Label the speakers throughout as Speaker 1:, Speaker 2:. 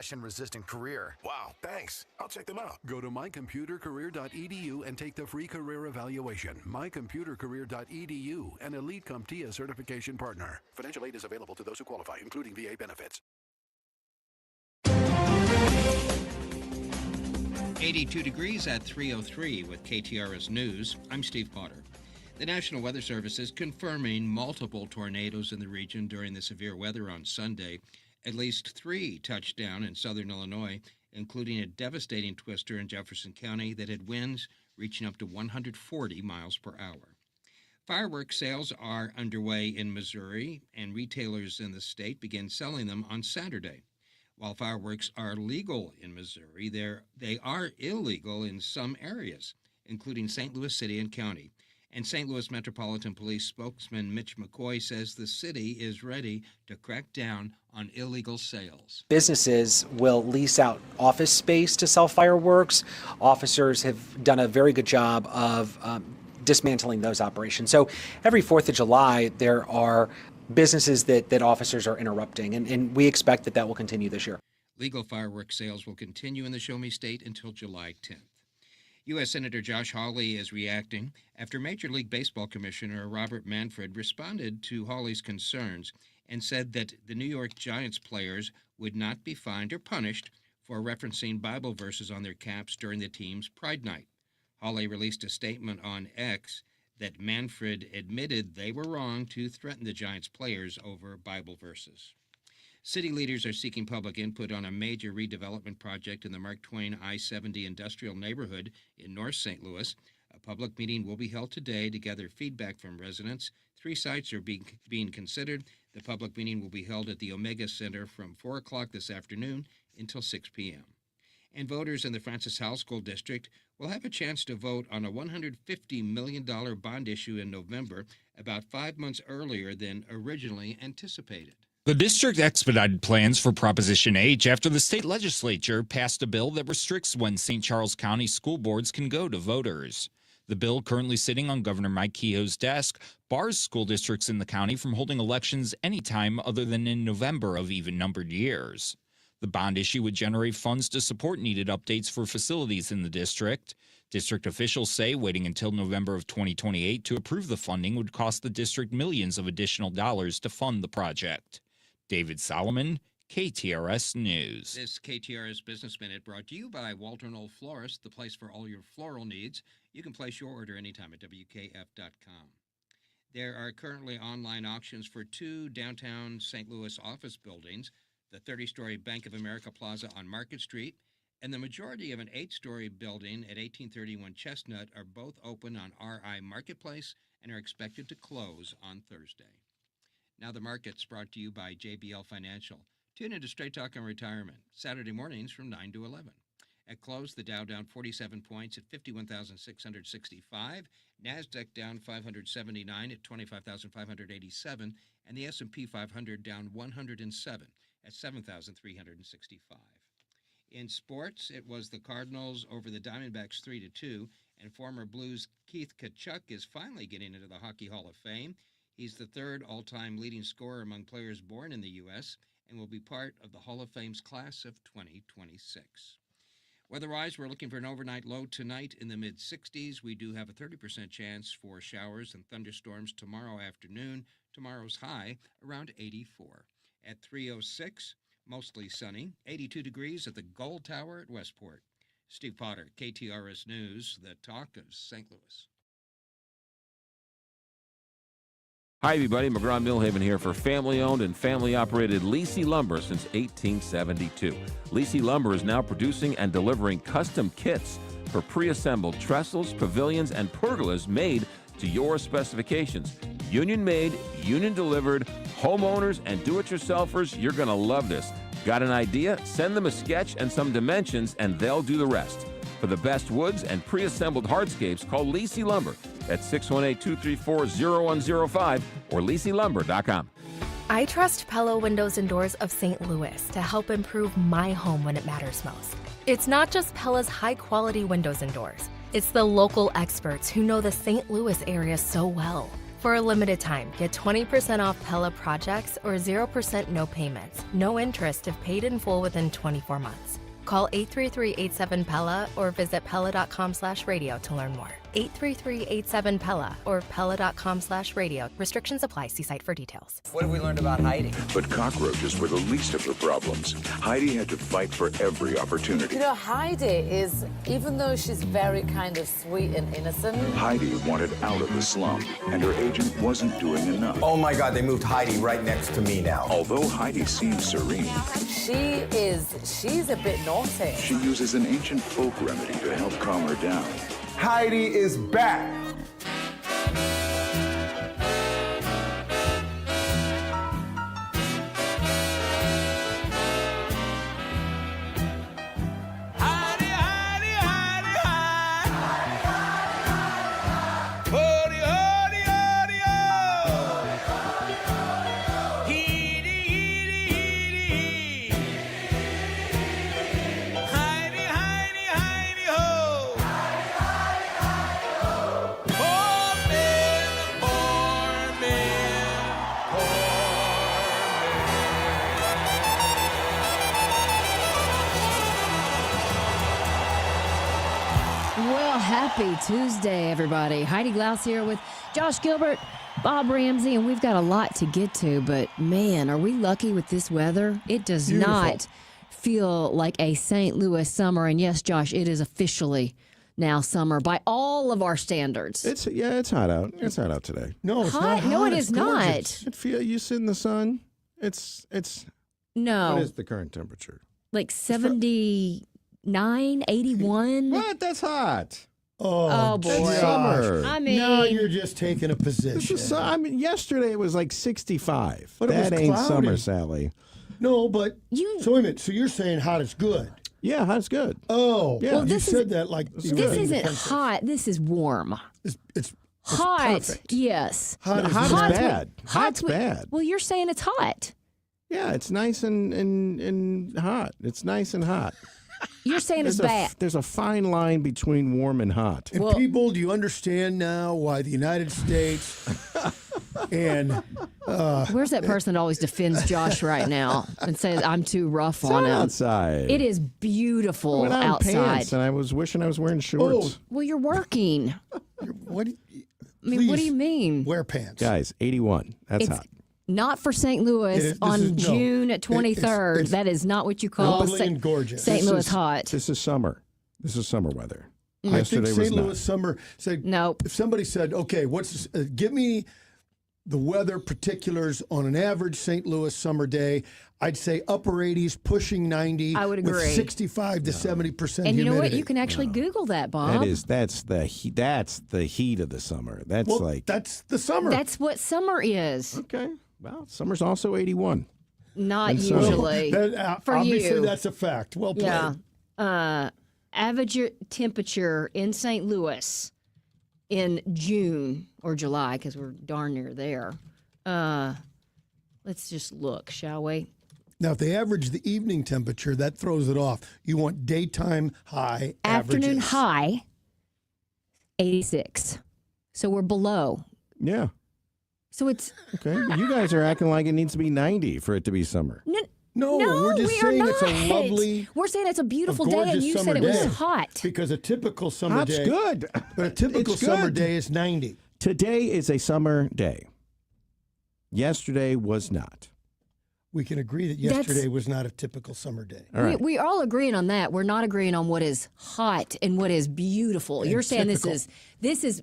Speaker 1: recession-resistant career.
Speaker 2: Wow, thanks. I'll check them out.
Speaker 3: Go to mycomputercareer.edu and take the free career evaluation. mycomputercareer.edu, an elite CompTIA certification partner. Financial aid is available to those who qualify, including VA benefits.
Speaker 4: 82 degrees at 3:03 with KTRS News. I'm Steve Potter. The National Weather Service is confirming multiple tornadoes in the region during the severe weather on Sunday. At least 3 touched down in southern Illinois, including a devastating twister in Jefferson County that had winds reaching up to 140 miles per hour. Fireworks sales are underway in Missouri, and retailers in the state begin selling them on Saturday. While fireworks are legal in Missouri, they are illegal in some areas, including St. Louis City and County. And St. Louis Metropolitan Police spokesman Mitch McCoy says the city is ready to crack down on illegal sales.
Speaker 5: Businesses will lease out office space to sell fireworks. Officers have done a very good job of dismantling those operations. So every 4th of July, there are businesses that officers are interrupting, and we expect that will continue this year.
Speaker 4: Legal fireworks sales will continue in the Show Me State until July 10th. U.S. Senator Josh Hawley is reacting after Major League Baseball Commissioner Robert Manfred responded to Hawley's concerns and said that the New York Giants players would not be fined or punished for referencing Bible verses on their caps during the team's Pride Night. Hawley released a statement on X that Manfred admitted they were wrong to threaten the Giants players over Bible verses. City leaders are seeking public input on a major redevelopment project in the Mark Twain I-70 industrial neighborhood in North St. Louis. A public meeting will be held today to gather feedback from residents. 3 sites are being considered. The public meeting will be held at the Omega Center from 4 o'clock this afternoon until 6 p.m. And voters in the Francis Howell School District will have a chance to vote on a $150 million bond issue in November, about 5 months earlier than originally anticipated.
Speaker 6: The district expedited plans for Proposition H after the state legislature passed a bill that restricts when St. Charles County school boards can go to voters. The bill, currently sitting on Governor Mike Kehoe's desk, bars school districts in the county from holding elections anytime other than in November of even-numbered years. The bond issue would generate funds to support needed updates for facilities in the district. District officials say waiting until November of 2028 to approve the funding would cost the district millions of additional dollars to fund the project. David Solomon, KTRS News.
Speaker 4: This KTRS Business Minute brought to you by Walter Knoll Florist, the place for all your floral needs. You can place your order anytime at WKF.com. There are currently online auctions for 2 downtown St. Louis office buildings, the 30-story Bank of America Plaza on Market Street, and the majority of an 8-story building at 1831 Chestnut are both open on RI Marketplace and are expected to close on Thursday. Now the market's brought to you by JBL Financial. Tune into Straight Talk on Retirement, Saturday mornings from 9 to 11. At close, the Dow down 47 points at 51,665, NASDAQ down 579 at 25,587, and the S&P 500 down 107 at 7,365. In sports, it was the Cardinals over the Diamondbacks 3-2, and former Blues Keith Tkachuk is finally getting into the Hockey Hall of Fame. He's the 3rd all-time leading scorer among players born in the U.S. and will be part of the Hall of Fame's class of 2026. Weather-wise, we're looking for an overnight low tonight in the mid-60s. We do have a 30% chance for showers and thunderstorms tomorrow afternoon. Tomorrow's high around 84. At 3:06, mostly sunny, 82 degrees at the Gold Tower at Westport. Steve Potter, KTRS News, the talk of St. Louis.
Speaker 7: Hi, everybody. McGraw Millhaven here for family-owned and family-operated Lisi Lumber since 1872. Lisi Lumber is now producing and delivering custom kits for pre-assembled trestles, pavilions, and pergolas made to your specifications. Union-made, union-delivered, homeowners and do-it-yourselfers, you're going to love this. Got an idea? Send them a sketch and some dimensions, and they'll do the rest. For the best woods and pre-assembled hardscapes, call Lisi Lumber at 618-234-0105 or LisiLumber.com.
Speaker 8: I trust Pella Windows and Doors of St. Louis to help improve my home when it matters most. It's not just Pella's high-quality windows and doors. It's the local experts who know the St. Louis area so well. For a limited time, get 20% off Pella projects or 0% no payments, no interest if paid in full within 24 months. Call 833-87-PELLA or visit Pella.com/radio to learn more. 833-87-PELLA or Pella.com/radio. Restrictions apply. See site for details.
Speaker 1: What have we learned about Heidi?
Speaker 2: But cockroaches were the least of her problems. Heidi had to fight for every opportunity.
Speaker 9: You know, Heidi is, even though she's very kind of sweet and innocent,
Speaker 2: Heidi wanted out of the slum, and her agent wasn't doing enough.
Speaker 1: Oh my God, they moved Heidi right next to me now.
Speaker 2: Although Heidi seems serene,
Speaker 9: she's a bit naughty.
Speaker 2: she uses an ancient folk remedy to help calm her down.
Speaker 1: Heidi is back.
Speaker 10: Happy Tuesday, everybody. Heidi Glaus here with Josh Gilbert, Bob Ramsey, and we've got a lot to get to, but man, are we lucky with this weather? It does not feel like a St. Louis summer, and yes, Josh, it is officially now summer by all of our standards.
Speaker 11: It's hot out. It's hot out today.
Speaker 12: No, it's
Speaker 10: hot?
Speaker 12: not hot.
Speaker 10: No, it
Speaker 12: it's
Speaker 10: is
Speaker 12: gorgeous.
Speaker 10: not.
Speaker 11: You sit in the sun. It's.
Speaker 10: No.
Speaker 11: What is the current temperature?
Speaker 10: Like 79, 81.
Speaker 11: What? That's hot.
Speaker 10: Oh boy.
Speaker 11: It's summer.
Speaker 10: I mean,
Speaker 12: now you're just taking a position.
Speaker 11: Yesterday it was like 65.
Speaker 12: But
Speaker 11: that
Speaker 12: it was
Speaker 11: ain't
Speaker 12: cloudy.
Speaker 11: summer, Sally.
Speaker 12: No, but so wait a minute. So you're saying hot is good?
Speaker 11: Yeah, hot's good.
Speaker 12: Oh,
Speaker 11: yeah.
Speaker 12: Well, you said that like
Speaker 10: this isn't hot. This is warm.
Speaker 12: It's
Speaker 10: hot.
Speaker 12: perfect.
Speaker 10: Yes.
Speaker 11: Hot is bad. Hot's bad.
Speaker 10: Well, you're saying it's hot.
Speaker 11: Yeah, it's nice and hot. It's nice and hot.
Speaker 10: You're saying it's bad.
Speaker 11: There's a fine line between warm and hot.
Speaker 12: And people, do you understand now why the United States and
Speaker 10: where's that person that always defends Josh right now and says I'm too rough on him?
Speaker 11: Outside.
Speaker 10: It is beautiful
Speaker 11: I went out
Speaker 10: outside.
Speaker 11: in pants and I was wishing I was wearing shorts.
Speaker 10: Well, you're working.
Speaker 12: What?
Speaker 10: I mean, what do you mean?
Speaker 12: Wear pants,
Speaker 11: guys. 81. That's hot.
Speaker 10: Not for St. Louis on June 23rd. That is not what you call
Speaker 12: and gorgeous.
Speaker 10: St. Louis hot.
Speaker 11: This is summer. This is summer weather.
Speaker 12: I think
Speaker 11: Yesterday
Speaker 12: St.
Speaker 11: was
Speaker 12: Louis
Speaker 11: not.
Speaker 12: summer said,
Speaker 10: nope.
Speaker 12: If somebody said, okay, give me the weather particulars on an average St. Louis summer day, I'd say upper 80s, pushing 90.
Speaker 10: I would agree.
Speaker 12: With 65 to 70% humidity.
Speaker 10: And you know what? You can actually Google that, Bob.
Speaker 11: That's the heat of the summer.
Speaker 12: That's the summer.
Speaker 10: That's what summer is.
Speaker 11: Okay. Well, summer's also 81.
Speaker 10: Not usually. For
Speaker 12: obviously,
Speaker 10: you.
Speaker 12: that's a fact. Well played.
Speaker 10: Yeah. Average temperature in St. Louis in June or July, because we're darn near there. Let's just look, shall we?
Speaker 12: Now, if they average the evening temperature, that throws it off. You want daytime high
Speaker 10: Afternoon
Speaker 12: averages.
Speaker 10: high, 86. So we're below.
Speaker 11: Yeah.
Speaker 10: So it's
Speaker 11: okay. You guys are acting like it needs to be 90 for it to be summer.
Speaker 12: No, we're just saying it's a lovely.
Speaker 10: We're saying it's a beautiful
Speaker 12: a
Speaker 10: day,
Speaker 12: gorgeous
Speaker 10: and you
Speaker 12: summer
Speaker 10: said it was
Speaker 12: day.
Speaker 10: hot.
Speaker 12: Because a typical summer
Speaker 11: Hot's
Speaker 12: day.
Speaker 11: good.
Speaker 12: But a typical
Speaker 11: It's
Speaker 12: summer
Speaker 11: good.
Speaker 12: day is 90.
Speaker 11: Today is a summer day. Yesterday was not.
Speaker 12: We can agree that yesterday was not a typical summer day.
Speaker 11: All right.
Speaker 10: We are all agreeing on that. We're not agreeing on what is hot and what is beautiful.
Speaker 12: And
Speaker 10: You're saying
Speaker 12: typical.
Speaker 10: this is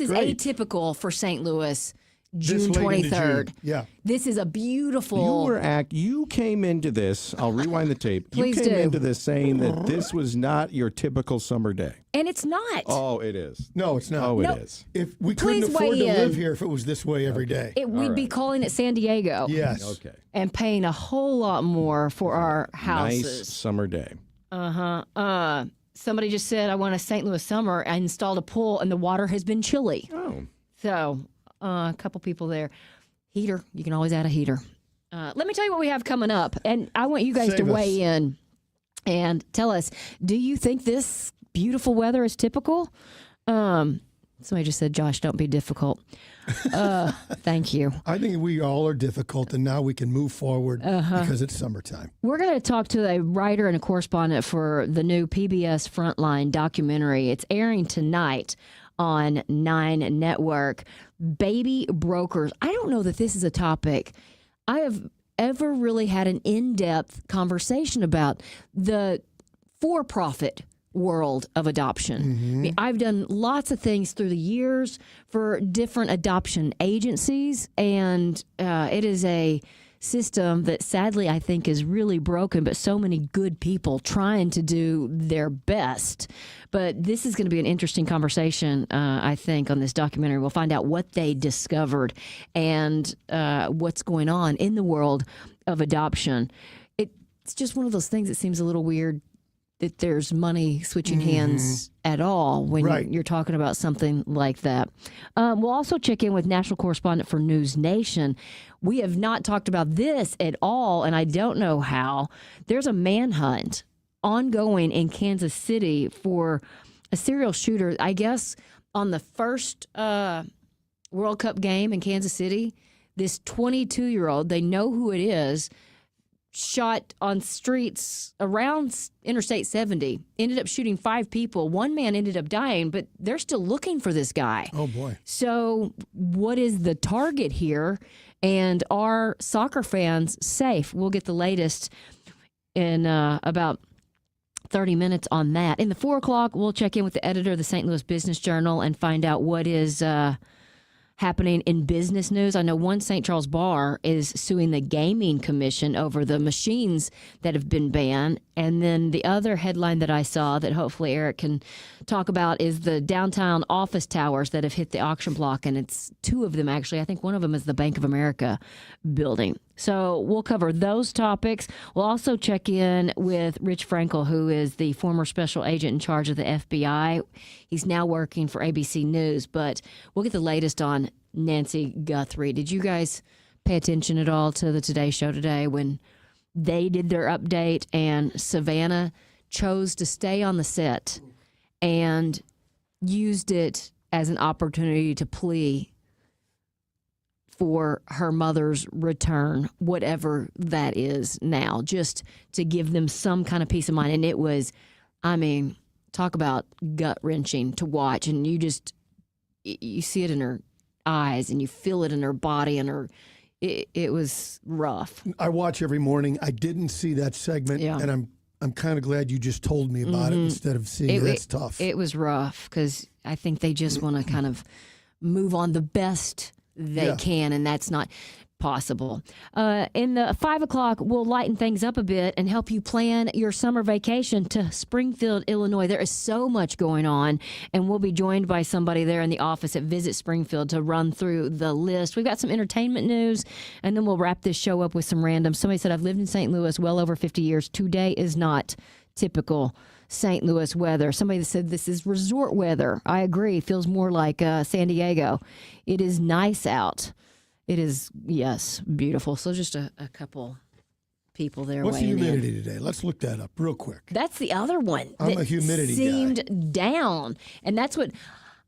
Speaker 11: great.
Speaker 10: atypical for St. Louis.
Speaker 12: This
Speaker 10: June
Speaker 12: late into
Speaker 10: 23rd.
Speaker 12: June. Yeah.
Speaker 10: This is a beautiful.
Speaker 11: You came into this. I'll rewind the tape.
Speaker 10: Please
Speaker 11: you came
Speaker 10: do.
Speaker 11: into this saying that this was not your typical summer day.
Speaker 10: And it's not.
Speaker 11: Oh, it is.
Speaker 12: No, it's not.
Speaker 11: Oh,
Speaker 10: No.
Speaker 11: it is.
Speaker 12: If we
Speaker 10: Please
Speaker 12: couldn't afford
Speaker 10: weigh
Speaker 12: to
Speaker 10: in.
Speaker 12: live here if it was this way every day.
Speaker 10: We'd be calling it San Diego.
Speaker 12: Yes.
Speaker 11: Okay.
Speaker 10: And paying a whole lot more for our houses.
Speaker 11: Nice summer day.
Speaker 10: Somebody just said, I want a St. Louis summer. I installed a pool and the water has been chilly.
Speaker 11: Oh.
Speaker 10: So a couple people there. Heater. You can always add a heater. Let me tell you what we have coming up. And I want you guys
Speaker 12: Save
Speaker 10: to
Speaker 12: us.
Speaker 10: weigh in and tell us, do you think this beautiful weather is typical? Somebody just said, Josh, don't be difficult. Thank you.
Speaker 12: I think we all are difficult, and now we can move forward because it's summertime.
Speaker 10: We're going to talk to a writer and a correspondent for the new PBS Frontline documentary. It's airing tonight on 9 Network. Baby brokers. I don't know that this is a topic I have ever really had an in-depth conversation about. The for-profit world of adoption. I mean, I've done lots of things through the years for different adoption agencies, and it is a system that sadly I think is really broken, but so many good people trying to do their best. But this is going to be an interesting conversation, I think, on this documentary. We'll find out what they discovered and what's going on in the world of adoption. It's just one of those things that seems a little weird that there's money switching hands at all when you're talking about something like that. We'll also check in with national correspondent for News Nation. We have not talked about this at all, and I don't know how. There's a manhunt ongoing in Kansas City for a serial shooter. I guess on the first World Cup game in Kansas City, this 22-year-old, they know who it is, shot on streets around Interstate 70, ended up shooting 5 people. One man ended up dying, but they're still looking for this guy.
Speaker 12: Oh, boy.
Speaker 10: So what is the target here? And are soccer fans safe? We'll get the latest in about 30 minutes on that. In the 4 o'clock, we'll check in with the editor of the St. Louis Business Journal and find out what is happening in business news. I know one St. Charles bar is suing the Gaming Commission over the machines that have been banned. And then the other headline that I saw that hopefully Eric can talk about is the downtown office towers that have hit the auction block. And it's 2 of them, actually. I think one of them is the Bank of America building. So we'll cover those topics. We'll also check in with Rich Frankel, who is the former special agent in charge of the FBI. He's now working for ABC News, but we'll get the latest on Nancy Guthrie. Did you guys pay attention at all to the Today Show today when they did their update and Savannah chose to stay on the set and used it as an opportunity to plea for her mother's return, whatever that is now, just to give them some kind of peace of mind. And it was, I mean, talk about gut-wrenching to watch. And you see it in her eyes and you feel it in her body and her, it was rough.
Speaker 12: I watch every morning. I didn't see that segment, and I'm kind of glad you just told me about it instead of seeing it. That's tough.
Speaker 10: It was rough because I think they just want to kind of move on the best they can, and that's not possible. In the 5 o'clock, we'll lighten things up a bit and help you plan your summer vacation to Springfield, Illinois. There is so much going on, and we'll be joined by somebody there in the office at Visit Springfield to run through the list. We've got some entertainment news, and then we'll wrap this show up with some random. Somebody said, I've lived in St. Louis well over 50 years. Today is not typical St. Louis weather. Somebody said this is resort weather. I agree. Feels more like San Diego. It is nice out. It is, yes, beautiful. So just a couple people there.
Speaker 12: What's the humidity today? Let's look that up real quick.
Speaker 10: That's the other one.
Speaker 12: I'm a humidity
Speaker 10: seemed down. And that's what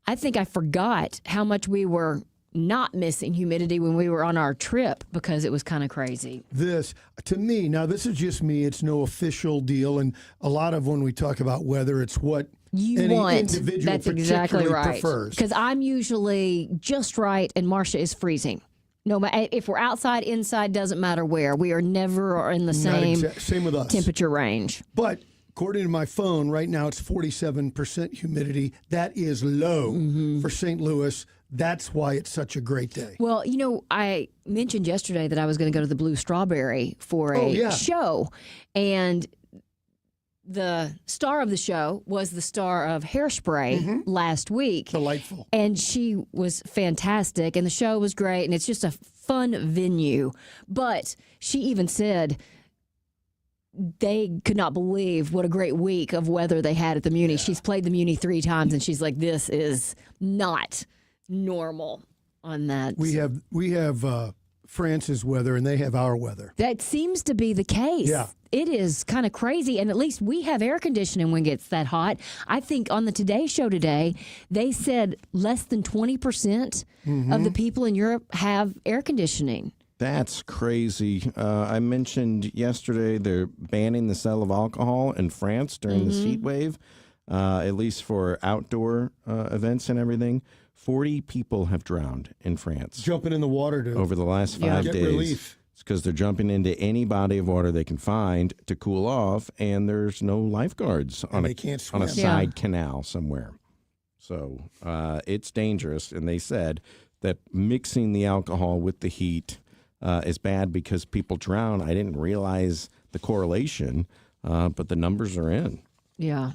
Speaker 10: I think I forgot how much we were not missing humidity when we were on our trip because it was kind of crazy.
Speaker 12: This, to me, now this is just me, it's no official deal, and a lot of when we talk about weather, it's what any individual
Speaker 10: that's exactly right.
Speaker 12: prefers.
Speaker 10: Because I'm usually just right, and Marcia is freezing. No matter if we're outside, inside, doesn't matter where. We are never in the same
Speaker 12: with us.
Speaker 10: Temperature range.
Speaker 12: But according to my phone, right now it's 47% humidity. That is low for St. Louis. That's why it's such a great day.
Speaker 10: Well, I mentioned yesterday that I was going to go to the Blue Strawberry for a show. And the star of the show was the star of Hairspray last week.
Speaker 12: Delightful.
Speaker 10: And she was fantastic, and the show was great, and it's just a fun venue. But she even said they could not believe what a great week of weather they had at the Muni. Yeah. She's played the Muni 3 times, and she's like, this is not normal on that.
Speaker 12: We have France's weather and they have our weather.
Speaker 10: That seems to be the case.
Speaker 12: Yeah.
Speaker 10: It is kind of crazy, and at least we have air conditioning when it gets that hot. I think on the Today Show today, they said less than 20% of the people in Europe have air conditioning.
Speaker 11: That's crazy. I mentioned yesterday they're banning the sale of alcohol in France during this heat wave, at least for outdoor events and everything. 40 people have drowned in France.
Speaker 12: Jumping in the water
Speaker 11: over the last 5
Speaker 12: get
Speaker 11: days.
Speaker 12: relief.
Speaker 11: It's because they're jumping into any body of water they can find to cool off, and there's no lifeguards on
Speaker 12: they can't
Speaker 11: on a
Speaker 12: swim.
Speaker 11: side canal somewhere. So it's dangerous, and they said that mixing the alcohol with the heat is bad because people drown. I didn't realize the correlation, but the numbers are in.
Speaker 10: Yeah.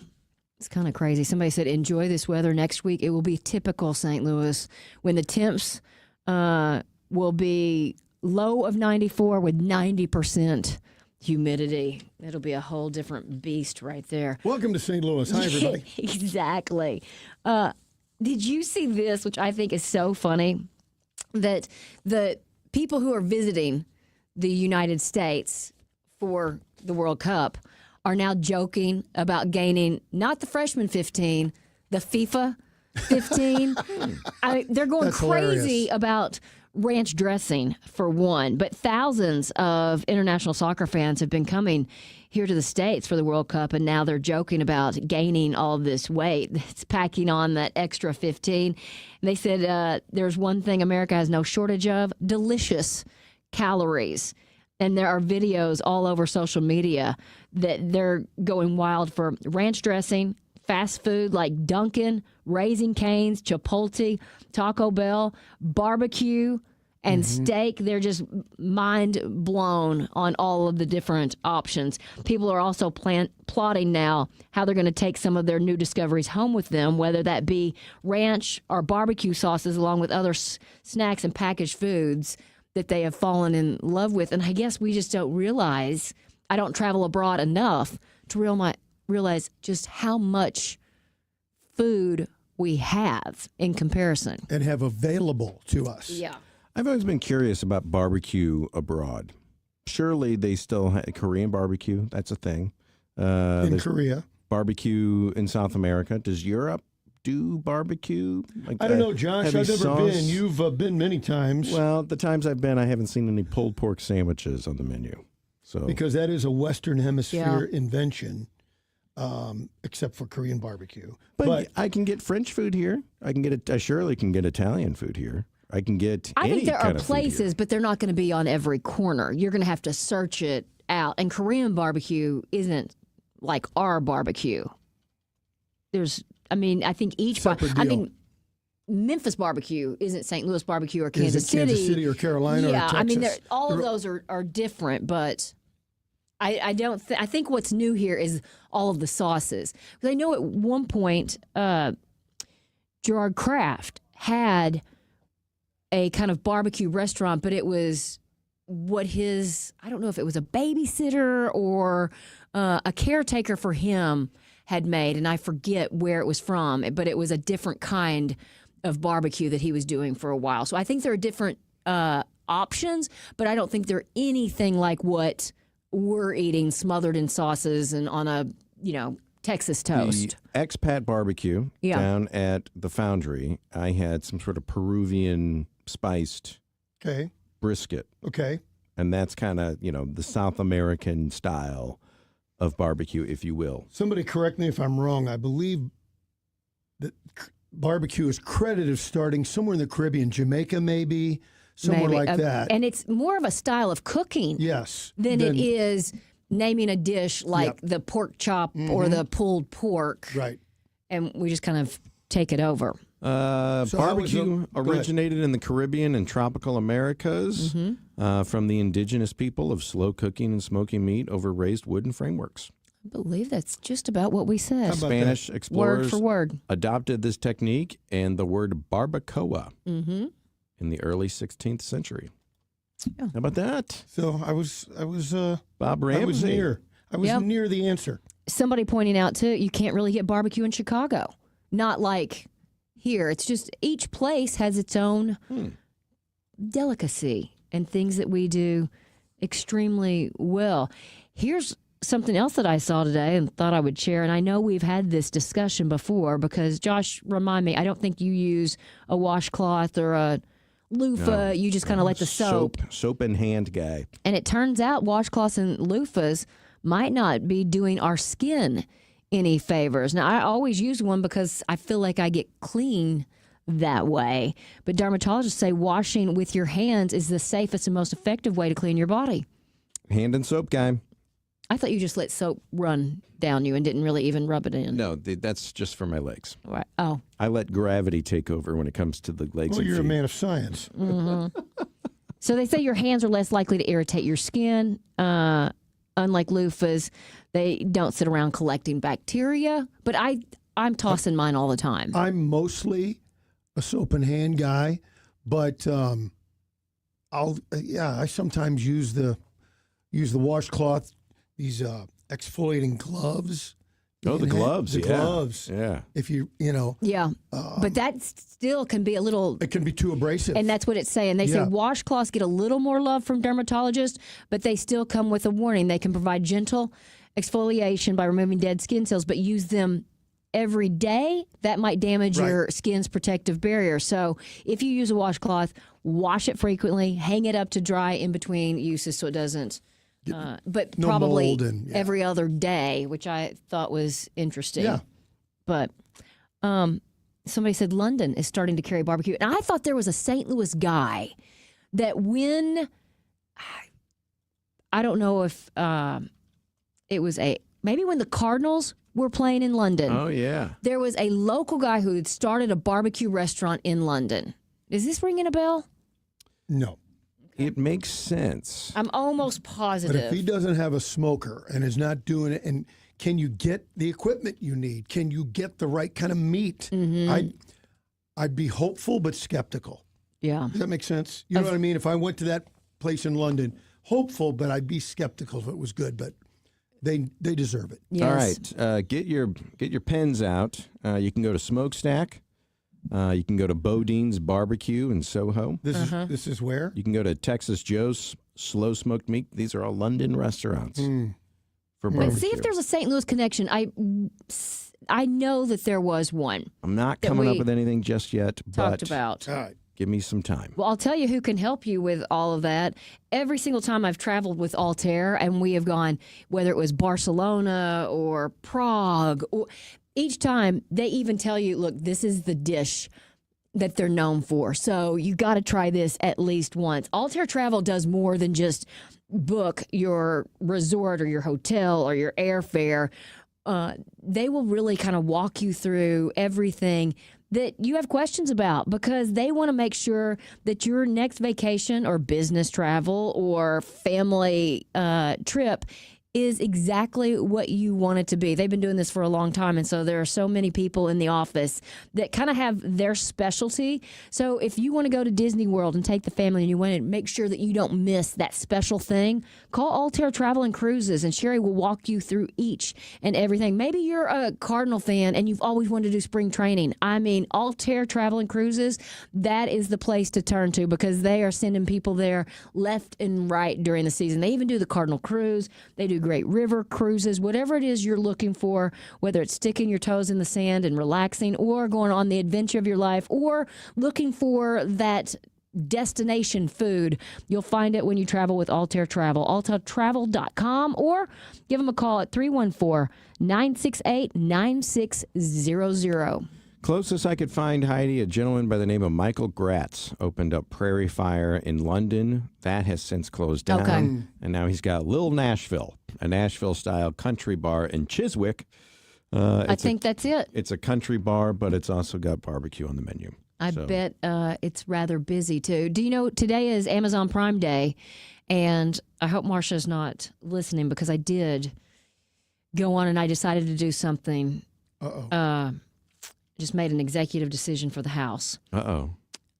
Speaker 10: It's kind of crazy. Somebody said, enjoy this weather next week. It will be typical St. Louis when the temps will be low of 94 with 90% humidity. It'll be a whole different beast right there.
Speaker 12: Welcome to St. Louis. Hi, everybody.
Speaker 10: Exactly. Did you see this, which I think is so funny, that the people who are visiting the United States for the World Cup are now joking about gaining not the freshman 15, the FIFA 15. They're going
Speaker 12: That's
Speaker 10: crazy
Speaker 12: hilarious.
Speaker 10: about ranch dressing, for one. But thousands of international soccer fans have been coming here to the States for the World Cup, and now they're joking about gaining all this weight. It's packing on that extra 15. And they said there's one thing America has no shortage of: delicious calories. And there are videos all over social media that they're going wild for ranch dressing, fast food like Dunkin', Raising Cane's, Chipotle, Taco Bell, barbecue, and steak. They're just mind blown on all of the different options. People are also plotting now how they're going to take some of their new discoveries home with them, whether that be ranch or barbecue sauces along with other snacks and packaged foods that they have fallen in love with. And I guess we just don't realize, I don't travel abroad enough to realize just how much food we have in comparison.
Speaker 12: And have available to us.
Speaker 10: Yeah.
Speaker 11: I've always been curious about barbecue abroad. Surely they still have Korean barbecue. That's a thing.
Speaker 12: In
Speaker 11: There's
Speaker 12: Korea.
Speaker 11: barbecue in South America. Does Europe do barbecue? Like
Speaker 12: I don't know, Josh.
Speaker 11: heavy
Speaker 12: I've never
Speaker 11: sauce?
Speaker 12: been. You've been many times.
Speaker 11: Well, the times I've been, I haven't seen any pulled pork sandwiches on the menu. So
Speaker 12: Because that is a Western Hemisphere invention, except for Korean barbecue.
Speaker 11: But I can get French food here. I surely can get Italian food here. I can get
Speaker 10: I
Speaker 11: any
Speaker 10: think there
Speaker 11: kind
Speaker 10: are
Speaker 11: of food here.
Speaker 10: places, but they're not going to be on every corner. You're going to have to search it out. And Korean barbecue isn't like our barbecue. I think each
Speaker 12: deal.
Speaker 10: Memphis barbecue isn't St. Louis barbecue or
Speaker 12: Is
Speaker 10: Kansas
Speaker 12: it
Speaker 10: City.
Speaker 12: Kansas City or Carolina or
Speaker 10: Yeah,
Speaker 12: Texas?
Speaker 10: all of those are different, but I don't. I think what's new here is all of the sauces. Because I know at one point, Gerard Kraft had a kind of barbecue restaurant, but it was I don't know if it was a babysitter or a caretaker for him had made, and I forget where it was from, but it was a different kind of barbecue that he was doing for a while. So I think there are different options, but I don't think they're anything like what we're eating, smothered in sauces and on a, Texas toast.
Speaker 11: The expat barbecue down at the Foundry, I had some sort of Peruvian spiced brisket.
Speaker 12: Okay.
Speaker 11: And that's kind of, the South American style of barbecue, if you will.
Speaker 12: Somebody correct me if I'm wrong. I believe that barbecue is credited starting somewhere in the Caribbean, Jamaica maybe, somewhere
Speaker 10: Maybe.
Speaker 12: like that.
Speaker 10: And it's more of a style of cooking than it is naming a dish like the pork chop or the pulled pork.
Speaker 12: Right.
Speaker 10: And we just kind of take it over.
Speaker 11: Barbecue originated in the Caribbean and tropical Americas from the indigenous people of slow cooking and smoking meat over raised wooden frameworks.
Speaker 10: I believe that's just about what we said.
Speaker 11: Spanish explorers
Speaker 10: Word for word.
Speaker 11: adopted this technique and the word barbacoa in the early 16th century.
Speaker 10: Yeah.
Speaker 11: How about that?
Speaker 12: So I was
Speaker 11: Bob Ramsey.
Speaker 12: I was near. I was near the answer.
Speaker 10: Somebody pointing out, too, you can't really get barbecue in Chicago. Not like here. It's just each place has its own delicacy. and things that we do extremely well. Here's something else that I saw today and thought I would share. And I know we've had this discussion before because, Josh, remind me, I don't think you use a washcloth or a loofah.
Speaker 11: No.
Speaker 10: You just kind of let the soap.
Speaker 11: Soap in hand guy.
Speaker 10: And it turns out washcloths and loofahs might not be doing our skin any favors. Now, I always use one because I feel like I get clean that way. But dermatologists say washing with your hands is the safest and most effective way to clean your body.
Speaker 11: Hand and soap guy.
Speaker 10: I thought you just let soap run down you and didn't really even rub it in.
Speaker 11: No, that's just for my legs.
Speaker 10: Right. Oh.
Speaker 11: I let gravity take over when it comes to the legs.
Speaker 12: Well,
Speaker 11: and
Speaker 12: you're a
Speaker 11: feet.
Speaker 12: man of science.
Speaker 10: Mm-hmm. So they say your hands are less likely to irritate your skin. Unlike loofahs, they don't sit around collecting bacteria. But I'm tossing mine all the time.
Speaker 12: I'm mostly a soap and hand guy, but I sometimes use the washcloth. These exfoliating gloves.
Speaker 11: Oh, the gloves.
Speaker 12: The
Speaker 11: yeah.
Speaker 12: gloves.
Speaker 11: Yeah.
Speaker 12: If you.
Speaker 10: Yeah. But that still can be a little.
Speaker 12: It can be too abrasive.
Speaker 10: And that's what it's saying. They say washcloths get a little more love from dermatologists, but they still come with a warning. They can provide gentle exfoliation by removing dead skin cells, but use them every day. That might damage your skin's protective barrier. So if you use a washcloth, wash it frequently, hang it up to dry in between uses so it doesn't. But
Speaker 12: no
Speaker 10: probably
Speaker 12: mold and,
Speaker 10: every other day, which I thought was interesting.
Speaker 12: Yeah.
Speaker 10: But somebody said London is starting to carry barbecue. And I thought there was a St. Louis guy that I don't know if it was maybe when the Cardinals were playing in London.
Speaker 11: Oh, yeah.
Speaker 10: There was a local guy who had started a barbecue restaurant in London. Is this ringing a bell?
Speaker 12: No.
Speaker 11: It makes sense.
Speaker 10: I'm almost positive.
Speaker 12: But if he doesn't have a smoker and is not doing it, and can you get the equipment you need? Can you get the right kind of meat?
Speaker 10: Mm-hmm.
Speaker 12: I'd be hopeful but skeptical.
Speaker 10: Yeah.
Speaker 12: Does that make sense? You know what I mean? If I went to that place in London, hopeful, but I'd be skeptical if it was good. But they deserve it.
Speaker 10: Yes.
Speaker 11: All right. Get your pens out. You can go to Smokestack. You can go to Bodine's Barbecue in Soho.
Speaker 12: This is where?
Speaker 11: You can go to Texas Joe's Slow Smoked Meat. These are all London restaurants for barbecue.
Speaker 10: But see if there's a St. Louis connection. I know that there was one.
Speaker 11: I'm not coming up with anything just yet,
Speaker 10: Talked
Speaker 11: but
Speaker 10: about.
Speaker 12: All right.
Speaker 11: give me some time.
Speaker 10: Well, I'll tell you who can help you with all of that. Every single time I've traveled with Altair and we have gone, whether it was Barcelona or Prague, each time they even tell you, look, this is the dish that they're known for. So you got to try this at least once. Altair Travel does more than just book your resort or your hotel or your airfare. They will really kind of walk you through everything that you have questions about because they want to make sure that your next vacation or business travel or family trip is exactly what you want it to be. They've been doing this for a long time, and so there are so many people in the office that kind of have their specialty. So if you want to go to Disney World and take the family and you want to make sure that you don't miss that special thing, call Altair Travel and Cruises, and Sherry will walk you through each and everything. Maybe you're a Cardinal fan and you've always wanted to do spring training. I mean, Altair Travel and Cruises, that is the place to turn to because they are sending people there left and right during the season. They even do the Cardinal Cruise. They do great river cruises, whatever it is you're looking for, whether it's sticking your toes in the sand and relaxing or going on the adventure of your life or looking for that destination food. You'll find it when you travel with Altair Travel. AltairTravel.com or give them a call at 314-968-9600.
Speaker 11: Closest I could find, Heidi, a gentleman by the name of Michael Gratz opened up Prairie Fire in London. That has since closed down.
Speaker 10: Okay.
Speaker 11: And now he's got Little Nashville, a Nashville-style country bar in Chiswick.
Speaker 10: I think that's it.
Speaker 11: It's a country bar, but it's also got barbecue on the menu.
Speaker 10: I bet it's rather busy, too. Do you know today is Amazon Prime Day? And I hope Marsha's not listening because I did go on and I decided to do something. Just made an executive decision for the house.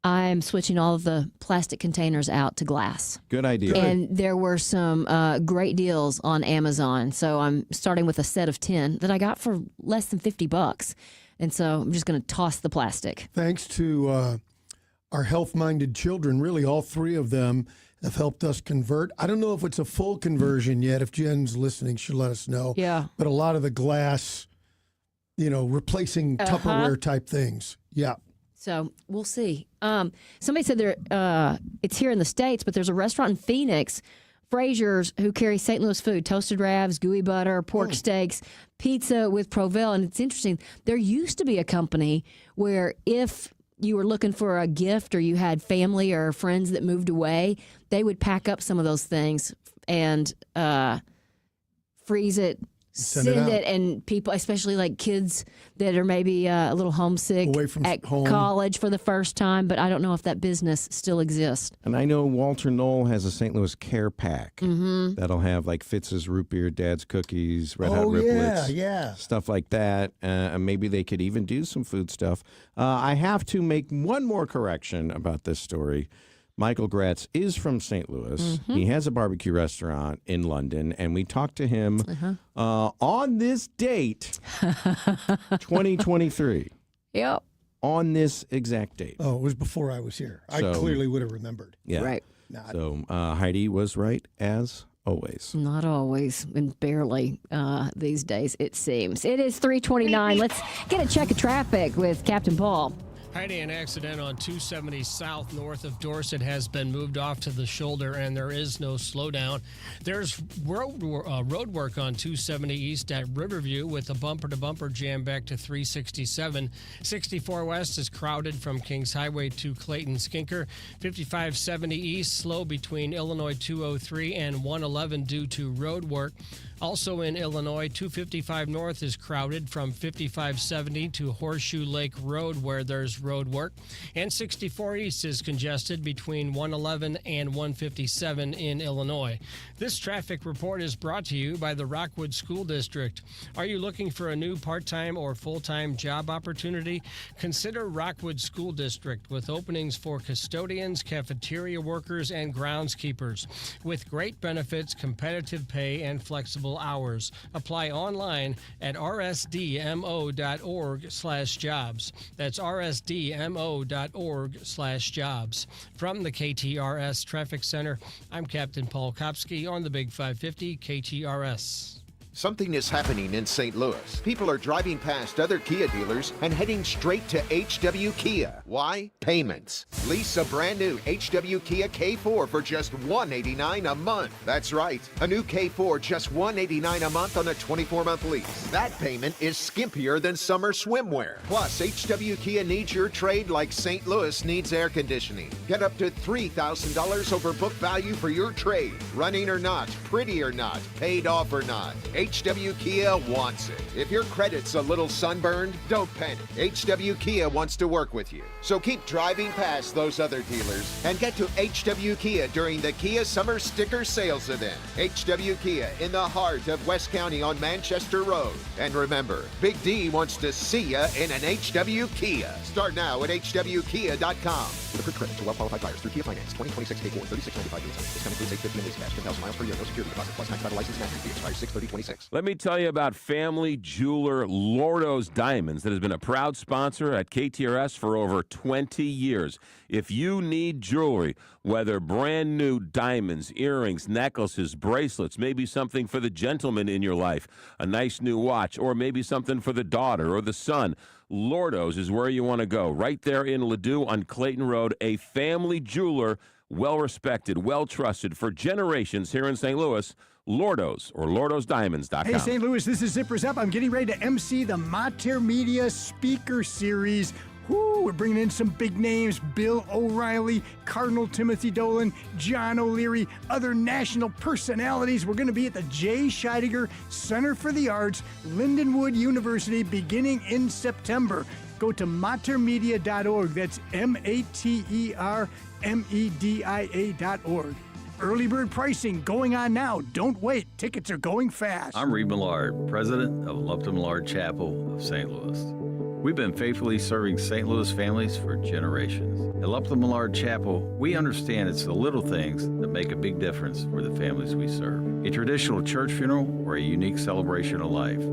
Speaker 10: I'm switching all of the plastic containers out to glass.
Speaker 11: Good idea.
Speaker 10: And there were some great deals on Amazon. So I'm starting with a set of 10 that I got for less than $50. And so I'm just going to toss the plastic.
Speaker 12: Thanks to our health-minded children, really all three of them have helped us convert. I don't know if it's a full conversion yet. If Jen's listening, she'll let us know.
Speaker 10: Yeah.
Speaker 12: But a lot of the glass, replacing Tupperware type things. Yeah.
Speaker 10: So we'll see. Somebody said it's here in the States, but there's a restaurant in Phoenix, Frazier's, who carries St. Louis food, toasted ravs, gooey butter, pork steaks, pizza with Provel. And it's interesting. There used to be a company where if you were looking for a gift or you had family or friends that moved away, they would pack up some of those things and freeze it, send it, and people, especially like kids that are maybe a little homesick
Speaker 12: away from
Speaker 10: at
Speaker 12: home.
Speaker 10: college for the first time, but I don't know if that business still exists.
Speaker 11: And I know Walter Knoll has a St. Louis care pack that'll have like Fitz's root beer, Dad's cookies, Red Hot Riplets, stuff like that. Maybe they could even do some food stuff. I have to make one more correction about this story. Michael Gratz is from St. Louis. He has a barbecue restaurant in London, and we talked to him on this date, 2023.
Speaker 10: Yep.
Speaker 11: On this exact date.
Speaker 12: Oh, it was before I was here. I clearly would have remembered.
Speaker 11: Yeah.
Speaker 10: Right.
Speaker 11: So Heidi was right, as always.
Speaker 10: Not always, and barely these days, it seems. It is 3:29. Let's get a check of traffic with Captain Paul.
Speaker 13: Heidi, an accident on 270 South north of Dorset has been moved off to the shoulder, and there is no slowdown. There's road work on 270 East at Riverview with a bumper-to-bumper jam back to 367. 64 West is crowded from Kings Highway to Clayton Skinker. 5570 East slow between Illinois 203 and 111 due to road work. Also in Illinois, 255 North is crowded from 5570 to Horseshoe Lake Road where there's road work. And 64 East is congested between 111 and 157 in Illinois. This traffic report is brought to you by the Rockwood School District. Are you looking for a new part-time or full-time job opportunity? Consider Rockwood School District with openings for custodians, cafeteria workers, and groundskeepers. With great benefits, competitive pay, and flexible hours. Apply online at rsdmo.org/jobs. That's rsdmo.org/jobs. From the KTRS Traffic Center, I'm Captain Paul Kopsky on the Big 550 KTRS.
Speaker 14: Something is happening in St. Louis. People are driving past other Kia dealers and heading straight to HW Kia. Why? Payments. Lease a brand new HW Kia K4 for just $189 a month. That's right. A new K4 just $189 a month on a 24-month lease. That payment is skimpier than summer swimwear. Plus, HW Kia needs your trade like St. Louis needs air conditioning. Get up to $3,000 over book value for your trade. Running or not, pretty or not, paid off or not. HW Kia wants it. If your credit's a little sunburned, don't panic. HW Kia wants to work with you. So keep driving past those other dealers and get to HW Kia during the Kia Summer Sticker Sales Event. HW Kia in the heart of West County on Manchester Road. And remember, Big D wants to see you in an HW Kia. Start now at hwkia.com. With approved credit to well-qualified buyers through Kia Finance. 2026 K4, $36.95 lease. Discount includes $850 lease cash, 10,000 miles per year, no security deposit, plus $95 license and fee expires 6/30/26.
Speaker 7: Let me tell you about family jeweler Lordo's Diamonds that has been a proud sponsor at KTRS for over 20 years. If you need jewelry, whether brand new diamonds, earrings, necklaces, bracelets, maybe something for the gentleman in your life, a nice new watch, or maybe something for the daughter or the son, Lordo's is where you want to go. Right there in Ladue on Clayton Road, a family jeweler, well-respected, well-trusted for generations here in St. Louis. Lordo's or LordosDiamonds.com.
Speaker 15: Hey, St. Louis, this is Zippers Up. I'm getting ready to MC the Mater Media Speaker Series. Woo, we're bringing in some big names: Bill O'Reilly, Cardinal Timothy Dolan, John O'Leary, other national personalities. We're going to be at the J. Scheidegger Center for the Arts, Lindenwood University, beginning in September. Go to matermedia.org. That's matermedia.org. Early bird pricing going on now. Don't wait. Tickets are going fast.
Speaker 16: I'm Reed Millard, president of Lupton Millard Chapel of St. Louis. We've been faithfully serving St. Louis families for generations. At Lupton Millard Chapel, we understand it's the little things that make a big difference for the families we serve. A traditional church funeral or a unique celebration of life.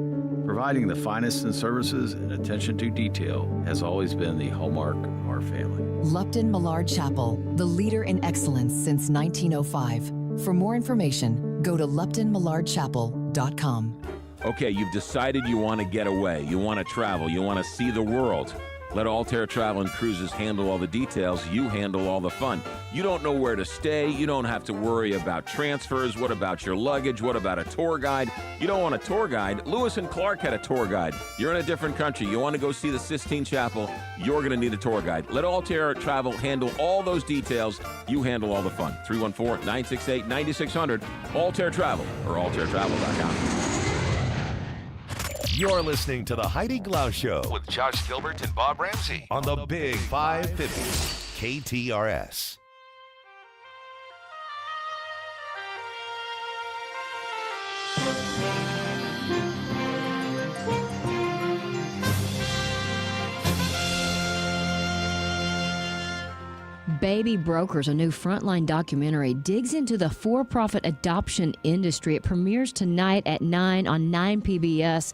Speaker 16: Providing the finest in services and attention to detail has always been the hallmark of our family.
Speaker 17: Lupton Millard Chapel, the leader in excellence since 1905. For more information, go to luptonmillardchapel.com.
Speaker 7: Okay, you've decided you want to get away, you want to travel, you want to see the world. Let Altair Travel and Cruises handle all the details, you handle all the fun. You don't know where to stay, you don't have to worry about transfers. What about your luggage? What about a tour guide? You don't want a tour guide? Lewis and Clark had a tour guide. You're in a different country, you want to go see the Sistine Chapel, you're going to need a tour guide. Let Altair Travel handle all those details, you handle all the fun. 314-968-9600, Altair Travel or altairtravel.com.
Speaker 18: You're listening to the Heidi Glaus Show with Josh Gilbert and Bob Ramsey on the Big 550 KTRS.
Speaker 10: Baby Brokers, a new Frontline documentary, digs into the for-profit adoption industry. It premieres tonight at 9 on 9 PBS.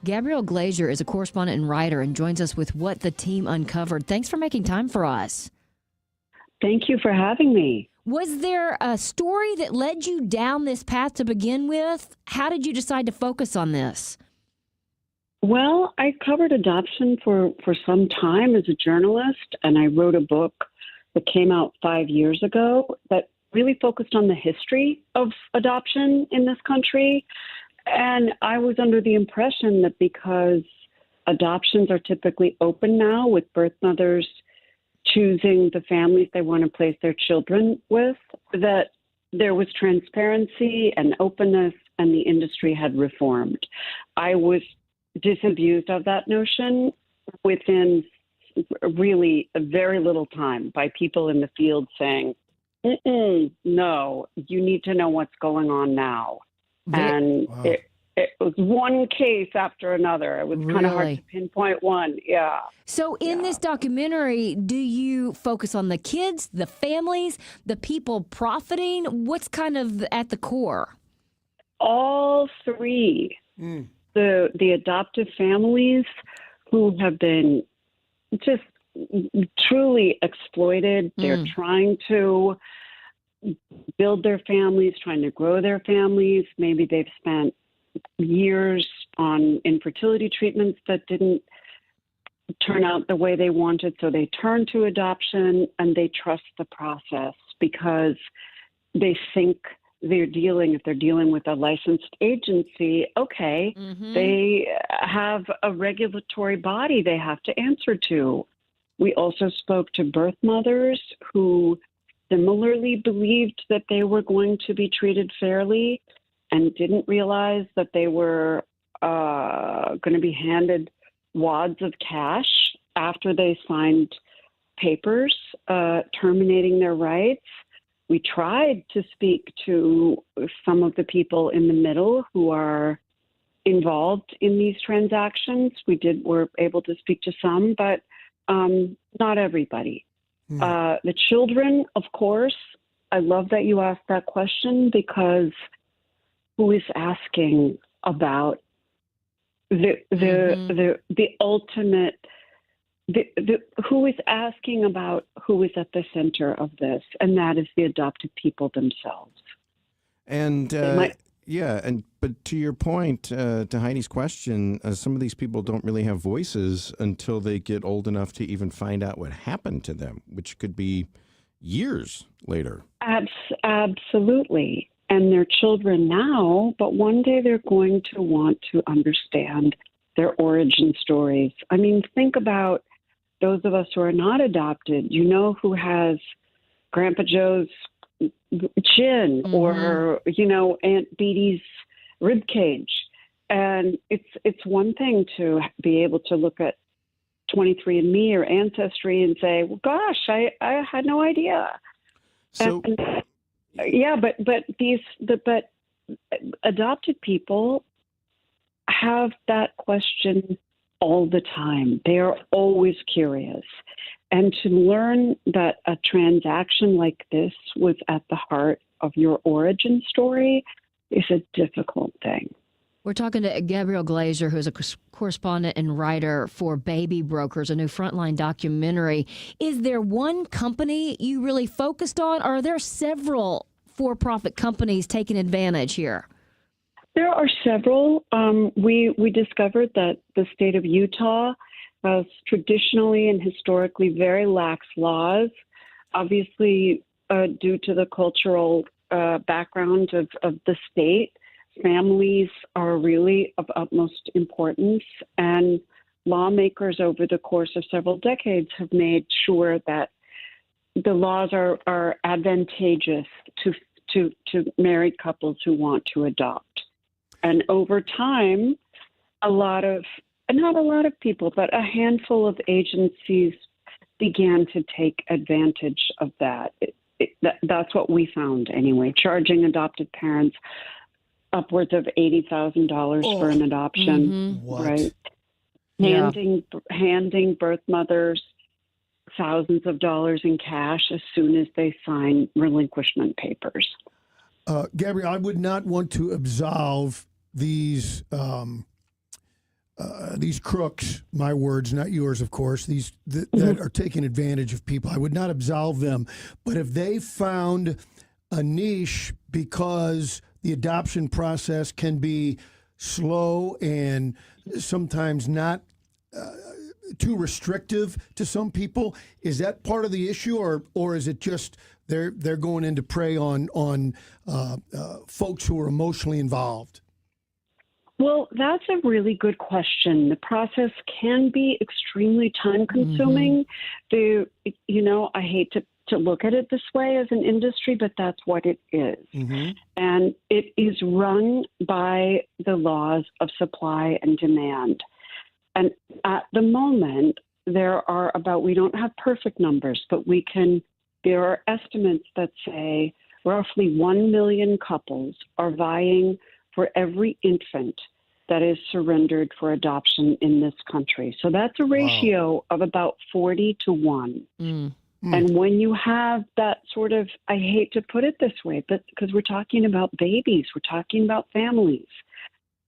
Speaker 10: Gabrielle Glazier is a correspondent and writer and joins us with what the team uncovered. Thanks for making time for us.
Speaker 19: Thank you for having me.
Speaker 10: Was there a story that led you down this path to begin with? How did you decide to focus on this?
Speaker 19: Well, I covered adoption for some time as a journalist, and I wrote a book that came out 5 years ago that really focused on the history of adoption in this country. And I was under the impression that because adoptions are typically open now, with birth mothers choosing the families they want to place their children with, that there was transparency and openness and the industry had reformed. I was disabused of that notion within really a very little time by people in the field saying, no, you need to know what's going on now. And wow. It was one case after another. It was kind of hard to pinpoint one. Yeah.
Speaker 10: So in this documentary, do you focus on the kids, the families, the people profiting? What's kind of at the core?
Speaker 19: All three. The adoptive families who have been just truly exploited. They're trying to build their families, trying to grow their families. Maybe they've spent years on infertility treatments that didn't turn out the way they wanted, so they turn to adoption and they trust the process because they think if they're dealing with a licensed agency, okay, they have a regulatory body they have to answer to. We also spoke to birth mothers who similarly believed that they were going to be treated fairly and didn't realize that they were going to be handed wads of cash after they signed papers terminating their rights. We tried to speak to some of the people in the middle who are involved in these transactions. Were able to speak to some, but not everybody. The children, of course, I love that you asked that question because who is asking about the ultimate? Who is asking about who is at the center of this, and that is the adopted people themselves.
Speaker 11: And but to your point, to Heidi's question, some of these people don't really have voices until they get old enough to even find out what happened to them, which could be years later.
Speaker 19: Absolutely. And they're children now, but one day they're going to want to understand their origin stories. I mean, think about those of us who are not adopted. You know who has Grandpa Joe's chin or, Aunt Beatty's rib cage. And it's one thing to be able to look at 23andMe or Ancestry and say, well, gosh, I had no idea.
Speaker 11: So,
Speaker 19: but adopted people have that question all the time. They are always curious. And to learn that a transaction like this was at the heart of your origin story is a difficult thing.
Speaker 10: We're talking to Gabrielle Glaser, who's a correspondent and writer for Baby Brokers, a new Frontline documentary. Is there one company you really focused on, or are there several for-profit companies taking advantage here?
Speaker 19: There are several. We discovered that the state of Utah has traditionally and historically very lax laws, obviously due to the cultural background of the state. Families are really of utmost importance, and lawmakers over the course of several decades have made sure that the laws are advantageous to married couples who want to adopt. And over time, not a lot of people, but a handful of agencies began to take advantage of that. That's what we found anyway, charging adopted parents upwards of $80,000 for an adoption, right? Handing birth mothers thousands of dollars in cash as soon as they sign relinquishment papers.
Speaker 12: Gabrielle, I would not want to absolve these crooks, my words, not yours, of course, that are taking advantage of people. I would not absolve them. But if they found a niche because the adoption process can be slow and sometimes not too restrictive to some people, is that part of the issue, or is it just they're going in to prey on folks who are emotionally involved?
Speaker 19: Well, that's a really good question. The process can be extremely time-consuming. I hate to look at it this way as an industry, but that's what it is. And it is run by the laws of supply and demand. And at the moment, there are we don't have perfect numbers, but there are estimates that say roughly 1 million couples are vying for every infant that is surrendered for adoption in this country. So that's a ratio of about 40 to 1. And when you have that sort of, I hate to put it this way, but because we're talking about babies, we're talking about families.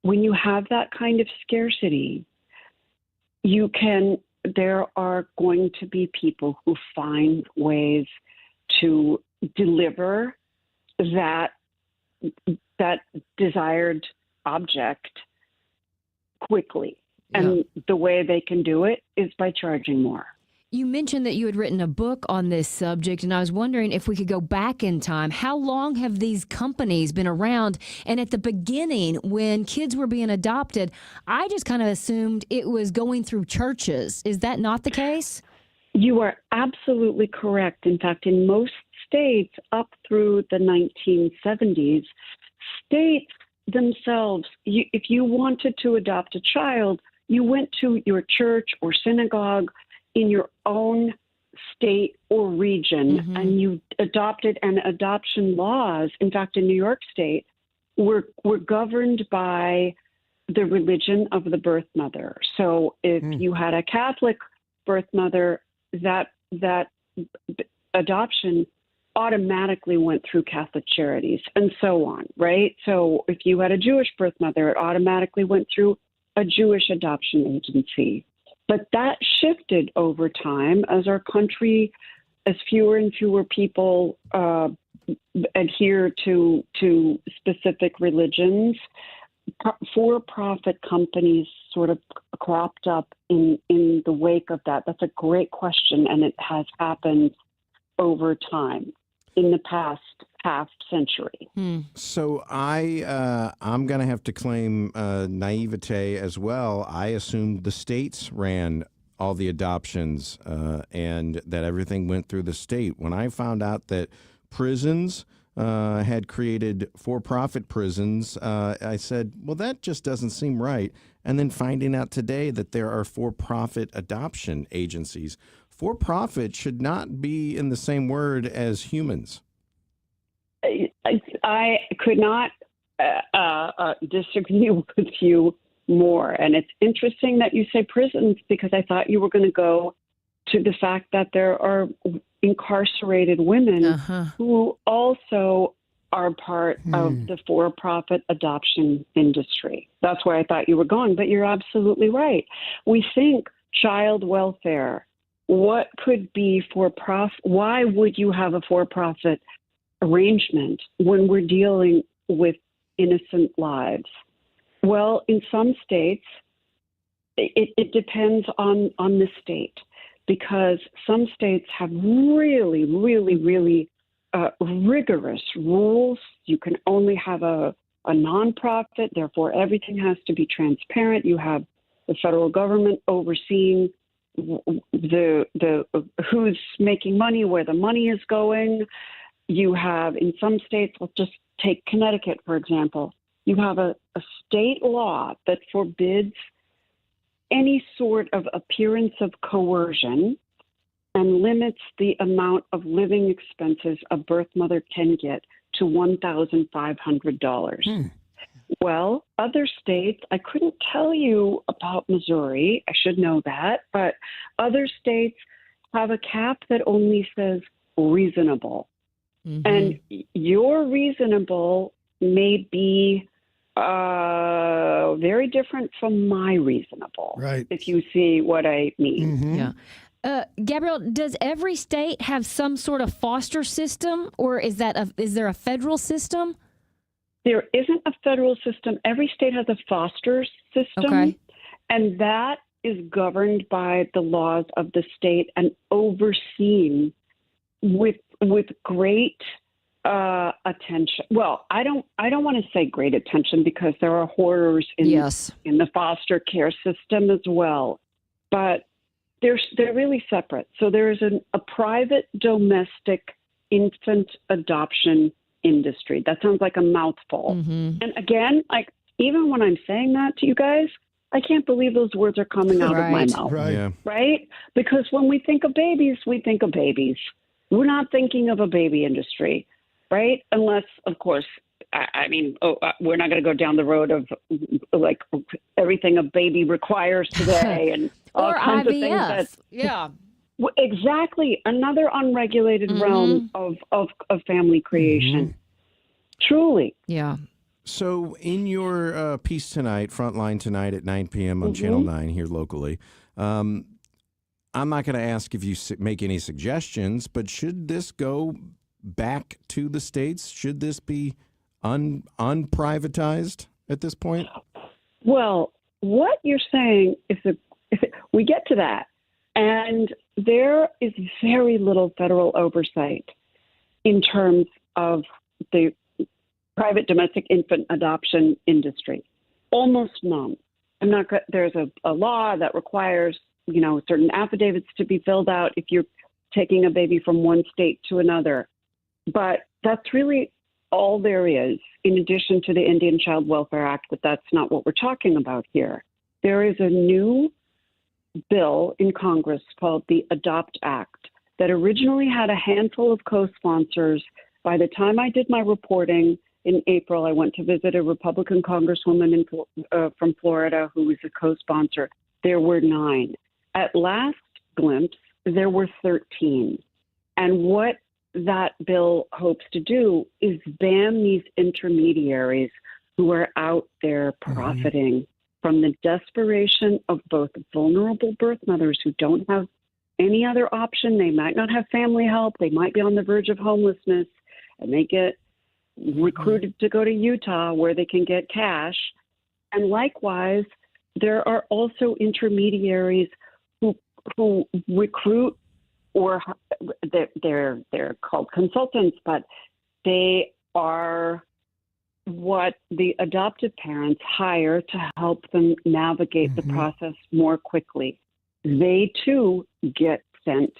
Speaker 19: When you have that kind of scarcity, there are going to be people who find ways to deliver that desired object quickly. And the way they can do it is by charging more.
Speaker 10: You mentioned that you had written a book on this subject, and I was wondering if we could go back in time. How long have these companies been around? And at the beginning, when kids were being adopted, I just kind of assumed it was going through churches. Is that not the case?
Speaker 19: You are absolutely correct. In fact, in most states up through the 1970s, states themselves, if you wanted to adopt a child, you went to your church or synagogue in your own state or region, and you adopted, and adoption laws, in fact, in New York State, were governed by the religion of the birth mother. So if you had a Catholic birth mother, that adoption automatically went through Catholic Charities and so on, right? So if you had a Jewish birth mother, it automatically went through a Jewish adoption agency. But that shifted over time as our country, as fewer and fewer people adhere to specific religions. For-profit companies sort of cropped up in the wake of that. That's a great question, and it has happened over time in the past half century.
Speaker 11: So I'm going to have to claim naivete as well. I assumed the states ran all the adoptions and that everything went through the state. When I found out that prisons had created for-profit prisons, I said, well, that just doesn't seem right. And then finding out today that there are for-profit adoption agencies. For-profit should not be in the same word as humans.
Speaker 19: I could not disagree with you more. And it's interesting that you say prisons, because I thought you were going to go to the fact that there are incarcerated women who also are part of the for-profit adoption industry. That's where I thought you were going, but you're absolutely right. We think child welfare. What could be for-profit? Why would you have a for-profit arrangement when we're dealing with innocent lives? Well, in some states, it depends on the state, because some states have really, really, really rigorous rules. You can only have a nonprofit, therefore everything has to be transparent. You have the federal government overseeing the who's making money, where the money is going. You have, in some states, let's just take Connecticut, for example, you have a state law that forbids any sort of appearance of coercion and limits the amount of living expenses a birth mother can get to $1,500. Well, other states, I couldn't tell you about Missouri, I should know that, but other states have a cap that only says reasonable. And your reasonable may be very different from my reasonable,
Speaker 12: right?
Speaker 19: If you see what I mean.
Speaker 10: Yeah. Gabrielle, does every state have some sort of foster system, or is there a federal system?
Speaker 19: There isn't a federal system. Every state has a foster system, and that is governed by the laws of the state and overseen with great attention. Well, I don't want to say great attention, because there are horrors in the foster care system as well, but they're really separate. So there is a private domestic infant adoption industry. That sounds like a mouthful. And again, like, even when I'm saying that to you guys, I can't believe those words are coming out of my mouth. Right? Because when we think of babies, we think of babies. We're not thinking of a baby industry, right? Unless, of course, we're not going to go down the road of like everything a baby requires today and all kinds of things. Exactly. Another unregulated realm of family creation. Truly.
Speaker 10: Yeah.
Speaker 11: So in your piece tonight, Frontline tonight at 9 p.m. on Channel 9 here locally, I'm not going to ask if you make any suggestions, but should this go back to the states? Should this be unprivatized at this point?
Speaker 19: Well, what you're saying is that we get to that, and there is very little federal oversight in terms of the private domestic infant adoption industry. Almost none. There's a law that requires, certain affidavits to be filled out if you're taking a baby from one state to another. But that's really all there is, in addition to the Indian Child Welfare Act, but that's not what we're talking about here. There is a new bill in Congress called the Adopt Act that originally had a handful of co-sponsors. By the time I did my reporting in April, I went to visit a Republican congresswoman from Florida who was a co-sponsor. There were 9. At last glimpse, there were 13. And what that bill hopes to do is ban these intermediaries who are out there profiting from the desperation of both vulnerable birth mothers who don't have any other option. They might not have family help. They might be on the verge of homelessness, and they get recruited to go to Utah where they can get cash. And likewise, there are also intermediaries who recruit, or they're called consultants, but they are what the adoptive parents hire to help them navigate the process more quickly. They too get sent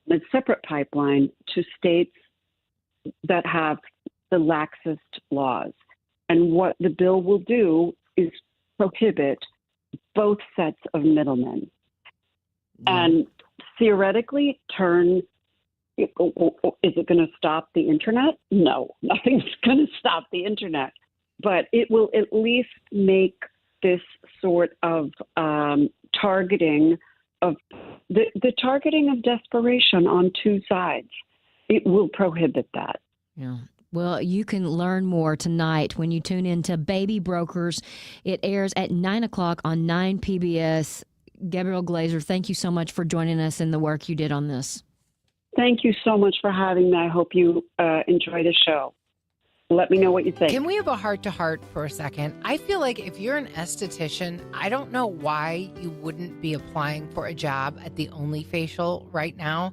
Speaker 19: in a separate pipeline to states that have the laxest laws. And what the bill will do is prohibit both sets of middlemen. And theoretically is it going to stop the internet? No, nothing's going to stop the internet. But it will at least make this sort of targeting of the targeting of desperation on two sides. It will prohibit that.
Speaker 10: Yeah. Well, you can learn more tonight when you tune in to Baby Brokers. It airs at 9 o'clock on 9 PBS. Gabrielle Glazer, thank you so much for joining us and the work you did on this.
Speaker 19: Thank you so much for having me. I hope you enjoy the show. Let me know what you think.
Speaker 20: Can we have a heart-to-heart for a second? I feel like if you're an esthetician, I don't know why you wouldn't be applying for a job at the Only Facial right now.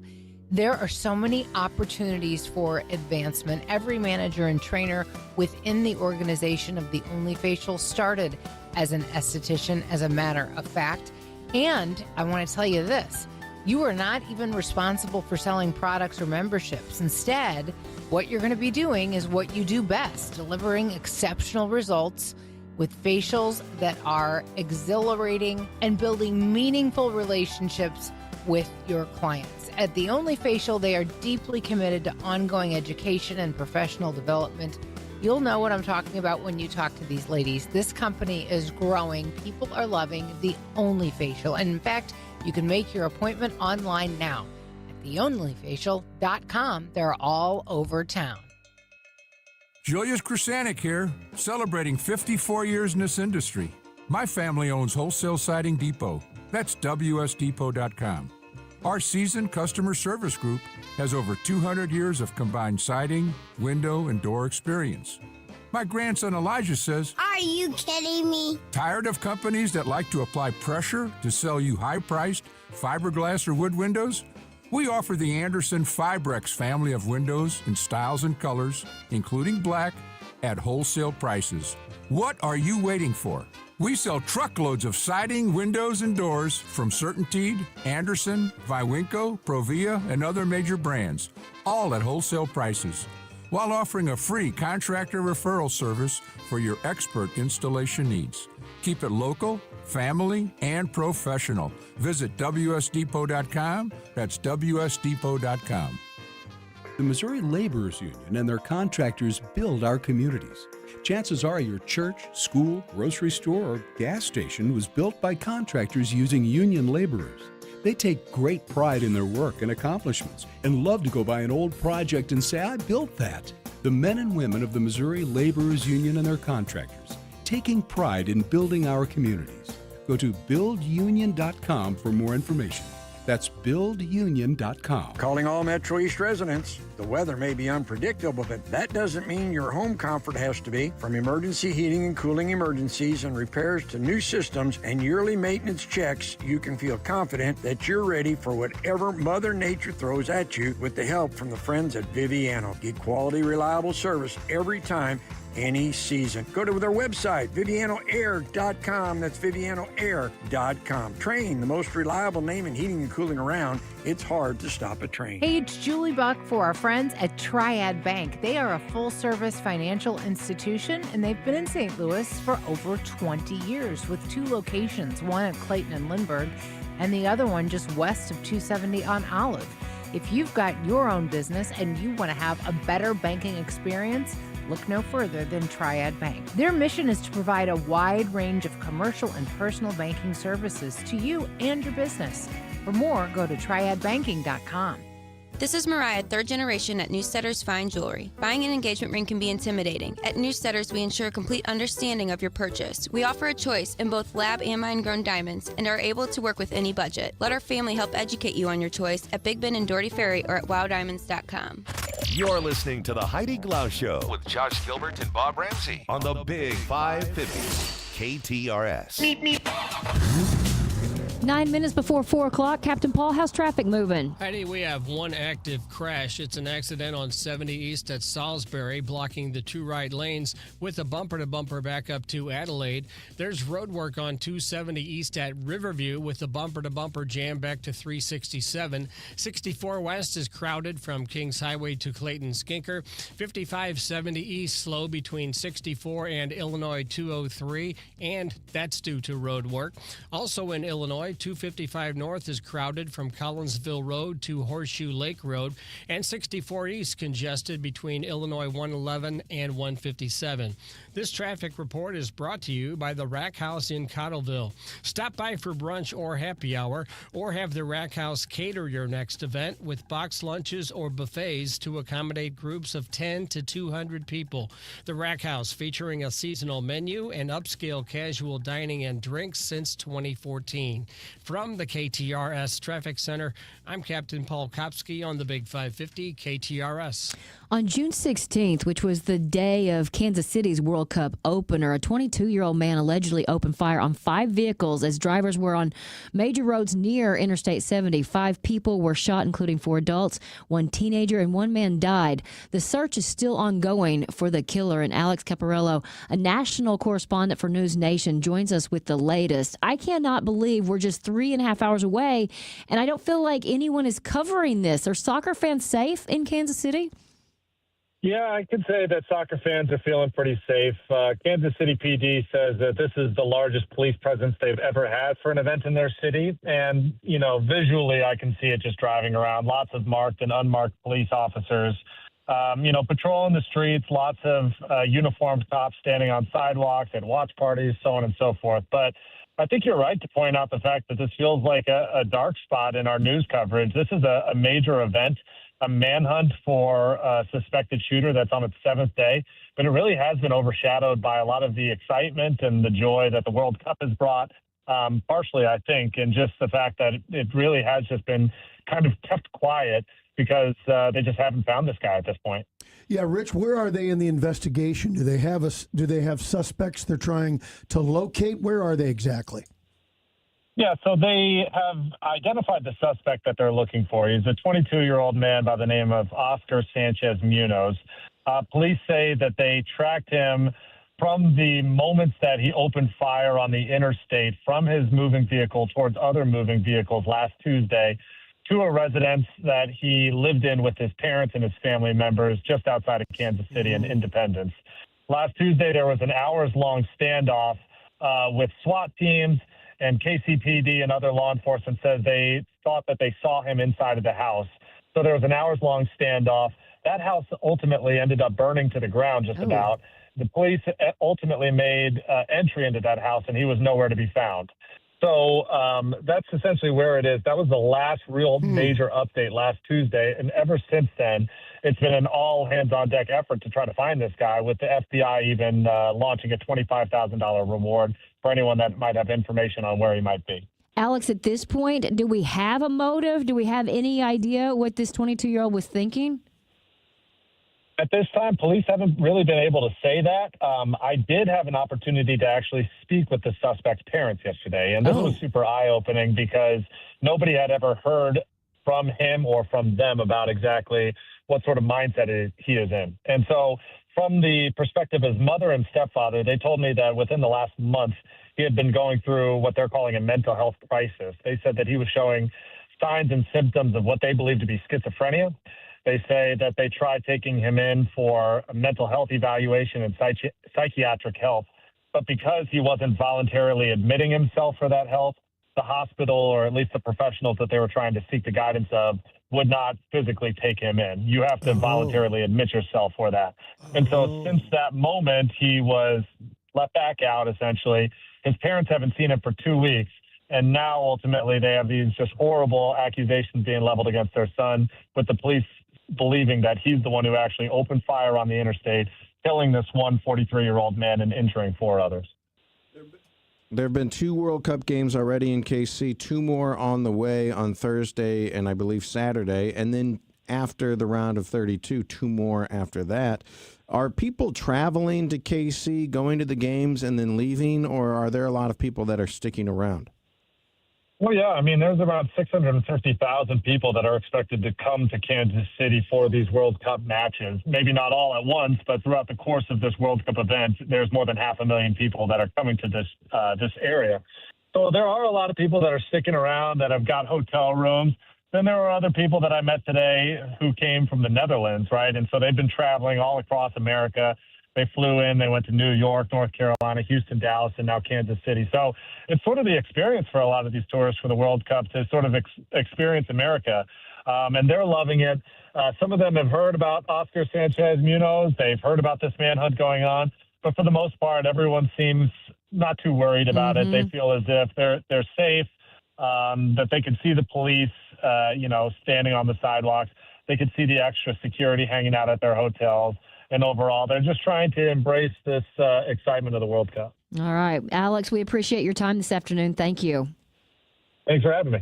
Speaker 20: There are so many opportunities for advancement. Every manager and trainer within the organization of the Only Facial started as an esthetician, as a matter of fact. And I want to tell you this, you are not even responsible for selling products or memberships. Instead, what you're going to be doing is what you do best, delivering exceptional results with facials that are exhilarating and building meaningful relationships with your clients. At the Only Facial, they are deeply committed to ongoing education and professional development. You'll know what I'm talking about when you talk to these ladies. This company is growing. People are loving the Only Facial. And in fact, you can make your appointment online now at theonlyfacial.com. They're all over town.
Speaker 21: Julius Krasanik here, celebrating 54 years in this industry. My family owns Wholesale Siding Depot. That's WSDepot.com. Our seasoned customer service group has over 200 years of combined siding, window, and door experience. My grandson Elijah says,
Speaker 22: "Are you kidding me?"
Speaker 21: Tired of companies that like to apply pressure to sell you high-priced fiberglass or wood windows? We offer the Anderson Fibrex family of windows in styles and colors, including black, at wholesale prices. What are you waiting for? We sell truckloads of siding, windows, and doors from CertainTeed, Anderson, Viwinco, Provia, and other major brands, all at wholesale prices, while offering a free contractor referral service for your expert installation needs. Keep it local, family, and professional. Visit WSDepot.com. That's WSDepot.com.
Speaker 23: The Missouri Laborers Union and their contractors build our communities. Chances are your church, school, grocery store, or gas station was built by contractors using union laborers. They take great pride in their work and accomplishments and love to go by an old project and say, "I built that." The men and women of the Missouri Laborers Union and their contractors, taking pride in building our communities. Go to buildunion.com for more information. That's buildunion.com.
Speaker 24: Calling all Metro East residents. The weather may be unpredictable, but that doesn't mean your home comfort has to be. From emergency heating and cooling emergencies and repairs to new systems and yearly maintenance checks, you can feel confident that you're ready for whatever Mother Nature throws at you with the help from the friends at Viviano. Get quality, reliable service every time, any season. Go to their website, vivianoair.com. That's vivianoair.com. Train, the most reliable name in heating and cooling around. It's hard to stop a train.
Speaker 20: Hey, it's Julie Buck for our friends at Triad Bank. They are a full-service financial institution, and they've been in St. Louis for over 20 years with 2 locations, one at Clayton and Lindbergh, and the other one just west of 270 on Olive. If you've got your own business and you want to have a better banking experience, look no further than Triad Bank. Their mission is to provide a wide range of commercial and personal banking services to you and your business. For more, go to triadbanking.com.
Speaker 25: This is Mariah, 3rd generation at Newsteaders Fine Jewelry. Buying an engagement ring can be intimidating. At Newsteaders, we ensure complete understanding of your purchase. We offer a choice in both lab and mine-grown diamonds and are able to work with any budget. Let our family help educate you on your choice at Big Ben and Doherty Ferry or at wowdiamonds.com.
Speaker 18: You're listening to the Heidi Glaus Show with Josh Gilbert and Bob Ramsey on the Big 550 KTRS.
Speaker 10: 9 minutes before 4 o'clock, Captain Paul, how's traffic moving?
Speaker 13: Heidi, we have one active crash. It's an accident on 70 East at Salisbury, blocking the 2 right lanes with a bumper-to-bumper back up to Adelaide. There's road work on 270 East at Riverview with a bumper-to-bumper jam back to 367. 64 West is crowded from Kings Highway to Clayton Skinker. 5570 East slow between 64 and Illinois 203, and that's due to road work. Also in Illinois, 255 North is crowded from Collinsville Road to Horseshoe Lake Road, and 64 East congested between Illinois 111 and 157. This traffic report is brought to you by the Rack House in Cottleville. Stop by for brunch or happy hour, or have the Rack House cater your next event with box lunches or buffets to accommodate groups of 10 to 200 people. The Rack House, featuring a seasonal menu and upscale casual dining and drinks since 2014. From the KTRS Traffic Center, I'm Captain Paul Kopsky on the Big 550 KTRS.
Speaker 10: On June 16th, which was the day of Kansas City's World Cup opener, a 22-year-old man allegedly opened fire on 5 vehicles as drivers were on major roads near Interstate 70. 5 people were shot, including 4 adults, 1 teenager, and 1 man died. The search is still ongoing for the killer, and Alex Caparello, a national correspondent for News Nation, joins us with the latest. I cannot believe we're just 3.5 hours away, and I don't feel like anyone is covering this. Are soccer fans safe in Kansas City?
Speaker 3: Yeah, I could say that soccer fans are feeling pretty safe. Kansas City PD says that this is the largest police presence they've ever had for an event in their city. And, you know, visually, I can see it just driving around. Lots of marked and unmarked police officers, patrolling the streets, lots of uniformed cops standing on sidewalks at watch parties, so on and so forth. But I think you're right to point out the fact that this feels like a dark spot in our news coverage. This is a major event, a manhunt for a suspected shooter that's on its 7th day, but it really has been overshadowed by a lot of the excitement and the joy that the World Cup has brought, partially, I think, and just the fact that it really has just been kind of kept quiet because they just haven't found this guy at this point.
Speaker 12: Yeah, Rich, where are they in the investigation? Do they have suspects they're trying to locate? Where are they exactly?
Speaker 3: Yeah, so they have identified the suspect that they're looking for. He's a 22-year-old man by the name of Oscar Sanchez Munoz. Police say that they tracked him from the moments that he opened fire on the interstate from his moving vehicle towards other moving vehicles last Tuesday to a residence that he lived in with his parents and his family members just outside of Kansas City in Independence. Last Tuesday, there was an hours-long standoff with SWAT teams, and KCPD and other law enforcement says they thought that they saw him inside of the house. So there was an hours-long standoff. That house ultimately ended up burning to the ground just about. The police ultimately made entry into that house, and he was nowhere to be found. So that's essentially where it is. That was the last real major update last Tuesday, and ever since then, it's been an all-hands-on-deck effort to try to find this guy, with the FBI even launching a $25,000 reward for anyone that might have information on where he might be.
Speaker 10: Alex, at this point, do we have a motive? Do we have any idea what this 22-year-old was thinking?
Speaker 3: At this time, police haven't really been able to say that. I did have an opportunity to actually speak with the suspect's parents yesterday, and this was super eye-opening because nobody had ever heard from him or from them about exactly what sort of mindset he is in. And so from the perspective of his mother and stepfather, they told me that within the last month, he had been going through what they're calling a mental health crisis. They said that he was showing signs and symptoms of what they believe to be schizophrenia. They say that they tried taking him in for a mental health evaluation and psychiatric help, but because he wasn't voluntarily admitting himself for that help, the hospital, or at least the professionals that they were trying to seek the guidance of, would not physically take him in. You have to voluntarily admit yourself for that. And so since that moment, he was let back out, essentially. His parents haven't seen him for 2 weeks. And now, ultimately, they have these just horrible accusations being leveled against their son, with the police believing that he's the one who actually opened fire on the interstate, killing this one 43-year-old man and injuring 4 others.
Speaker 11: There have been 2 World Cup games already in KC, 2 more on the way on Thursday and I believe Saturday, and then after the round of 32, 2 more after that. Are people traveling to KC, going to the games, and then leaving, or are there a lot of people that are sticking around?
Speaker 3: Well, yeah, I mean, there's around 650,000 people that are expected to come to Kansas City for these World Cup matches. Maybe not all at once, but throughout the course of this World Cup event, there's more than 500,000 people that are coming to this area. So there are a lot of people that are sticking around that have got hotel rooms. Then there are other people that I met today who came from the Netherlands, right? And so they've been traveling all across America. They flew in, they went to New York, North Carolina, Houston, Dallas, and now Kansas City. So it's sort of the experience for a lot of these tourists for the World Cup to sort of experience America. And they're loving it. Some of them have heard about Oscar Sanchez Munoz. They've heard about this manhunt going on. But for the most part, everyone seems not too worried about it. They feel as if they're safe, that they can see the police, standing on the sidewalks. They could see the extra security hanging out at their hotels. And overall, they're just trying to embrace this excitement of the World Cup.
Speaker 10: All right. Alex, we appreciate your time this afternoon. Thank you.
Speaker 3: Thanks for having me.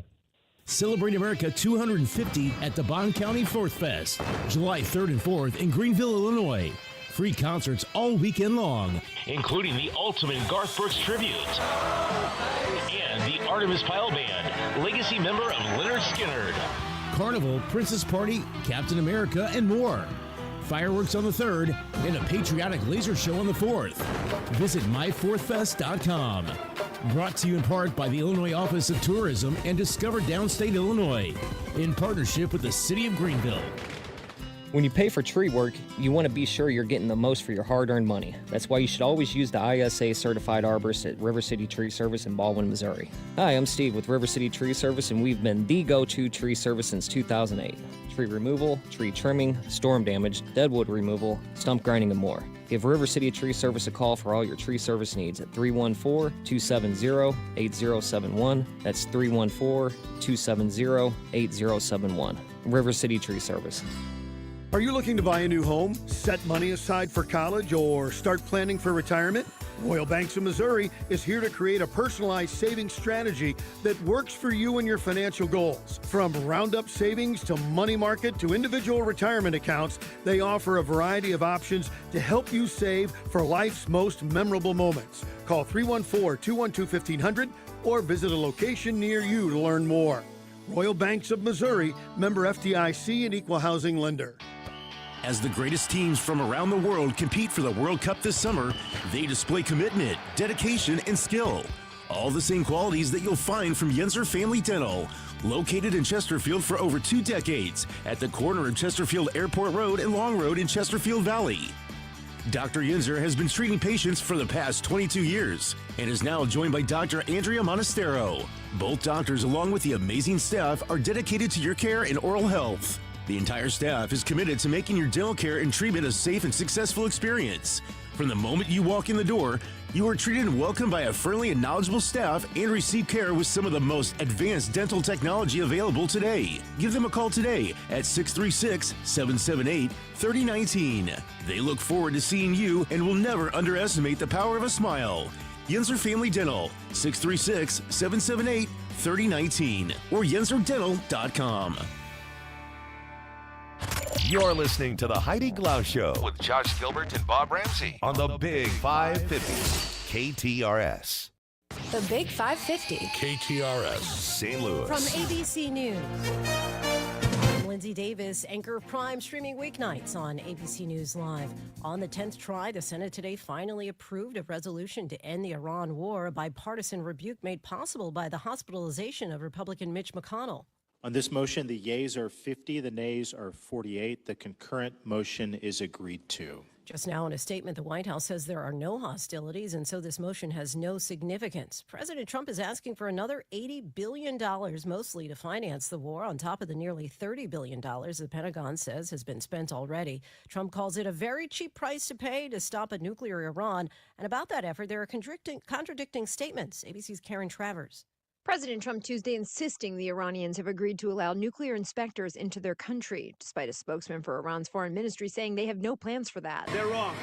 Speaker 4: Celebrate America 250 at the Bond County Fourth Fest, July 3rd and 4th in Greenville, Illinois. Free concerts all weekend long,
Speaker 5: including the ultimate Garth Brooks tribute and the Artemis Pyle Band, legacy member of Lynyrd Skynyrd.
Speaker 4: Carnival, Princess Party, Captain America, and more. Fireworks on the 3rd and a patriotic laser show on the 4th. Visit myfourthfest.com. Brought to you in part by the Illinois Office of Tourism and Discover Downstate Illinois, in partnership with the City of Greenville.
Speaker 6: When you pay for tree work, you want to be sure you're getting the most for your hard-earned money. That's why you should always use the ISA certified arborist at River City Tree Service in Baldwin, Missouri. Hi, I'm Steve with River City Tree Service, and we've been the go-to tree service since 2008. Tree removal, tree trimming, storm damage, deadwood removal, stump grinding, and more. Give River City Tree Service a call for all your tree service needs at 314-270-8071. That's 314-270-8071. River City Tree Service.
Speaker 12: Are you looking to buy a new home, set money aside for college, or start planning for retirement? Royal Banks of Missouri is here to create a personalized savings strategy that works for you and your financial goals. From roundup savings to money market to individual retirement accounts, they offer a variety of options to help you save for life's most memorable moments. Call 314-212-1500 or visit a location near you to learn more. Royal Banks of Missouri, member FDIC and equal housing lender.
Speaker 4: As the greatest teams from around the world compete for the World Cup this summer, they display commitment, dedication, and skill. All the same qualities that you'll find from Yenser Family Dental. Located in Chesterfield for over 2 decades, at the corner of Chesterfield Airport Road and Long Road in Chesterfield Valley. Dr. Yenser has been treating patients for the past 22 years and is now joined by Dr. Andrea Monastero. Both doctors, along with the amazing staff, are dedicated to your care and oral health. The entire staff is committed to making your dental care and treatment a safe and successful experience. From the moment you walk in the door, you are treated and welcomed by a friendly and knowledgeable staff and receive care with some of the most advanced dental technology available today. Give them a call today at 636-778-3019. They look forward to seeing you and will never underestimate the power of a smile. Yenser Family Dental, 636-778-3019 or yenserdental.com.
Speaker 18: You're listening to the Heidi Glaus Show
Speaker 5: With Josh Gilbert and Bob Ramsey.
Speaker 18: on the Big 550 KTRS.
Speaker 8: The Big 550.
Speaker 18: KTRS St. Louis.
Speaker 8: From ABC News. I'm Lindsay Davis, anchor of Prime, streaming weeknights on ABC News Live. On the 10th try, the Senate today finally approved a resolution to end the Iran war, a bipartisan rebuke made possible by the hospitalization of Republican Mitch McConnell.
Speaker 22: On this motion, the yeas are 50, the nays are 48. The concurrent motion is agreed to.
Speaker 8: Just now in a statement, the White House says there are no hostilities, and so this motion has no significance. President Trump is asking for another $80 billion, mostly to finance the war, on top of the nearly $30 billion the Pentagon says has been spent already. Trump calls it a very cheap price to pay to stop a nuclear Iran. And about that effort, there are contradicting statements. ABC's Karen Travers.
Speaker 26: President Trump Tuesday insisting the Iranians have agreed to allow nuclear inspectors into their country, despite a spokesman for Iran's foreign ministry saying they have no plans for that.
Speaker 27: They're wrong.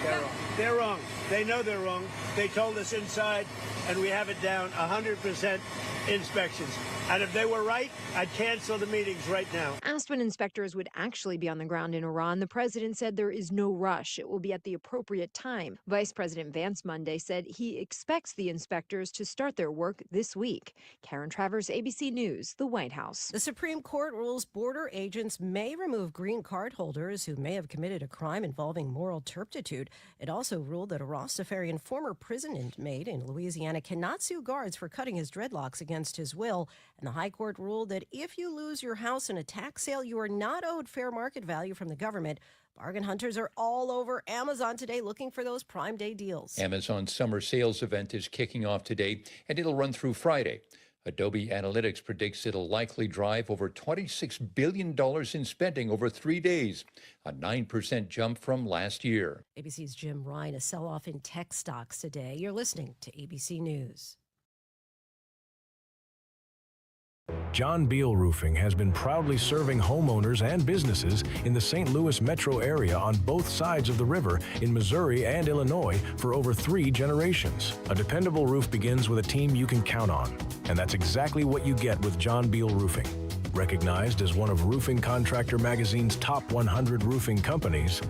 Speaker 27: They're wrong. They're wrong. They know they're wrong. They told us inside, and we have it down 100% inspections. And if they were right, I'd cancel the meetings right now.
Speaker 26: Asked when inspectors would actually be on the ground in Iran, the president said there is no rush. It will be at the appropriate time. Vice President Vance Monday said he expects the inspectors to start their work this week. Karen Travers, ABC News, the White House.
Speaker 8: The Supreme Court rules border agents may remove green card holders who may have committed a crime involving moral turpitude. It also ruled that a Rastafarian former prison inmate in Louisiana cannot sue guards for cutting his dreadlocks against against his will, and the High Court ruled that if you lose your house in a tax sale, you are not owed fair market value from the government. Bargain hunters are all over Amazon today looking for those Prime Day deals.
Speaker 1: Amazon's summer sales event is kicking off today, and it'll run through Friday. Adobe Analytics predicts it'll likely drive over $26 billion in spending over 3 days, a 9% jump from last year.
Speaker 8: ABC's Jim Ryan, a sell-off in tech stocks today. You're listening to ABC News.
Speaker 2: John Beal Roofing has been proudly serving homeowners and businesses in the St. Louis metro area on both sides of the river in Missouri and Illinois for over 3 generations. A dependable roof begins with a team you can count on, and that's exactly what you get with John Beal Roofing. Recognized as one of Roofing Contractor Magazine's top 100 roofing companies,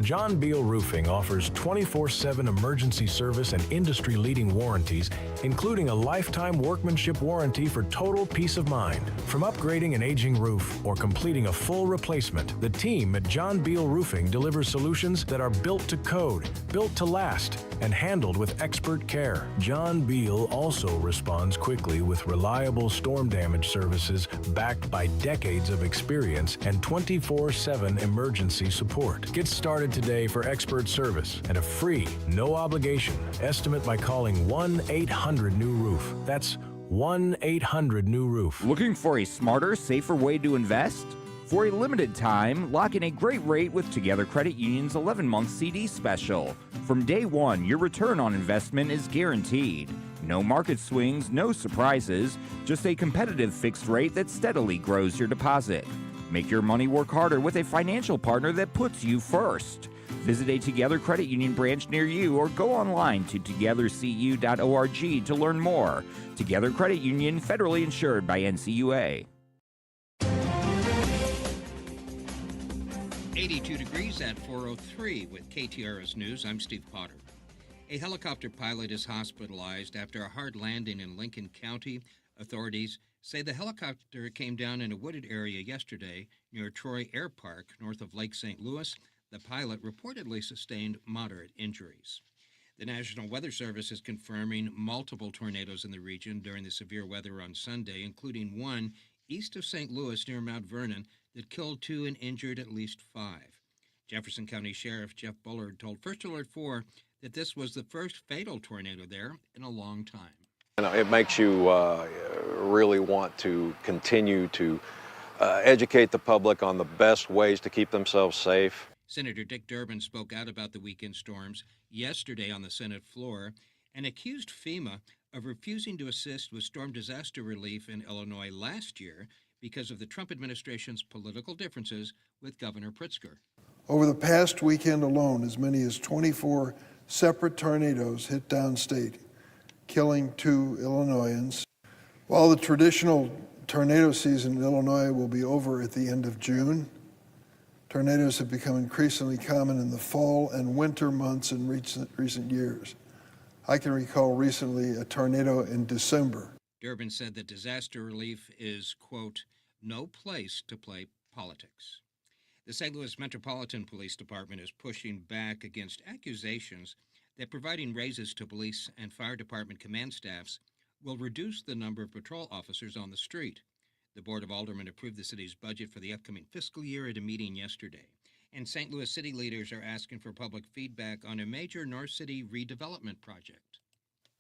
Speaker 2: John Beal Roofing offers 24/7 emergency service and industry-leading warranties, including a lifetime workmanship warranty for total peace of mind. From upgrading an aging roof or completing a full replacement, the team at John Beal Roofing delivers solutions that are built to code, built to last, and handled with expert care. John Beal also responds quickly with reliable storm damage services backed by decades of experience and 24/7 emergency support. Get started today for expert service and a free, no-obligation estimate by calling 1-800-NEW-ROOF. That's 1-800-NEW-ROOF.
Speaker 9: Looking for a smarter, safer way to invest? For a limited time, lock in a great rate with Together Credit Union's 11-month CD special. From day one, your return on investment is guaranteed. No market swings, no surprises, just a competitive fixed rate that steadily grows your deposit. Make your money work harder with a financial partner that puts you first. Visit a Together Credit Union branch near you or go online to togethercu.org to learn more. Together Credit Union, federally insured by NCUA.
Speaker 14: 82 degrees at 4:03 with KTRS News. I'm Steve Potter. A helicopter pilot is hospitalized after a hard landing in Lincoln County. Authorities say the helicopter came down in a wooded area yesterday near Troy Air Park, north of Lake St. Louis. The pilot reportedly sustained moderate injuries. The National Weather Service is confirming multiple tornadoes in the region during the severe weather on Sunday, including one east of St. Louis near Mount Vernon that killed 2 and injured at least 5. Jefferson County Sheriff Jeff Bullard told First Alert 4 that this was the first fatal tornado there in a long time.
Speaker 15: It makes you really want to continue to educate the public on the best ways to keep themselves safe.
Speaker 14: Senator Dick Durbin spoke out about the weekend storms yesterday on the Senate floor and accused FEMA of refusing to assist with storm disaster relief in Illinois last year because of the Trump administration's political differences with Governor Pritzker.
Speaker 16: Over the past weekend alone, as many as 24 separate tornadoes hit downstate, killing 2 Illinoisans. While the traditional tornado season in Illinois will be over at the end of June, tornadoes have become increasingly common in the fall and winter months in recent years. I can recall recently a tornado in December.
Speaker 14: Durbin said that disaster relief is, quote, no place to play politics. The St. Louis Metropolitan Police Department is pushing back against accusations that providing raises to police and fire department command staffs will reduce the number of patrol officers on the street. The Board of Aldermen approved the city's budget for the upcoming fiscal year at a meeting yesterday. And St. Louis city leaders are asking for public feedback on a major North City redevelopment project.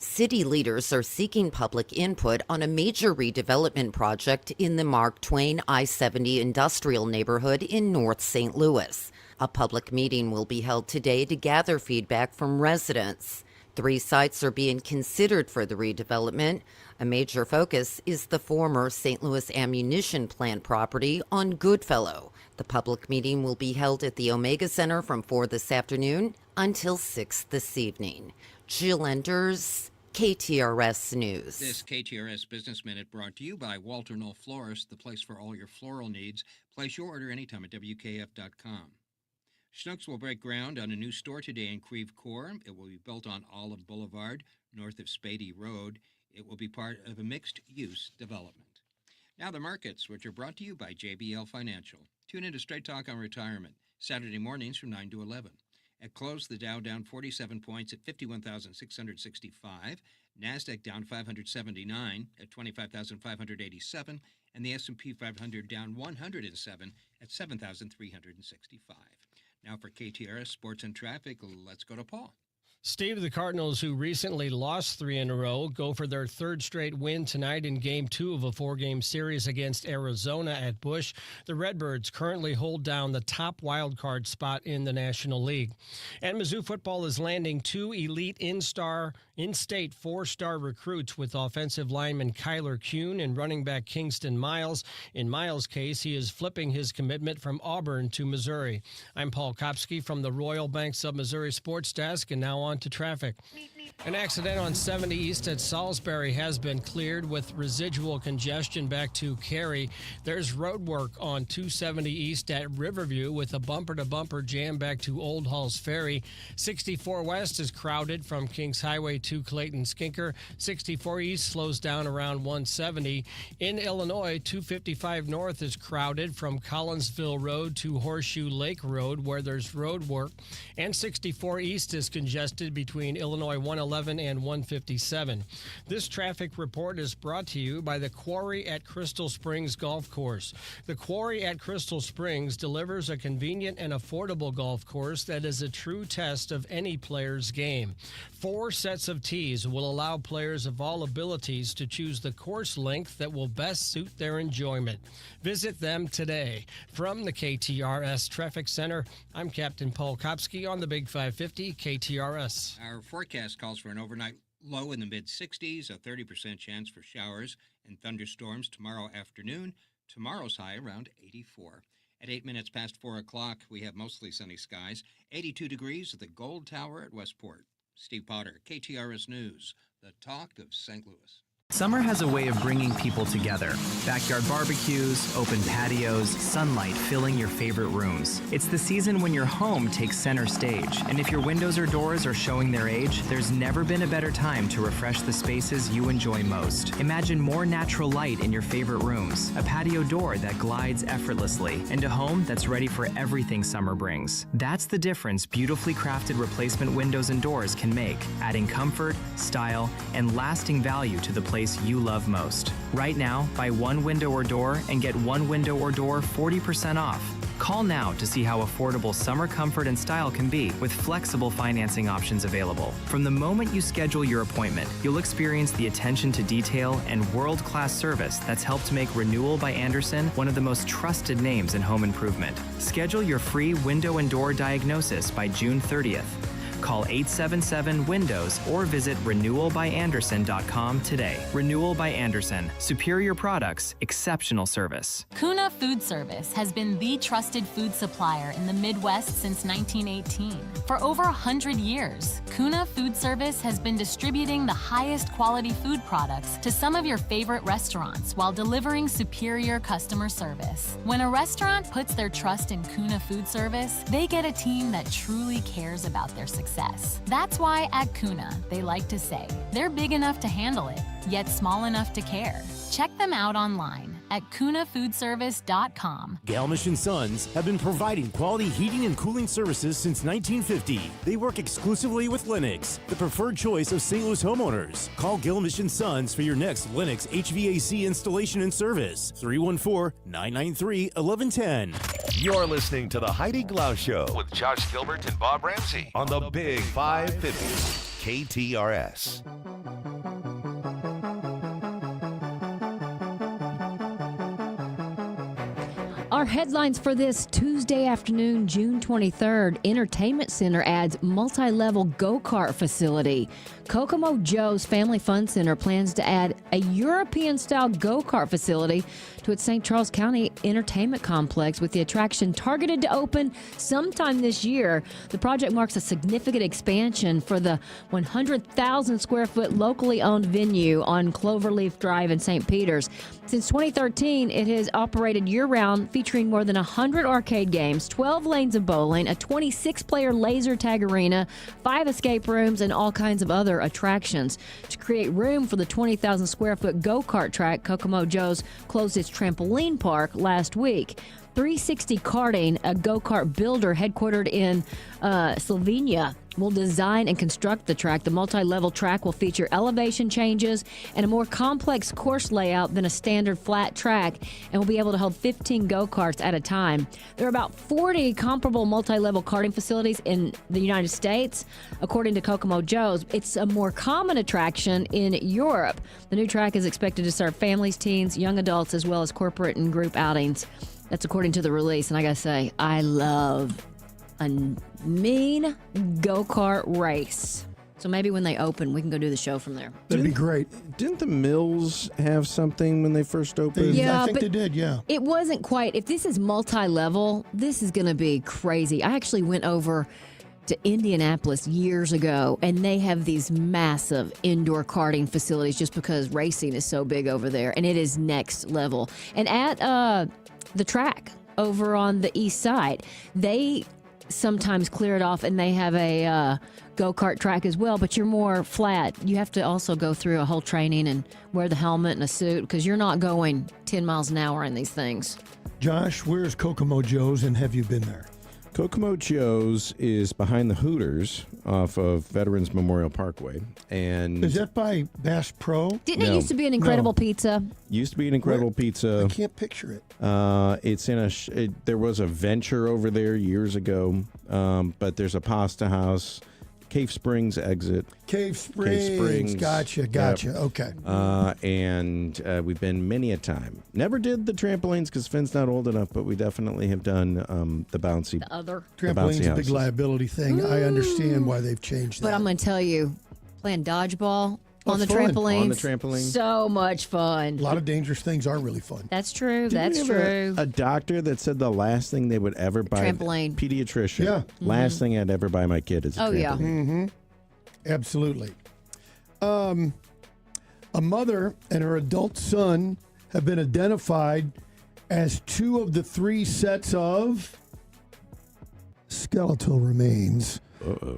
Speaker 17: City leaders are seeking public input on a major redevelopment project in the Mark Twain I-70 industrial neighborhood in North St. Louis. A public meeting will be held today to gather feedback from residents. 3 sites are being considered for the redevelopment. A major focus is the former St. Louis ammunition plant property on Goodfellow. The public meeting will be held at the Omega Center from 4 this afternoon until 6 this evening. Jill Enders, KTRS News.
Speaker 14: This KTRS Business Minute brought to you by Walter Knoll Florist, the place for all your floral needs. Place your order anytime at WKF.com. Schnucks will break ground on a new store today in Creve Coeur. It will be built on Olive Boulevard, north of Spady Road. It will be part of a mixed-use development. Now the markets, which are brought to you by JBL Financial. Tune in to Straight Talk on Retirement, Saturday mornings from 9 to 11. At close, the Dow down 47 points at 51,665. NASDAQ down 579 at 25,587, and the S&P 500 down 107 at 7,365. Now for KTRS Sports and Traffic, let's go to Paul.
Speaker 13: Steve, the Cardinals, who recently lost 3 in a row, go for their 3rd straight win tonight in Game 2 of a 4-game series against Arizona at Busch. The Redbirds currently hold down the top wildcard spot in the National League. And Mizzou football is landing 2 elite in-state 4-star recruits with offensive lineman Kyler Kuhn and running back Kingston Miles. In Miles' case, he is flipping his commitment from Auburn to Missouri. I'm Paul Kopsky from the Royal Banks of Missouri Sports Desk, and now on to traffic. An accident on 70 East at Salisbury has been cleared with residual congestion back to Cary. There's road work on 270 East at Riverview with a bumper-to-bumper jam back to Old Halls Ferry. 64 West is crowded from Kings Highway to Clayton Skinker. 64 East slows down around 170. In Illinois, 255 North is crowded from Collinsville Road to Horseshoe Lake Road where there's road work. And 64 East is congested between Illinois 111 and 157. This traffic report is brought to you by the Quarry at Crystal Springs Golf Course. The Quarry at Crystal Springs delivers a convenient and affordable golf course that is a true test of any player's game. 4 sets of tees will allow players of all abilities to choose the course length that will best suit their enjoyment. Visit them today. From the KTRS Traffic Center, I'm Captain Paul Kopsky on the Big 550 KTRS.
Speaker 14: Our forecast calls for an overnight low in the mid-60s, a 30% chance for showers and thunderstorms tomorrow afternoon. Tomorrow's high around 84. At 8 minutes past 4 o'clock, we have mostly sunny skies, 82 degrees at the Gold Tower at Westport. Steve Potter, KTRS News, the talk of St. Louis.
Speaker 7: Summer has a way of bringing people together. Backyard barbecues, open patios, sunlight filling your favorite rooms. It's the season when your home takes center stage. And if your windows or doors are showing their age, there's never been a better time to refresh the spaces you enjoy most. Imagine more natural light in your favorite rooms, a patio door that glides effortlessly, and a home that's ready for everything summer brings. That's the difference beautifully crafted replacement windows and doors can make, adding comfort, style, and lasting value to the place you love most. Right now, buy 1 window or door and get 1 window or door 40% off. Call now to see how affordable summer comfort and style can be with flexible financing options available. From the moment you schedule your appointment, you'll experience the attention to detail and world-class service that's helped make Renewal by Andersen one of the most trusted names in home improvement. Schedule your free window and door diagnosis by June 30th. Call 877-WINDOWS or visit renewalbyanderson.com today. Renewal by Andersen. Superior products, exceptional service.
Speaker 19: Kuna Food Service has been the trusted food supplier in the Midwest since 1918. For over 100 years, Kuna Food Service has been distributing the highest quality food products to some of your favorite restaurants while delivering superior customer service. When a restaurant puts their trust in Kuna Food Service, they get a team that truly cares about their success. That's why at Kuna, they like to say, they're big enough to handle it, yet small enough to care. Check them out online at kunafoodservice.com.
Speaker 4: Galmish & Sons have been providing quality heating and cooling services since 1950. They work exclusively with Lennox, the preferred choice of St. Louis homeowners. Call Galmish & Sons for your next Lennox HVAC installation and service. 314-993-1110.
Speaker 18: You're listening to the Heidi Glaus Show with Josh Gilbert and Bob Ramsey on the Big 550 KTRS.
Speaker 10: Our headlines for this Tuesday afternoon, June 23rd. Entertainment Center adds multi-level go-kart facility. Kokomo Joe's Family Fun Center plans to add a European-style go-kart facility to its St. Charles County Entertainment Complex with the attraction targeted to open sometime this year. The project marks a significant expansion for the 100,000 square foot locally owned venue on Cloverleaf Drive in St. Peters. Since 2013, it has operated year-round, featuring more than 100 arcade games, 12 lanes of bowling, a 26-player laser tag arena, 5 escape rooms, and all kinds of other attractions. To create room for the 20,000 square foot go-kart track, Kokomo Joe's closed its trampoline park last week. 360 Karting, a go-kart builder headquartered in Slovenia, will design and construct the track. The multi-level track will feature elevation changes and a more complex course layout than a standard flat track, and will be able to hold 15 go-karts at a time. There are about 40 comparable multi-level karting facilities in the United States, according to Kokomo Joe's. It's a more common attraction in Europe. The new track is expected to serve families, teens, young adults, as well as corporate and group outings. That's according to the release. And I got to say, I love a mean go-kart race. So maybe when they open, we can go do the show from there.
Speaker 12: That'd be great.
Speaker 3: Didn't the Mills have something when they first opened?
Speaker 12: I think they did, yeah.
Speaker 10: It wasn't quite. If this is multi-level, this is going to be crazy. I actually went over to Indianapolis years ago, and they have these massive indoor karting facilities just because racing is so big over there, and it is next level. And at the track over on the east side, they sometimes clear it off, and they have a go-kart track as well, but you're more flat. You have to also go through a whole training and wear the helmet and a suit because you're not going 10 miles an hour in these things.
Speaker 12: Josh, where's Kokomo Joe's, and have you been there?
Speaker 3: Kokomo Joe's is behind the Hooters off of Veterans Memorial Parkway. And
Speaker 12: is that by Bass Pro?
Speaker 10: Didn't it used to be an Incredible Pizza?
Speaker 3: Used to be an Incredible Pizza.
Speaker 12: I can't picture it.
Speaker 3: It's in there was a venture over there years ago, but there's a pasta house. Cave Springs exit.
Speaker 12: Cave Springs. Gotcha.
Speaker 3: Yep.
Speaker 12: Okay.
Speaker 3: And we've been many a time. Never did the trampolines because Finn's not old enough, but we definitely have done the bouncy.
Speaker 10: The other.
Speaker 12: Trampoline's a big liability thing. I understand why they've changed that.
Speaker 10: But I'm going to tell you, playing dodgeball on the
Speaker 12: fun.
Speaker 10: trampolines.
Speaker 3: On the trampoline.
Speaker 10: So much fun.
Speaker 12: A lot of dangerous things are really fun.
Speaker 10: That's true.
Speaker 3: Didn't
Speaker 10: That's
Speaker 3: we have
Speaker 10: true.
Speaker 3: A doctor that said the last thing they would ever buy.
Speaker 10: Trampoline.
Speaker 3: Pediatrician.
Speaker 12: Yeah.
Speaker 3: Last thing I'd ever buy my kid is a trampoline.
Speaker 10: Yeah.
Speaker 12: Mm-hmm. Absolutely. A mother and her adult son have been identified as two of the three sets of skeletal remains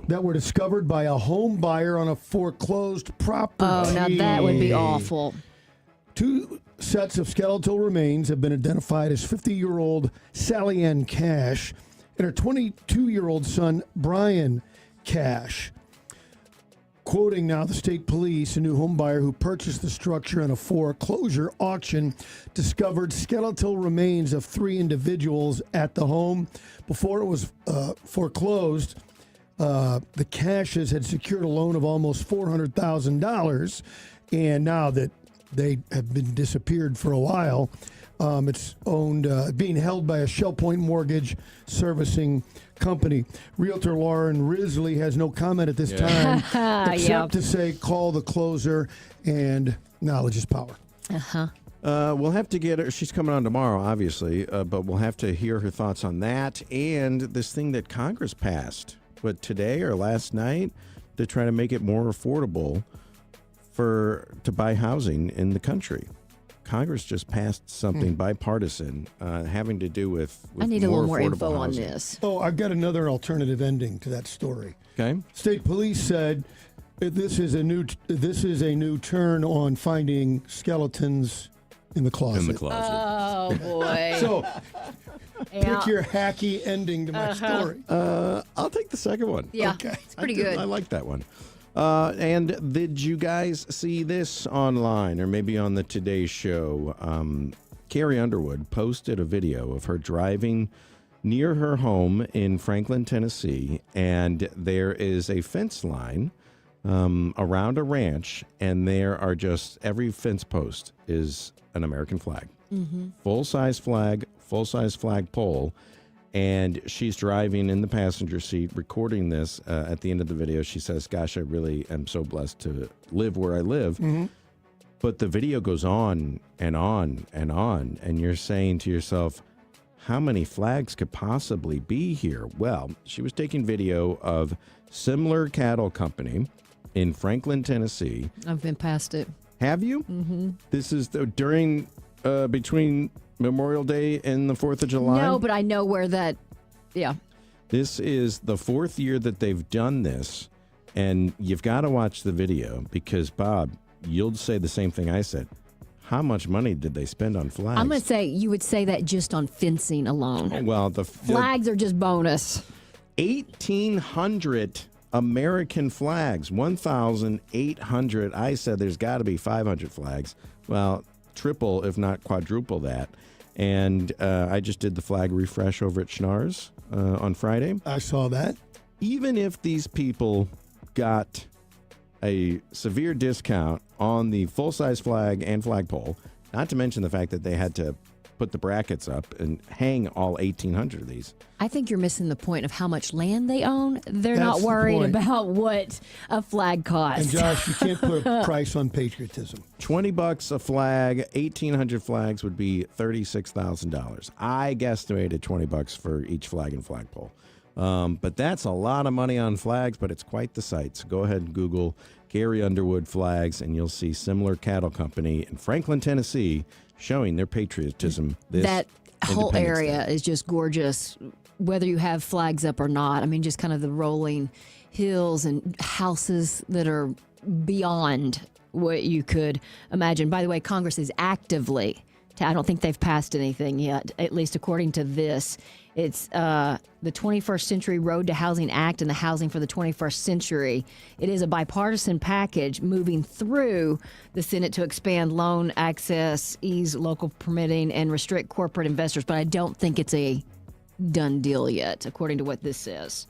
Speaker 12: that were discovered by a home buyer on a foreclosed property.
Speaker 10: Oh, now that would be awful.
Speaker 12: Two sets of skeletal remains have been identified as 50-year-old Sally Ann Cash and her 22-year-old son, Brian Cash. Quoting now the state police, a new home buyer who purchased the structure in a foreclosure auction discovered skeletal remains of three individuals at the home. Before it was foreclosed, the Cashes had secured a loan of almost $400,000, and now that they have been disappeared for a while, it's owned, being held by a Shell Point Mortgage Servicing Company. Realtor Lauren Risley has no comment at this time except to say call the closer, and knowledge is power.
Speaker 3: We'll have to get her. She's coming on tomorrow, obviously, but we'll have to hear her thoughts on that and this thing that Congress passed, today or last night, to try to make it more affordable to buy housing in the country. Congress just passed something bipartisan having to do with
Speaker 10: I need a little more
Speaker 3: affordable
Speaker 10: info
Speaker 3: housing.
Speaker 10: on this.
Speaker 12: Oh, I've got another alternative ending to that story.
Speaker 3: Okay.
Speaker 12: State police said this is a new turn on finding skeletons in the closet.
Speaker 10: Oh, boy.
Speaker 12: So,
Speaker 10: Yeah.
Speaker 12: pick your hacky ending to my story.
Speaker 3: I'll take the second one.
Speaker 10: Yeah,
Speaker 12: Okay.
Speaker 10: it's pretty good.
Speaker 3: I like that one. And did you guys see this online or maybe on the Today Show? Carrie Underwood posted a video of her driving near her home in Franklin, Tennessee, and there is a fence line around a ranch, and there are just every fence post is an American flag.
Speaker 10: Mm-hmm.
Speaker 3: Full-size flag pole. And she's driving in the passenger seat, recording this. At the end of the video, she says, gosh, I really am so blessed to live where I live.
Speaker 12: Mm-hmm.
Speaker 3: But the video goes on and on and on. And you're saying to yourself, how many flags could possibly be here? Well, she was taking video of Similar Cattle Company in Franklin, Tennessee.
Speaker 10: I've been past it.
Speaker 3: Have you?
Speaker 10: Mm-hmm.
Speaker 3: This is between Memorial Day and the 4th of July?
Speaker 10: No, but I know where that, yeah.
Speaker 3: This is the 4th year that they've done this, and you've got to watch the video because, Bob, you'll say the same thing I said. How much money did they spend on flags?
Speaker 10: I'm going to say you would say that just on fencing alone.
Speaker 3: Well, the
Speaker 10: Flags are just bonus.
Speaker 3: 1,800 American flags, 1,800. I said there's got to be 500 flags. Well, triple, if not quadruple that. And I just did the flag refresh over at Schnarr's on Friday.
Speaker 12: I saw that.
Speaker 3: Even if these people got a severe discount on the full-size flag and flagpole, not to mention the fact that they had to put the brackets up and hang all 1,800 of these.
Speaker 10: I think you're missing the point of how much land they own. They're
Speaker 12: That's
Speaker 10: not
Speaker 12: the
Speaker 10: worried
Speaker 12: point.
Speaker 10: about what a flag costs.
Speaker 12: And Josh, you can't put a price on patriotism.
Speaker 3: $20 a flag, 1,800 flags would be $36,000. I guesstimated $20 for each flag and flagpole. But that's a lot of money on flags, but it's quite the sight. So go ahead and Google Gary Underwood flags, and you'll see similar cattle company in Franklin, Tennessee, showing their patriotism.
Speaker 10: That whole
Speaker 3: Independence
Speaker 10: area
Speaker 3: Day.
Speaker 10: is just gorgeous, whether you have flags up or not. I mean, just kind of the rolling hills and houses that are beyond what you could imagine. By the way, Congress is actively, I don't think they've passed anything yet, at least according to this. It's the 21st Century Road to Housing Act and the Housing for the 21st Century. It is a bipartisan package moving through the Senate to expand loan access, ease local permitting, and restrict corporate investors. But I don't think it's a done deal yet, according to what this says.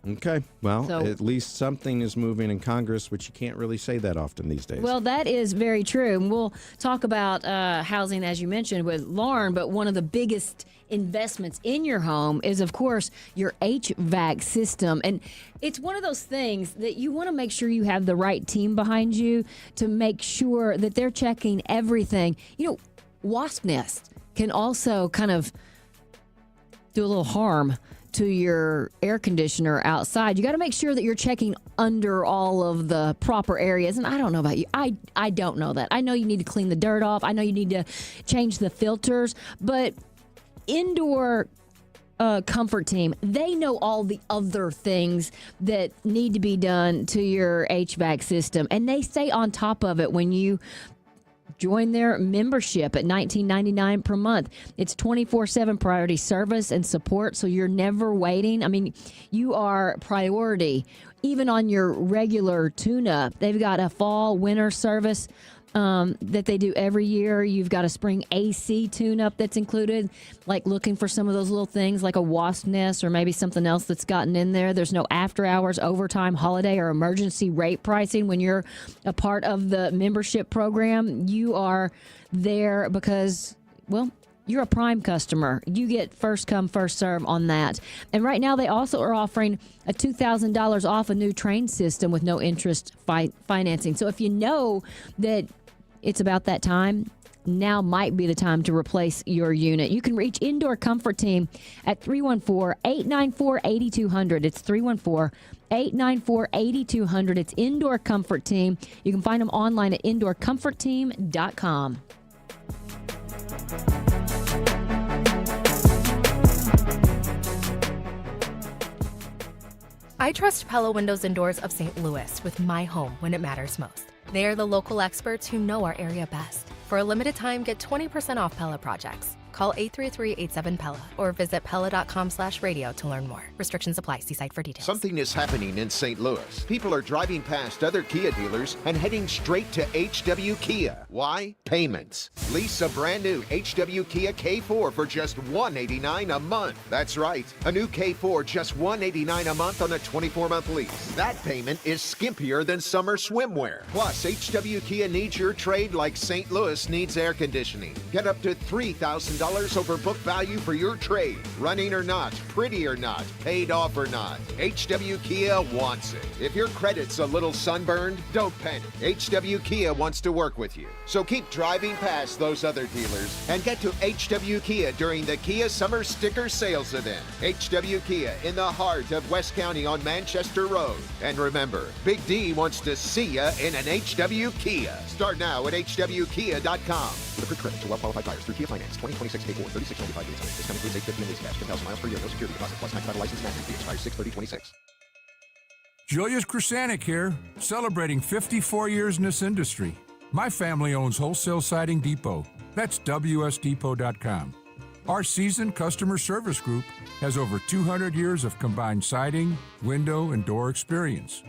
Speaker 3: Okay. Well,
Speaker 10: So-
Speaker 3: at least something is moving in Congress, which you can't really say that often these days.
Speaker 10: Well, that is very true. And we'll talk about housing, as you mentioned, with Lauren. But one of the biggest investments in your home is, of course, your HVAC system. And it's one of those things that you want to make sure you have the right team behind you to make sure that they're checking everything. You know, wasp nest can also kind of do a little harm to your air conditioner outside. You got to make sure that you're checking under all of the proper areas. And I don't know about you. I don't know that. I know you need to clean the dirt off. I know you need to change the filters. But Indoor Comfort Team, they know all the other things that need to be done to your HVAC system. And they stay on top of it when you join their membership at $19.99 per month. It's 24/7 priority service and support, so you're never waiting. I mean, you are priority. Even on your regular tune-up, they've got a fall, winter service that they do every year. You've got a spring AC tune-up that's included, like looking for some of those little things like a wasp nest or maybe something else that's gotten in there. There's no after-hours, overtime, holiday, or emergency rate pricing when you're a part of the membership program. You are there because, well, you're a Prime customer. You get first come, first serve on that. And right now they also are offering a $2,000 off a new train system with no interest financing. So if you know that it's about that time, now might be the time to replace your unit. You can reach Indoor Comfort Team at 314-894-8200. It's 314-894-8200. It's Indoor Comfort Team. You can find them online at indoorcomfortteam.com.
Speaker 6: I trust Pella Windows and Doors of St. Louis with my home when it matters most. They are the local experts who know our area best. For a limited time, get 20% off Pella projects. Call 833-87-PELLA or visit Pella.com/radio to learn more. Restrictions apply. See site for details.
Speaker 11: Something is happening in St. Louis. People are driving past other Kia dealers and heading straight to HW Kia. Why? Payments. Lease a brand new HW Kia K4 for just $189 a month. That's right. A new K4 just $189 a month on a 24-month lease. That payment is skimpier than summer swimwear. Plus, HW Kia needs your trade like St. Louis needs air conditioning. Get up to $3,000 over book value for your trade. Running or not, pretty or not, paid off or not. HW Kia wants it. If your credit's a little sunburned, don't panic. HW Kia wants to work with you. So keep driving past those other dealers and get to HW Kia during the Kia Summer Sticker Sales Event. HW Kia in the heart of West County on Manchester Road. And remember, Big D wants to see you in an HW Kia. Start now at hwkia.com. With approved credit to well-qualified buyers through Kia Finance. 2026 K4, $36.95 days. Discount includes $850 in lease cash, 10,000 miles per year, no security deposit, plus 95 license mastery fee. Expires 6/30/26.
Speaker 20: Julius Krasanik here, celebrating 54 years in this industry. My family owns Wholesale Siding Depot. That's WSDepot.com. Our seasoned customer service group has over 200 years of combined siding, window, and door experience.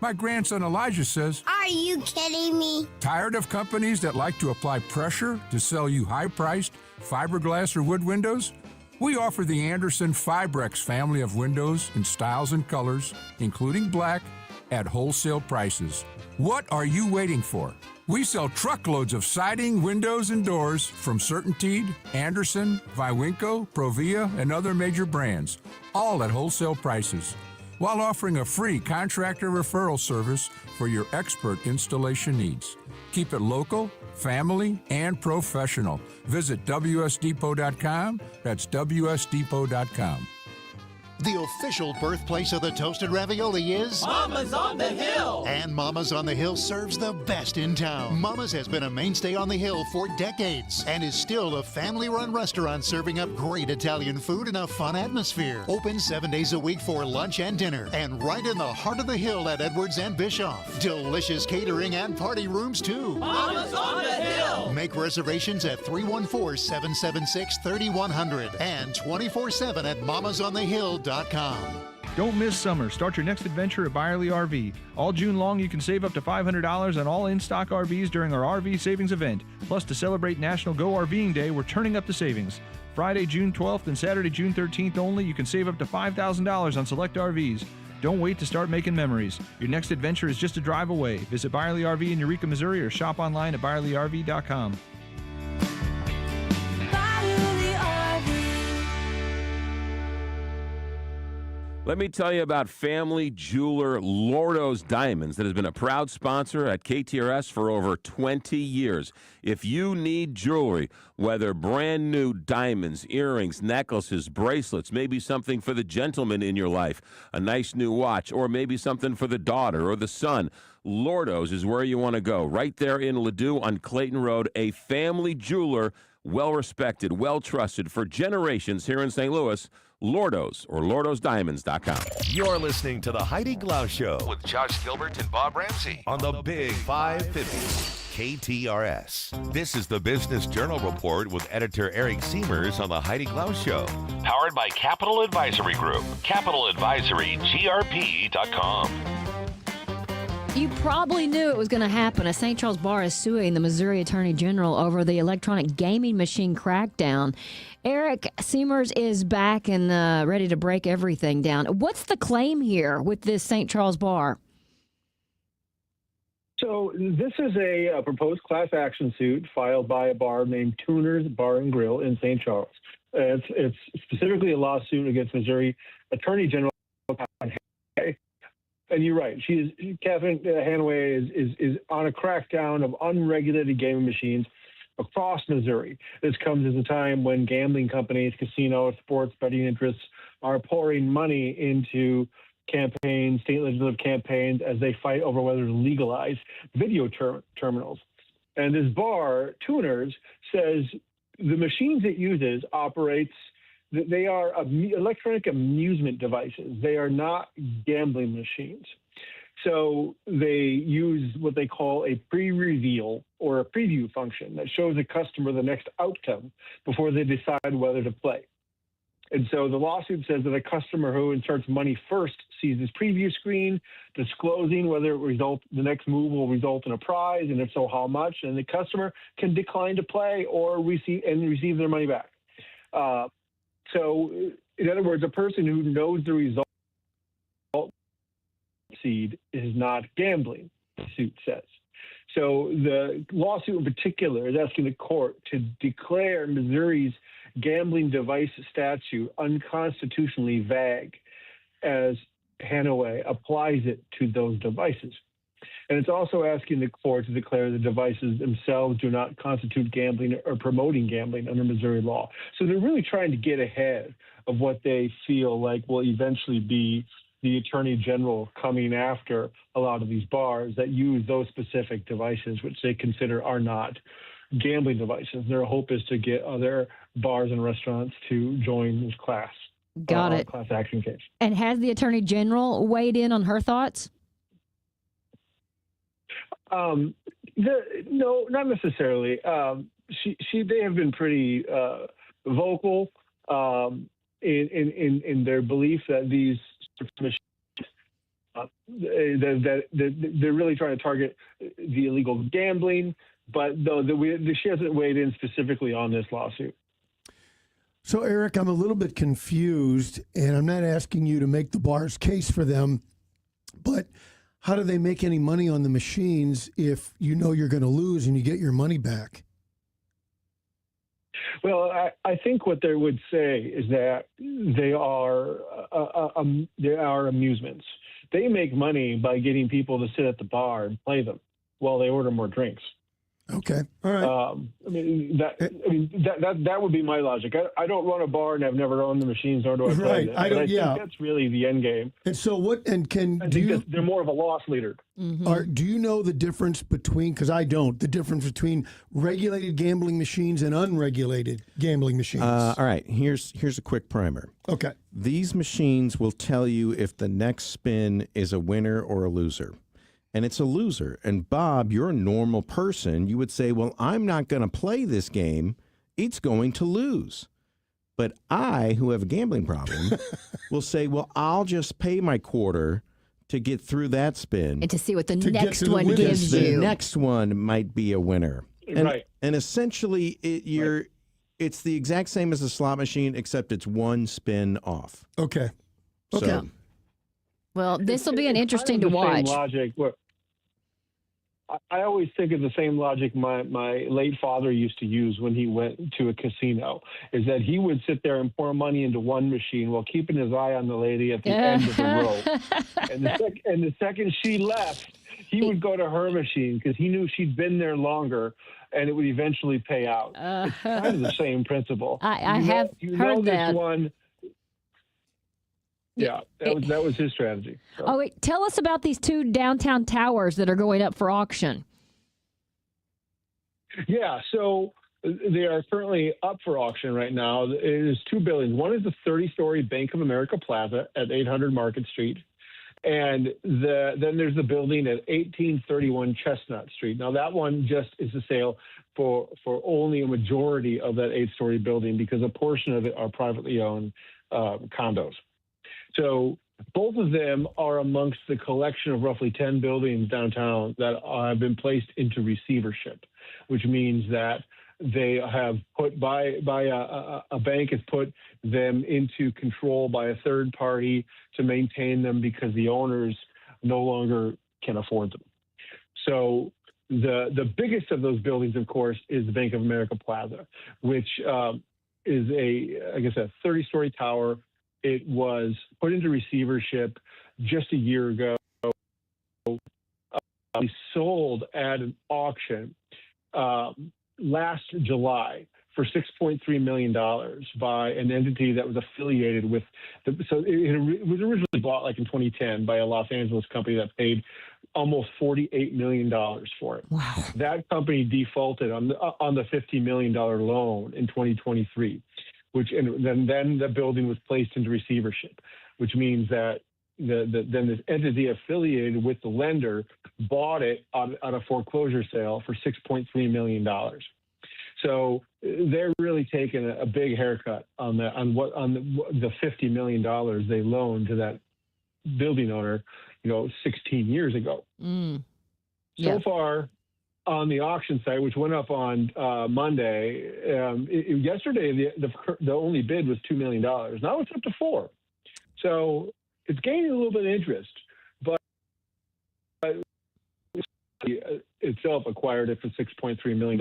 Speaker 20: My grandson Elijah says,
Speaker 5: "Are you kidding me?"
Speaker 20: Tired of companies that like to apply pressure to sell you high-priced fiberglass or wood windows? We offer the Anderson Fibrex family of windows in styles and colors, including black, at wholesale prices. What are you waiting for? We sell truckloads of siding, windows, and doors from CertainTeed, Anderson, Viwinco, Provia, and other major brands, all at wholesale prices, while offering a free contractor referral service for your expert installation needs. Keep it local, family, and professional. Visit WSDepot.com. That's WSDepot.com.
Speaker 21: The official birthplace of the toasted ravioli is
Speaker 22: Mama's on the Hill.
Speaker 21: And Mama's on the Hill serves the best in town. Mama's has been a mainstay on the Hill for decades and is still a family-run restaurant serving up great Italian food in a fun atmosphere. Open 7 days a week for lunch and dinner, and right in the heart of the Hill at Edwards and Bischoff. Delicious catering and party rooms too.
Speaker 22: Mama's on the Hill.
Speaker 21: Make reservations at 314-776-3100 and 24/7 at mamasonthehill.com.
Speaker 23: Don't miss summer. Start your next adventure at Byerly RV. All June long, you can save up to $500 on all in-stock RVs during our RV savings event. Plus, to celebrate National Go RVing Day, we're turning up the savings. Friday, June 12th and Saturday, June 13th only, you can save up to $5,000 on select RVs. Don't wait to start making memories. Your next adventure is just a drive away. Visit Byerly RV in Eureka, Missouri, or shop online at ByerlyRV.com.
Speaker 24: Let me tell you about family jeweler Lordo's Diamonds that has been a proud sponsor at KTRS for over 20 years. If you need jewelry, whether brand new diamonds, earrings, necklaces, bracelets, maybe something for the gentleman in your life, a nice new watch, or maybe something for the daughter or the son, Lordo's is where you want to go. Right there in Ladue on Clayton Road, a family jeweler, well-respected, well-trusted for generations here in St. Louis. Lordo's or LordosDiamonds.com.
Speaker 18: You're listening to the Heidi Glaus Show with Josh Gilbert and Bob Ramsey on the Big 550 KTRS. This is the Business Journal Report with editor Eric Seamers on the Heidi Glaus Show. Powered by Capital Advisory Group. CapitalAdvisoryGRP.com.
Speaker 10: You probably knew it was going to happen. A St. Charles bar is suing the Missouri Attorney General over the electronic gaming machine crackdown. Eric Seamers is back and ready to break everything down. What's the claim here with this St. Charles bar?
Speaker 25: So this is a proposed class action suit filed by a bar named Tuner's Bar and Grill in St. Charles. It's specifically a lawsuit against Missouri Attorney General. And you're right. Catherine Hanaway is on a crackdown of unregulated gaming machines across Missouri. This comes at a time when gambling companies, casinos, sports betting interests are pouring money into campaigns, state legislative campaigns, as they fight over whether to legalize video terminals. And this bar, Tuners, says the machines it uses they are electronic amusement devices. They are not gambling machines. So they use what they call a pre-reveal or a preview function that shows a customer the next outcome before they decide whether to play. And so the lawsuit says that a customer who inserts money first sees this preview screen, disclosing whether the next move will result in a prize, and if so, how much. And the customer can decline to play or receive their money back. So, in other words, a person who knows the result seed is not gambling, the suit says. So the lawsuit in particular is asking the court to declare Missouri's gambling device statute unconstitutionally vague as Hanaway applies it to those devices. And it's also asking the court to declare the devices themselves do not constitute gambling or promoting gambling under Missouri law. So they're really trying to get ahead of what they feel like will eventually be the Attorney General coming after a lot of these bars that use those specific devices, which they consider are not gambling devices. Their hope is to get other bars and restaurants to join this class.
Speaker 10: Got it.
Speaker 25: Class action case.
Speaker 10: And has the Attorney General weighed in on her thoughts?
Speaker 25: No, not necessarily. They have been pretty vocal in their belief that these machines that they're really trying to target the illegal gambling, but though she hasn't weighed in specifically on this lawsuit.
Speaker 12: So, Eric, I'm a little bit confused, and I'm not asking you to make the bar's case for them, but how do they make any money on the machines if you know you're going to lose and you get your money back?
Speaker 25: Well, I think what they would say is that they are amusements. They make money by getting people to sit at the bar and play them while they order more drinks.
Speaker 12: Okay, all right.
Speaker 25: That would be my logic. I don't run a bar and I've never owned the machines, nor do I play them. I think that's really the end game.
Speaker 12: And so what? And
Speaker 25: they're more of a loss leader.
Speaker 12: Mm-hmm. Do you know the difference between? Because I don't. The difference between regulated gambling machines and unregulated gambling machines.
Speaker 3: All right. Here's a quick primer.
Speaker 12: Okay.
Speaker 3: These machines will tell you if the next spin is a winner or a loser. And it's a loser. And Bob, you're a normal person. You would say, well, I'm not going to play this game. It's going to lose. But I, who have a gambling problem, will say, well, I'll just pay my quarter to get through that spin.
Speaker 10: And to see what the next one gives you.
Speaker 3: The next one might be a winner.
Speaker 25: Right.
Speaker 3: And essentially, it's the exact same as a slot machine, except it's one spin off.
Speaker 12: Okay.
Speaker 3: Okay.
Speaker 10: So, well, this will be an interesting to watch.
Speaker 25: Same logic. I always think of the same logic my late father used to use when he went to a casino, is that he would sit there and pour money into one machine while keeping his eye on the lady at the end of the row. And the second she left, he would go to her machine because he knew she'd been there longer and it would eventually pay out. It's kind of the same principle.
Speaker 10: I have heard that.
Speaker 25: This one. Yeah, that was his strategy. So.
Speaker 10: Oh, wait, tell us about these 2 downtown towers that are going up for auction.
Speaker 25: Yeah, so they are currently up for auction right now. It is 2 buildings. One is the 30-story Bank of America Plaza at 800 Market Street. And then there's the building at 1831 Chestnut Street. Now, that one just is a sale for only a majority of that 8-story building because a portion of it are privately owned condos. So both of them are amongst the collection of roughly 10 buildings downtown that have been placed into receivership, which means that they have put a bank has put them into control by a third party to maintain them because the owners no longer can afford them. So the biggest of those buildings, of course, is the Bank of America Plaza, which is a 30-story tower. It was put into receivership just a year ago. We sold at an auction last July for $6.3 million by an entity that was affiliated with it was originally bought like in 2010 by a Los Angeles company that paid almost $48 million for it.
Speaker 10: Wow.
Speaker 25: That company defaulted on the $50 million loan in 2023. Then the building was placed into receivership, which means that then this entity affiliated with the lender bought it on a foreclosure sale for $6.3 million. So they're really taking a big haircut on the $50 million they loaned to that building owner, 16 years ago. So far, on the auction site, which went up on Monday, yesterday the only bid was $2 million. Now it's up to $4 million. So it's gaining a little bit of interest, but itself acquired it for $6.3 million,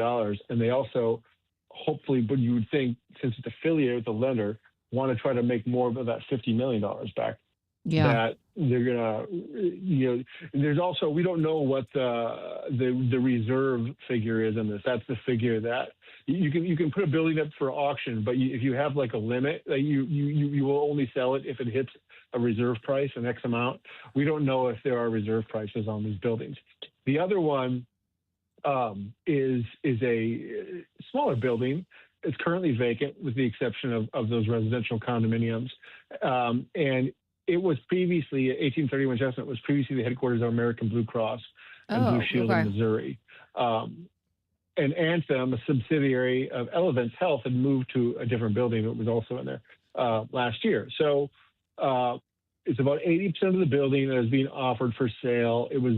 Speaker 25: and they also, hopefully, but you would think, since it's affiliated with the lender, want to try to make more of that $50 million back.
Speaker 10: Yeah.
Speaker 25: That they're gonna, there's also, we don't know what the reserve figure is in this. That's the figure that you can put a building up for auction, but if you have like a limit, you will only sell it if it hits a reserve price, an X amount. We don't know if there are reserve prices on these buildings. The other one is a smaller building. It's currently vacant with the exception of those residential condominiums, and it was previously, 1831 Chestnut was previously the headquarters of American Blue Cross and Blue Shield in Missouri. and Anthem, a subsidiary of Elevance Health, had moved to a different building that was also in there last year. So it's about 80% of the building that is being offered for sale. It was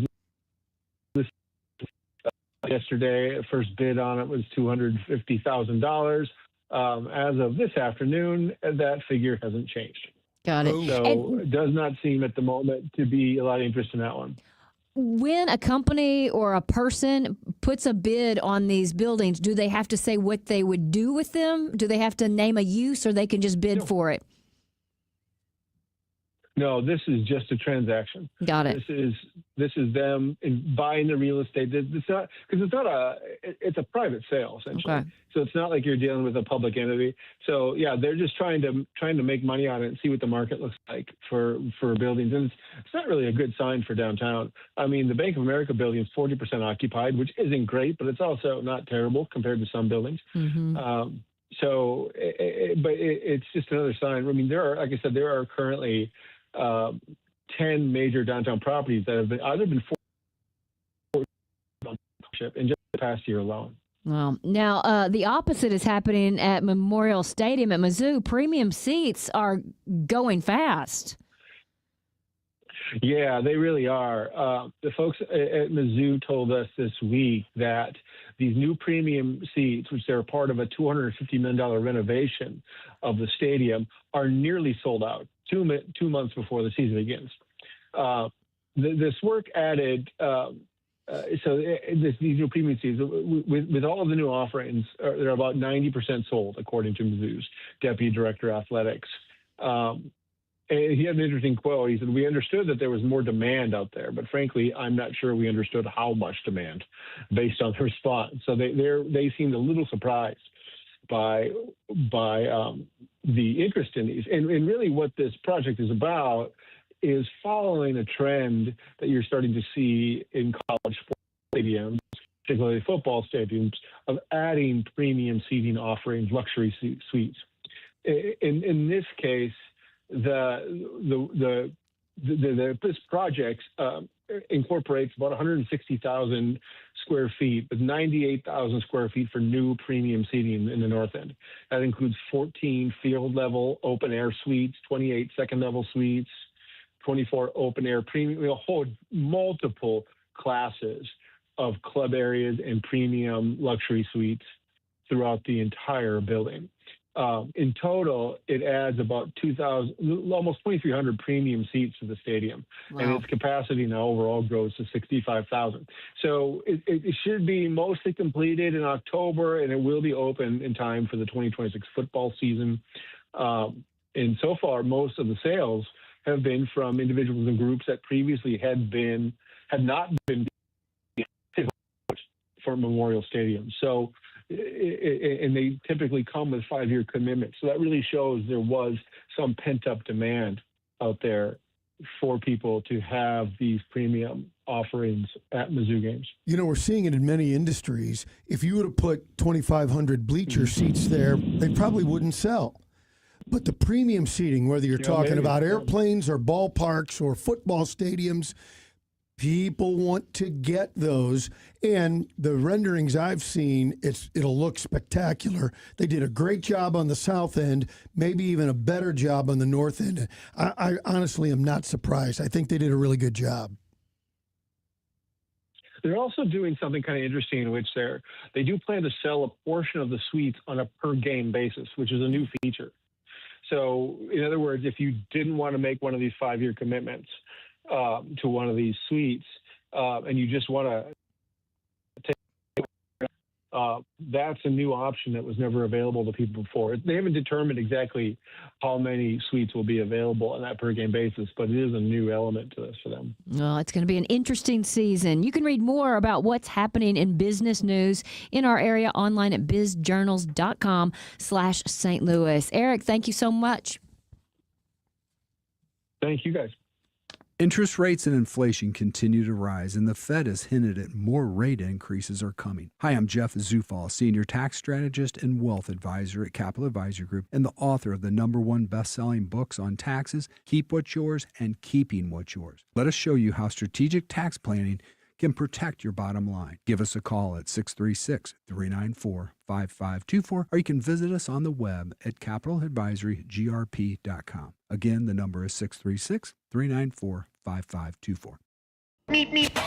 Speaker 25: yesterday. First bid on it was $250,000. As of this afternoon, that figure hasn't changed.
Speaker 10: Got it.
Speaker 25: So it does not seem at the moment to be a lot of interest in that one.
Speaker 10: When a company or a person puts a bid on these buildings, do they have to say what they would do with them? Do they have to name a use, or they can just bid for it?
Speaker 25: No, this is just a transaction.
Speaker 10: Got it.
Speaker 25: This is them buying the real estate. It's not because it's a private sale essentially.
Speaker 10: Okay.
Speaker 25: So it's not like you're dealing with a public entity. So yeah, they're just trying to make money on it and see what the market looks like for buildings. And it's not really a good sign for downtown. I mean, the Bank of America building is 40% occupied, which isn't great, but it's also not terrible compared to some buildings.
Speaker 10: Mm-hmm.
Speaker 25: So it's just another sign. I mean, there are currently 10 major downtown properties that have been in just the past year alone.
Speaker 10: Well, now the opposite is happening at Memorial Stadium at Mizzou. Premium seats are going fast.
Speaker 25: Yeah, they really are. The folks at Mizzou told us this week that these new premium seats, which are part of a $250 million renovation of the stadium, are nearly sold out 2 months before the season begins. This work added, these new premium seats, with all of the new offerings, they're about 90% sold, according to Mizzou's Deputy Director of Athletics. And he had an interesting quote. He said, "We understood that there was more demand out there, but frankly, I'm not sure we understood how much demand based on the response." So they seemed a little surprised by the interest in these. And really what this project is about is following a trend that you're starting to see in college sports stadiums, particularly football stadiums, of adding premium seating offerings, luxury suites. In this case, this project incorporates about 160,000 square feet, with 98,000 square feet for new premium seating in the north end. That includes 14 field level open air suites, 28 second level suites, 24 open air premium, multiple classes of club areas and premium luxury suites throughout the entire building. In total, it adds about 2,000, almost 2,300 premium seats to the stadium. Wow. And its capacity now overall grows to 65,000. So it should be mostly completed in October, and it will be open in time for the 2026 football season. And so far, most of the sales have been from individuals and groups that previously had not been for Memorial Stadium. So, and they typically come with 5-year commitments. So that really shows there was some pent-up demand out there for people to have these premium offerings at Mizzou games.
Speaker 12: You know, we're seeing it in many industries. If you would have put 2,500 bleacher seats there, they probably wouldn't sell. But the premium seating, whether you're talking about airplanes or ballparks or football stadiums, people want to get those, and the renderings I've seen, it'll look spectacular. They did a great job on the south end, maybe even a better job on the north end. I honestly am not surprised. I think they did a really good job.
Speaker 25: They're also doing something kind of interesting in which they do plan to sell a portion of the suites on a per game basis, which is a new feature. So, in other words, if you didn't want to make one of these 5-year commitments to one of these suites, and you just want to take, that's a new option that was never available to people before. They haven't determined exactly how many suites will be available on that per game basis, but it is a new element to this for them.
Speaker 10: Well, it's going to be an interesting season. You can read more about what's happening in business news in our area online at bizjournals.com/St. Louis. Eric, thank you so much.
Speaker 25: Thank you, guys.
Speaker 1: Interest rates and inflation continue to rise, and the Fed has hinted at more rate increases are coming. Hi, I'm Jeff Zufall, Senior Tax Strategist and Wealth Advisor at Capital Advisor Group, and the author of the #1 best-selling books on taxes, Keep What's Yours and Keeping What's Yours. Let us show you how strategic tax planning can protect your bottom line. Give us a call at 636-394-5524, or you can visit us on the web at capitaladvisorygrp.com. Again, the number is 636-394-5524.
Speaker 22: Meep, meep.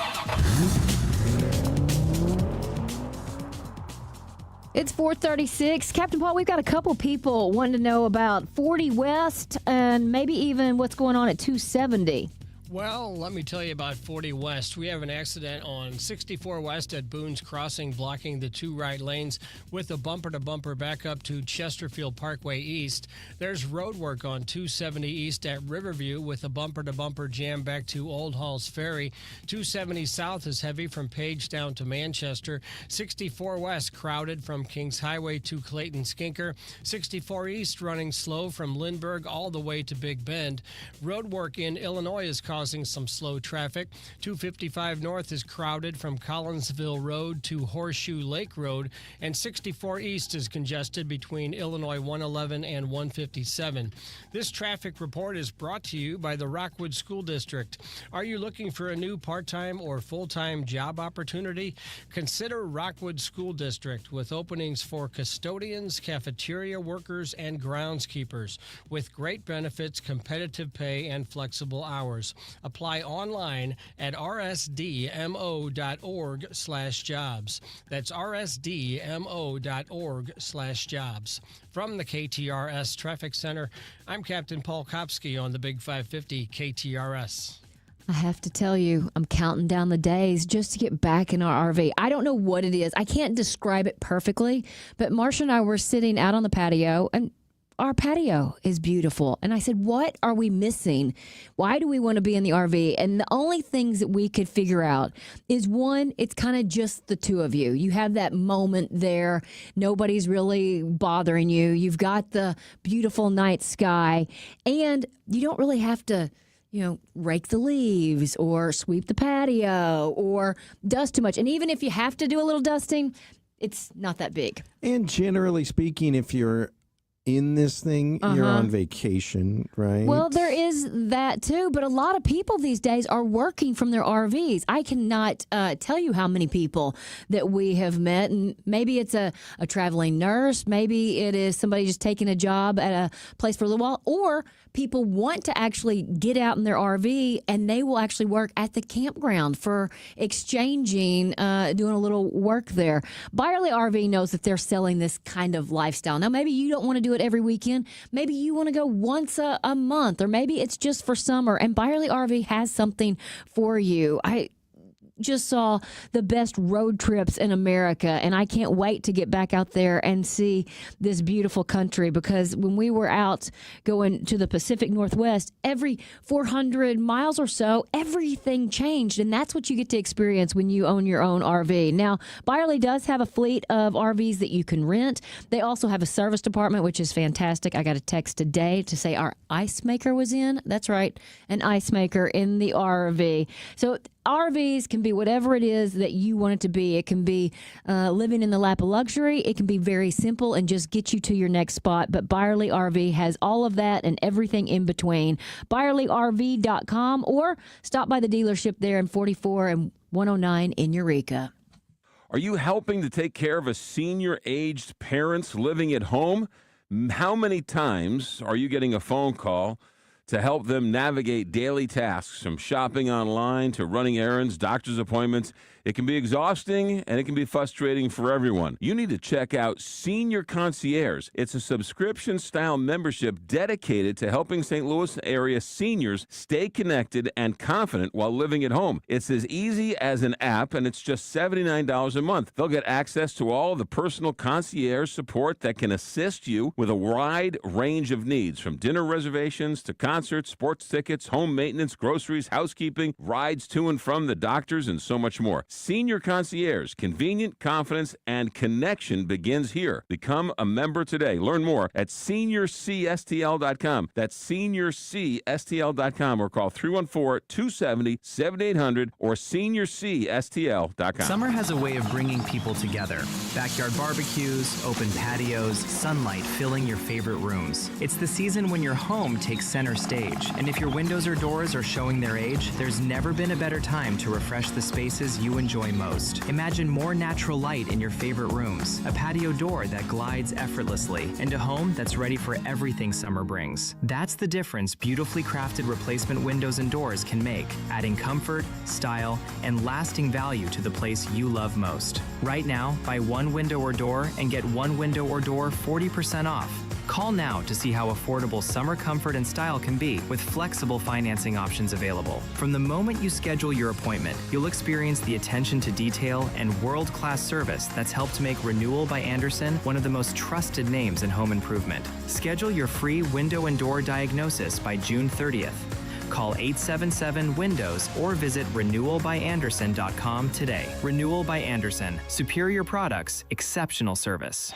Speaker 10: It's 4:36. Captain Paul, we've got a couple people wanting to know about 40 West and maybe even what's going on at 270.
Speaker 13: Well, let me tell you about 40 West. We have an accident on 64 West at Boone's Crossing, blocking the two right lanes with a bumper-to-bumper back up to Chesterfield Parkway East. There's road work on 270 East at Riverview with a bumper-to-bumper jam back to Old Halls Ferry. 270 South is heavy from Page down to Manchester. 64 West crowded from Kings Highway to Clayton Skinker. 64 East running slow from Lindbergh all the way to Big Bend. Road work in Illinois is causing some slow traffic. 255 North is crowded from Collinsville Road to Horseshoe Lake Road, and 64 East is congested between Illinois 111 and 157. This traffic report is brought to you by the Rockwood School District. Are you looking for a new part-time or full-time job opportunity? Consider Rockwood School District with openings for custodians, cafeteria workers, and groundskeepers with great benefits, competitive pay, and flexible hours. Apply online at rsdmo.org/jobs. That's rsdmo.org/jobs. From the KTRS Traffic Center, I'm Captain Paul Kopsky on the Big 550 KTRS.
Speaker 10: I have to tell you, I'm counting down the days just to get back in our RV. I don't know what it is. I can't describe it perfectly, but Marsha and I were sitting out on the patio, and our patio is beautiful. And I said, what are we missing? Why do we want to be in the RV? And the only things that we could figure out is, one, it's kind of just the two of you. You have that moment there. Nobody's really bothering you. You've got the beautiful night sky, and you don't really have to, rake the leaves or sweep the patio or dust too much. And even if you have to do a little dusting, it's not that big.
Speaker 3: And generally speaking, if you're in this thing, you're on vacation, right?
Speaker 10: Well, there is that too, but a lot of people these days are working from their RVs. I cannot tell you how many people that we have met, and maybe it's a traveling nurse, maybe it is somebody just taking a job at a place for a little while, or people want to actually get out in their RV and they will actually work at the campground for exchanging, doing a little work there. Byerly RV knows that they're selling this kind of lifestyle. Now, maybe you don't want to do it every weekend. Maybe you want to go once a month, or maybe it's just for summer, and Byerly RV has something for you. I just saw the best road trips in America, and I can't wait to get back out there and see this beautiful country, because when we were out going to the Pacific Northwest, every 400 miles or so, everything changed, and that's what you get to experience when you own your own RV. Now, Byerly does have a fleet of RVs that you can rent. They also have a service department, which is fantastic. I got a text today to say our ice maker was in. That's right, an ice maker in the RV. So RVs can be whatever it is that you want it to be. It can be living in the lap of luxury. It can be very simple and just get you to your next spot. But Byerly RV has all of that and everything in between. ByerlyRV.com, or stop by the dealership there in 44 and 109 in Eureka.
Speaker 24: Are you helping to take care of a senior-aged parents living at home? How many times are you getting a phone call to help them navigate daily tasks, from shopping online to running errands, doctor's appointments? It can be exhausting and it can be frustrating for everyone. You need to check out Senior Concierge. It's a subscription-style membership dedicated to helping St. Louis area seniors stay connected and confident while living at home. It's as easy as an app, and it's just $79 a month. They'll get access to all of the personal concierge support that can assist you with a wide range of needs, from dinner reservations to concerts, sports tickets, home maintenance, groceries, housekeeping, rides to and from the doctors, and so much more. Senior Concierge. Convenient, confidence, and connection begins here. Become a member today. Learn more at seniorcstl.com. That's seniorcstl.com or call 314-270-7800 or seniorcstl.com.
Speaker 7: Summer has a way of bringing people together. Backyard barbecues, open patios, sunlight filling your favorite rooms. It's the season when your home takes center stage. And if your windows or doors are showing their age, there's never been a better time to refresh the spaces you enjoy most. Imagine more natural light in your favorite rooms, a patio door that glides effortlessly, and a home that's ready for everything summer brings. That's the difference beautifully crafted replacement windows and doors can make, adding comfort, style, and lasting value to the place you love most. Right now, buy one window or door and get one window or door 40% off. Call now to see how affordable summer comfort and style can be with flexible financing options available. From the moment you schedule your appointment, you'll experience the attention to detail and world-class service that's helped make Renewal by Andersen one of the most trusted names in home improvement. Schedule your free window and door diagnosis by June 30th. Call 877-WINDOWS or visit renewalbyandersen.com today. Renewal by Andersen. Superior products, exceptional service.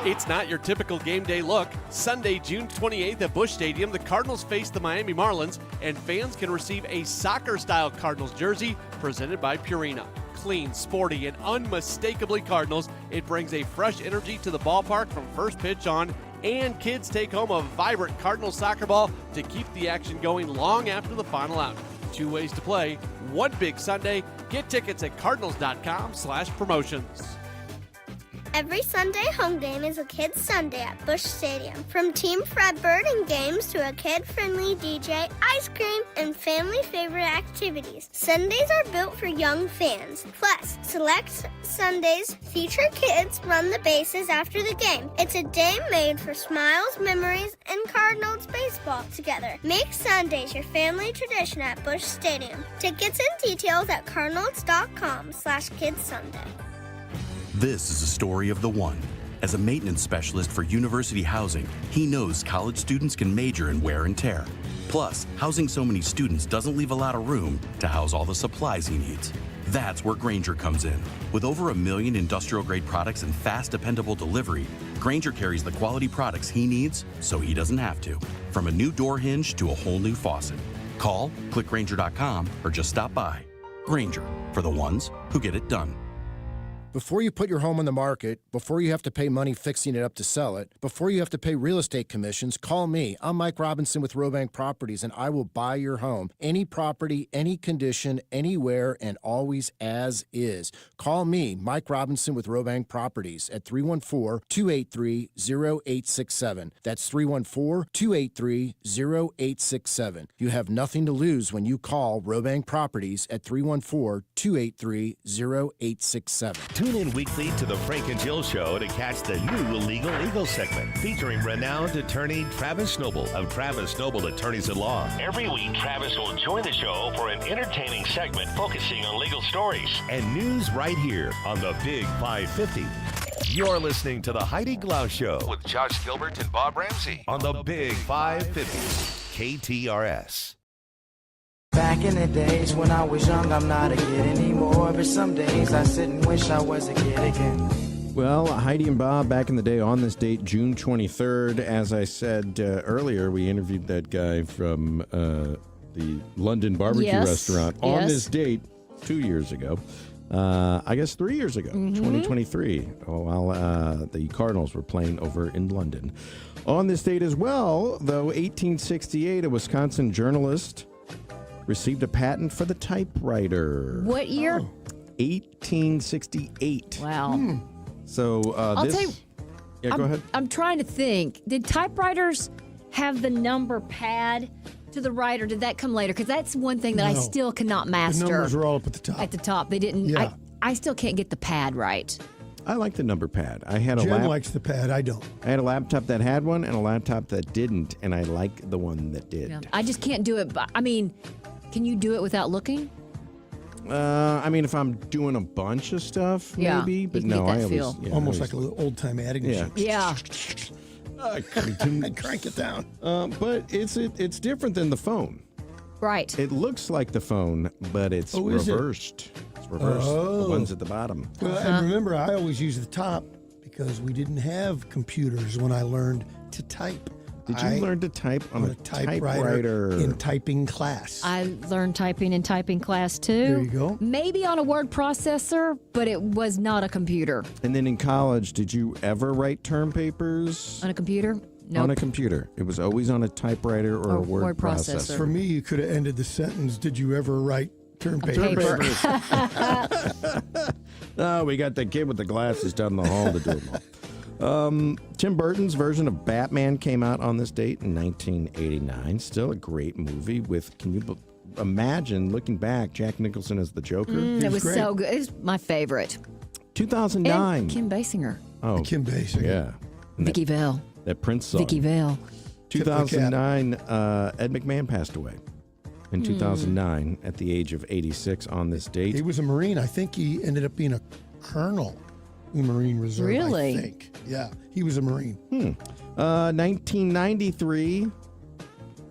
Speaker 2: It's not your typical game day look. Sunday, June 28th at Busch Stadium, the Cardinals face the Miami Marlins, and fans can receive a soccer-style Cardinals jersey presented by Purina. Clean, sporty, and unmistakably Cardinals, it brings a fresh energy to the ballpark from first pitch on, and kids take home a vibrant Cardinals soccer ball to keep the action going long after the final out. 2 ways to play, one big Sunday. Get tickets at cardinals.com/promotions.
Speaker 5: Every Sunday home game is a Kids Sunday at Busch Stadium. From Team Fredbird and games to a kid-friendly DJ, ice cream, and family favorite activities. Sundays are built for young fans. Plus, select Sundays feature kids run the bases after the game. It's a day made for smiles, memories, and Cardinals baseball together. Make Sundays your family tradition at Busch Stadium. Tickets and details at cardinals.com/KidsSunday.
Speaker 8: This is a story of the one. As a maintenance specialist for university housing, he knows college students can major in wear and tear. Plus, housing so many students doesn't leave a lot of room to house all the supplies he needs. That's where Grainger comes in. With over 1 million industrial-grade products and fast, dependable delivery, Grainger carries the quality products he needs so he doesn't have to. From a new door hinge to a whole new faucet. Call, click Grainger.com, or just stop by. Grainger, for the ones who get it done.
Speaker 9: Before you put your home on the market, before you have to pay money fixing it up to sell it, before you have to pay real estate commissions, call me. I'm Mike Robinson with Robank Properties, and I will buy your home. Any property, any condition, anywhere, and always as is. Call me, Mike Robinson with Robank Properties at 314-283-0867. That's 314-283-0867. You have nothing to lose when you call Robank Properties at 314-283-0867.
Speaker 18: Tune in weekly to the Frank and Jill Show to catch the new Legal Eagle segment featuring renowned attorney Travis Noble of Travis Noble Attorneys at Law.
Speaker 15: Every week, Travis will join the show for an entertaining segment focusing on legal stories.
Speaker 18: And news right here on the Big 550. You're listening to the Heidi Glaus Show
Speaker 15: With Josh Gilbert and Bob Ramsey.
Speaker 18: on the Big 550 KTRS.
Speaker 16: Back in the days when I was young, I'm not a kid anymore. But some days I sit and wish I was a kid again.
Speaker 3: Well, Heidi and Bob, back in the day on this date, June 23rd, as I said earlier, we interviewed that guy from the London barbecue restaurant on this date 2 years ago. I guess 3 years ago, 2023, while the Cardinals were playing over in London. On this date as well, though, 1868, a Wisconsin journalist received a patent for the typewriter.
Speaker 10: What year?
Speaker 3: 1868.
Speaker 10: Wow.
Speaker 3: So
Speaker 10: I'll
Speaker 3: this...
Speaker 10: tell you,
Speaker 3: Yeah, go ahead.
Speaker 10: I'm trying to think. Did typewriters have the number pad to the right, or did that come later? Because that's one thing that I still cannot master.
Speaker 12: The numbers are all up at the top.
Speaker 10: At the top. They didn't.
Speaker 12: Yeah.
Speaker 10: I still can't get the pad right.
Speaker 3: I like the number pad. I had
Speaker 12: Jen likes the pad. I don't.
Speaker 3: I had a laptop that had one and a laptop that didn't, and I like the one that did.
Speaker 10: Yeah. I just can't do it. I mean, can you do it without looking?
Speaker 3: I mean, if I'm doing a bunch of stuff,
Speaker 10: Yeah,
Speaker 3: maybe,
Speaker 10: you
Speaker 3: but
Speaker 10: can
Speaker 3: no,
Speaker 10: get that
Speaker 3: I always
Speaker 10: feel.
Speaker 12: Almost like a little old-time adding machine.
Speaker 10: Yeah.
Speaker 12: Crank it down.
Speaker 3: But it's different than the phone.
Speaker 10: Right.
Speaker 3: It looks like the phone, but it's
Speaker 12: is it?
Speaker 3: reversed. It's reversed. The one's at the bottom.
Speaker 12: Well, and remember, I always use the top because we didn't have computers when I learned to type.
Speaker 3: Did you learn to type on a typewriter?
Speaker 12: In typing class.
Speaker 10: I learned typing in typing class too.
Speaker 12: There you go.
Speaker 10: Maybe on a word processor, but it was not a computer.
Speaker 3: And then in college, did you ever write term papers?
Speaker 10: On a computer? Nope.
Speaker 3: On a computer. It was always on a typewriter or a word processor.
Speaker 12: For me, you could have ended the sentence, did you ever write term papers?
Speaker 3: Oh, we got the kid with the glasses down the hall to do them all. Tim Burton's version of Batman came out on this date in 1989. Still a great movie with, can you imagine, looking back, Jack Nicholson as the Joker?
Speaker 10: It was so good. It was my favorite.
Speaker 3: 2009.
Speaker 10: And Kim Basinger.
Speaker 3: Oh,
Speaker 12: Kim Basinger.
Speaker 3: Yeah. And
Speaker 10: Vicky Vale.
Speaker 3: That Prince song.
Speaker 10: Vicky Vale.
Speaker 3: 2009, Ed McMahon passed away in 2009 at the age of 86 on this date.
Speaker 12: He was a Marine. I think he ended up being a colonel in the Marine Reserve.
Speaker 10: Really?
Speaker 12: I think. Yeah, he was a Marine.
Speaker 3: 1993.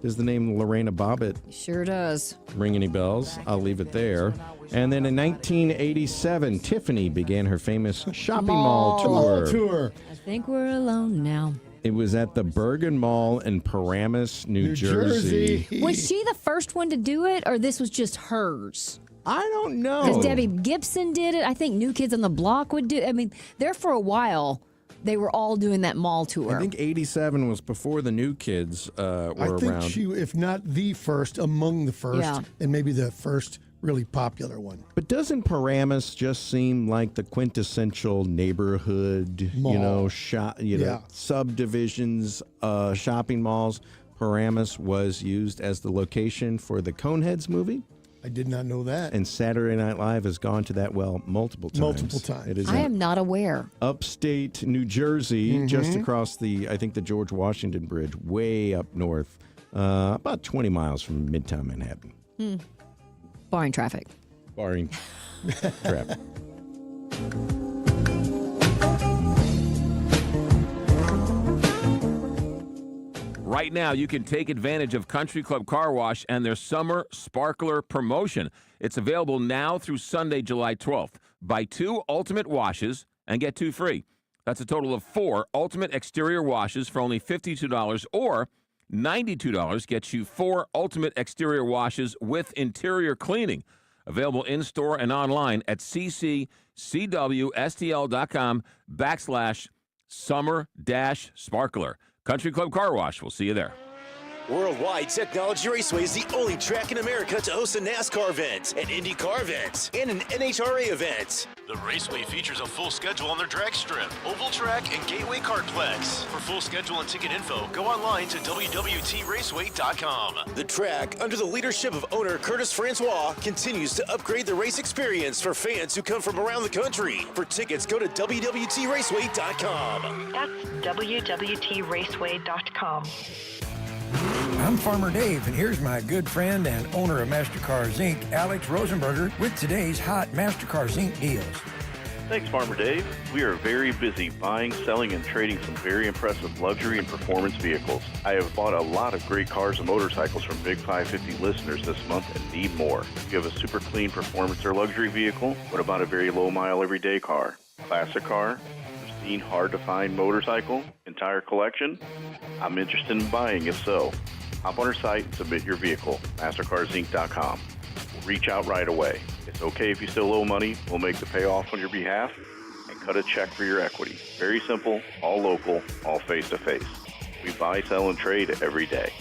Speaker 3: Does the name Lorena Bobbitt
Speaker 10: Sure does.
Speaker 3: ring any bells? I'll leave it there. And then in 1987, Tiffany began her famous shopping mall tour.
Speaker 10: I think we're alone now.
Speaker 3: It was at the Bergen Mall in Paramus, New Jersey.
Speaker 10: Was she the first one to do it, or this was just hers?
Speaker 3: I don't know.
Speaker 10: Because Debbie Gibson did it. I think New Kids on the Block would do it. I mean, there for a while, they were all doing that mall tour.
Speaker 3: I think 87 was before the New Kids were
Speaker 12: I think
Speaker 3: around.
Speaker 12: she, if not the first, among the first, and maybe the first really popular one.
Speaker 3: But doesn't Paramus just seem like the quintessential neighborhood,
Speaker 12: Mall.
Speaker 3: subdivisions, shopping malls? Paramus was used as the location for the Coneheads movie.
Speaker 12: I did not know that.
Speaker 3: And Saturday Night Live has gone to that well multiple times. It is
Speaker 10: I am not aware.
Speaker 3: Upstate New Jersey, just across the George Washington Bridge, way up north, about 20 miles from Midtown Manhattan.
Speaker 10: Barring traffic.
Speaker 3: Barring traffic.
Speaker 24: Right now, you can take advantage of Country Club Car Wash and their Summer Sparkler promotion. It's available now through Sunday, July 12th. Buy 2 Ultimate washes and get 2 free. That's a total of 4 Ultimate Exterior washes for only $52, or $92 gets you 4 Ultimate Exterior washes with interior cleaning. Available in-store and online at ccwstl.com/summer-sparkler. Country Club Car Wash. We'll see you there.
Speaker 4: Worldwide Technology Raceway is the only track in America to host a NASCAR event, an IndyCar event, and an NHRA event.
Speaker 6: The Raceway features a full schedule on their drag strip, oval track, and Gateway Kartplex. For full schedule and ticket info, go online to www.raceway.com.
Speaker 4: The track, under the leadership of owner Curtis Francois, continues to upgrade the race experience for fans who come from around the country. For tickets, go to www.raceway.com.
Speaker 14: That's www.raceway.com.
Speaker 17: I'm Farmer Dave, and here's my good friend and owner of MasterCars Inc., Alex Rosenberger, with today's hot MasterCars Inc. deals.
Speaker 19: Thanks, Farmer Dave. We are very busy buying, selling, and trading some very impressive luxury and performance vehicles. I have bought a lot of great cars and motorcycles from Big 550 listeners this month and need more. If you have a super clean performance or luxury vehicle, what about a very low-mile everyday car? Classic car? Pristine, hard-to-find motorcycle? Entire collection? I'm interested in buying if so. Hop on our site and submit your vehicle, MasterCarsInc.com. We'll reach out right away. It's okay if you still owe money. We'll make the payoff on your behalf and cut a check for your equity. Very simple, all local, all face-to-face. We buy, sell, and trade every day.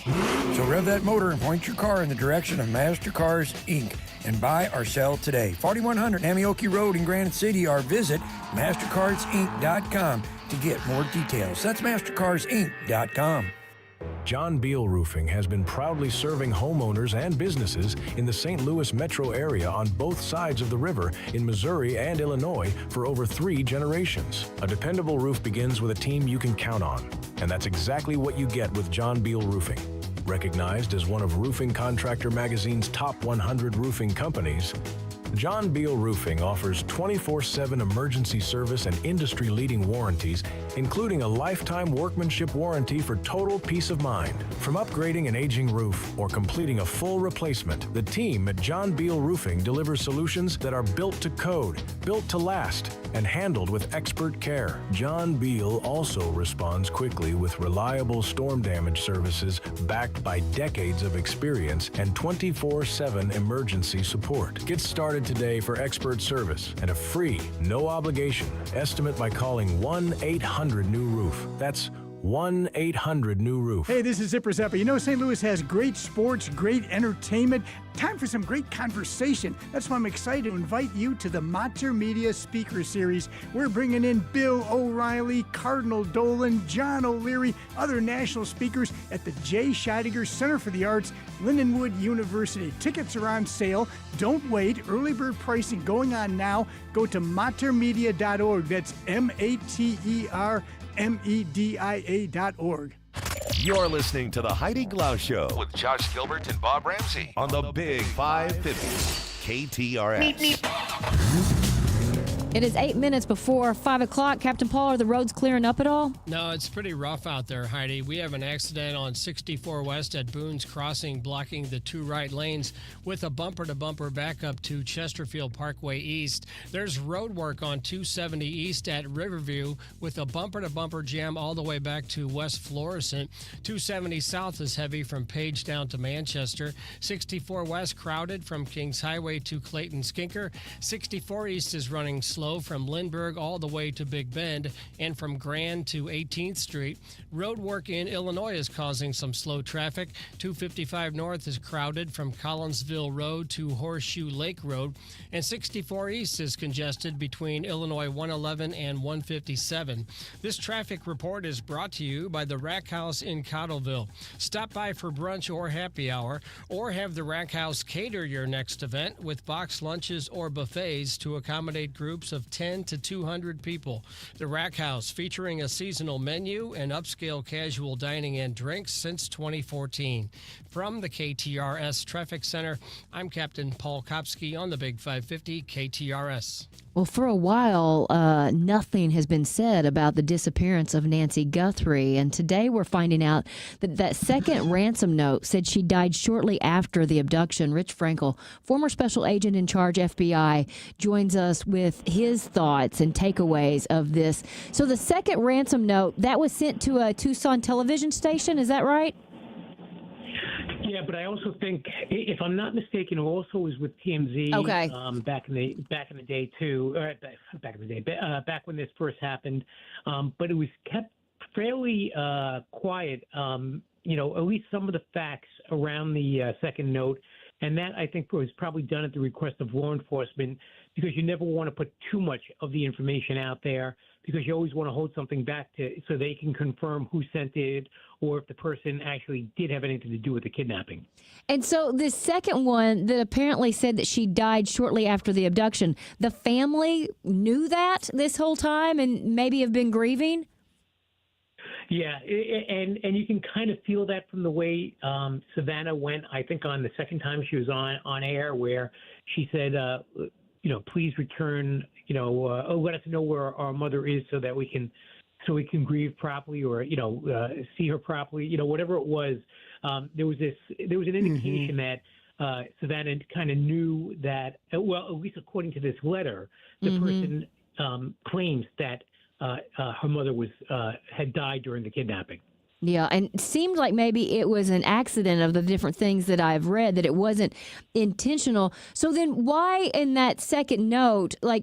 Speaker 17: So rev that motor and point your car in the direction of MasterCars Inc. and buy or sell today. 4100 Amioki Road in Granite City, or visit MasterCarsInc.com to get more details. That's MasterCarsInc.com.
Speaker 26: John Beal Roofing has been proudly serving homeowners and businesses in the St. Louis metro area on both sides of the river in Missouri and Illinois for over 3 generations. A dependable roof begins with a team you can count on, and that's exactly what you get with John Beal Roofing. Recognized as one of Roofing Contractor Magazine's top 100 roofing companies, John Beal Roofing offers 24/7 emergency service and industry-leading warranties, including a lifetime workmanship warranty for total peace of mind. From upgrading an aging roof or completing a full replacement, the team at John Beal Roofing delivers solutions that are built to code, built to last, and handled with expert care. John Beal also responds quickly with reliable storm damage services backed by decades of experience and 24/7 emergency support. Get started today for expert service and a free, no obligation estimate by calling 1-800-NEW-ROOF. That's 1-800-NEW-ROOF.
Speaker 11: Hey, this is Zipper Zappa. You know, St. Louis has great sports, great entertainment. Time for some great conversation. That's why I'm excited to invite you to the Mater Media Speaker Series. We're bringing in Bill O'Reilly, Cardinal Dolan, John O'Leary, other national speakers at the J. Scheidegger Center for the Arts, Lindenwood University. Tickets are on sale. Don't wait. Early bird pricing going on now. Go to matermedia.org. That's MATERmedia.org.
Speaker 18: You're listening to the Heidi Glaus Show with Josh Gilbert and Bob Ramsey on the Big 550 KTRS.
Speaker 10: It is 8 minutes before 5 o'clock. Captain Paul, are the roads clearing up at all?
Speaker 13: No, it's pretty rough out there, Heidi. We have an accident on 64 West at Boone's Crossing, blocking the two right lanes with a bumper-to-bumper backup to Chesterfield Parkway East. There's road work on 270 East at Riverview with a bumper-to-bumper jam all the way back to West Florissant. 270 South is heavy from Page down to Manchester. 64 West crowded from Kings Highway to Clayton Skinker. 64 East is running slow from Lindbergh all the way to Big Bend, and from Grand to 18th Street. Road work in Illinois is causing some slow traffic. 255 North is crowded from Collinsville Road to Horseshoe Lake Road, and 64 East is congested between Illinois 111 and 157. This traffic report is brought to you by the Rack House in Cottleville. Stop by for brunch or happy hour, or have the Rack House cater your next event with box lunches or buffets to accommodate groups of 10 to 200 people. The Rack House, featuring a seasonal menu and upscale casual dining and drinks since 2014. From the KTRS Traffic Center, I'm Captain Paul Kopsky on the Big 550 KTRS.
Speaker 10: Well, for a while, nothing has been said about the disappearance of Nancy Guthrie, and today we're finding out that that second ransom note said she died shortly after the abduction. Rich Frankel, former special agent in charge FBI, joins us with his thoughts and takeaways of this. So the second ransom note, that was sent to a Tucson television station, is that right?
Speaker 14: Yeah, but I also think, if I'm not mistaken, it also was with TMZ.
Speaker 10: Okay.
Speaker 14: Back in the day too, or back in the day, back when this first happened. But it was kept fairly quiet. At least some of the facts around the second note, and that I think was probably done at the request of law enforcement, because you never want to put too much of the information out there, because you always want to hold something back so they can confirm who sent it, or if the person actually did have anything to do with the kidnapping.
Speaker 10: And so this second one that apparently said that she died shortly after the abduction, the family knew that this whole time and maybe have been grieving?
Speaker 14: Yeah, and you can kind of feel that from the way Savannah went, I think, on the second time she was on air, where she said, please return, let us know where our mother is so that we can grieve properly, or see her properly, whatever it was. There was an indication that Savannah kind of knew that, well, at least according to this letter, the person claims that her mother had died during the kidnapping.
Speaker 10: Yeah, and it seemed like maybe it was an accident of the different things that I've read, that it wasn't intentional. So then why in that second note, I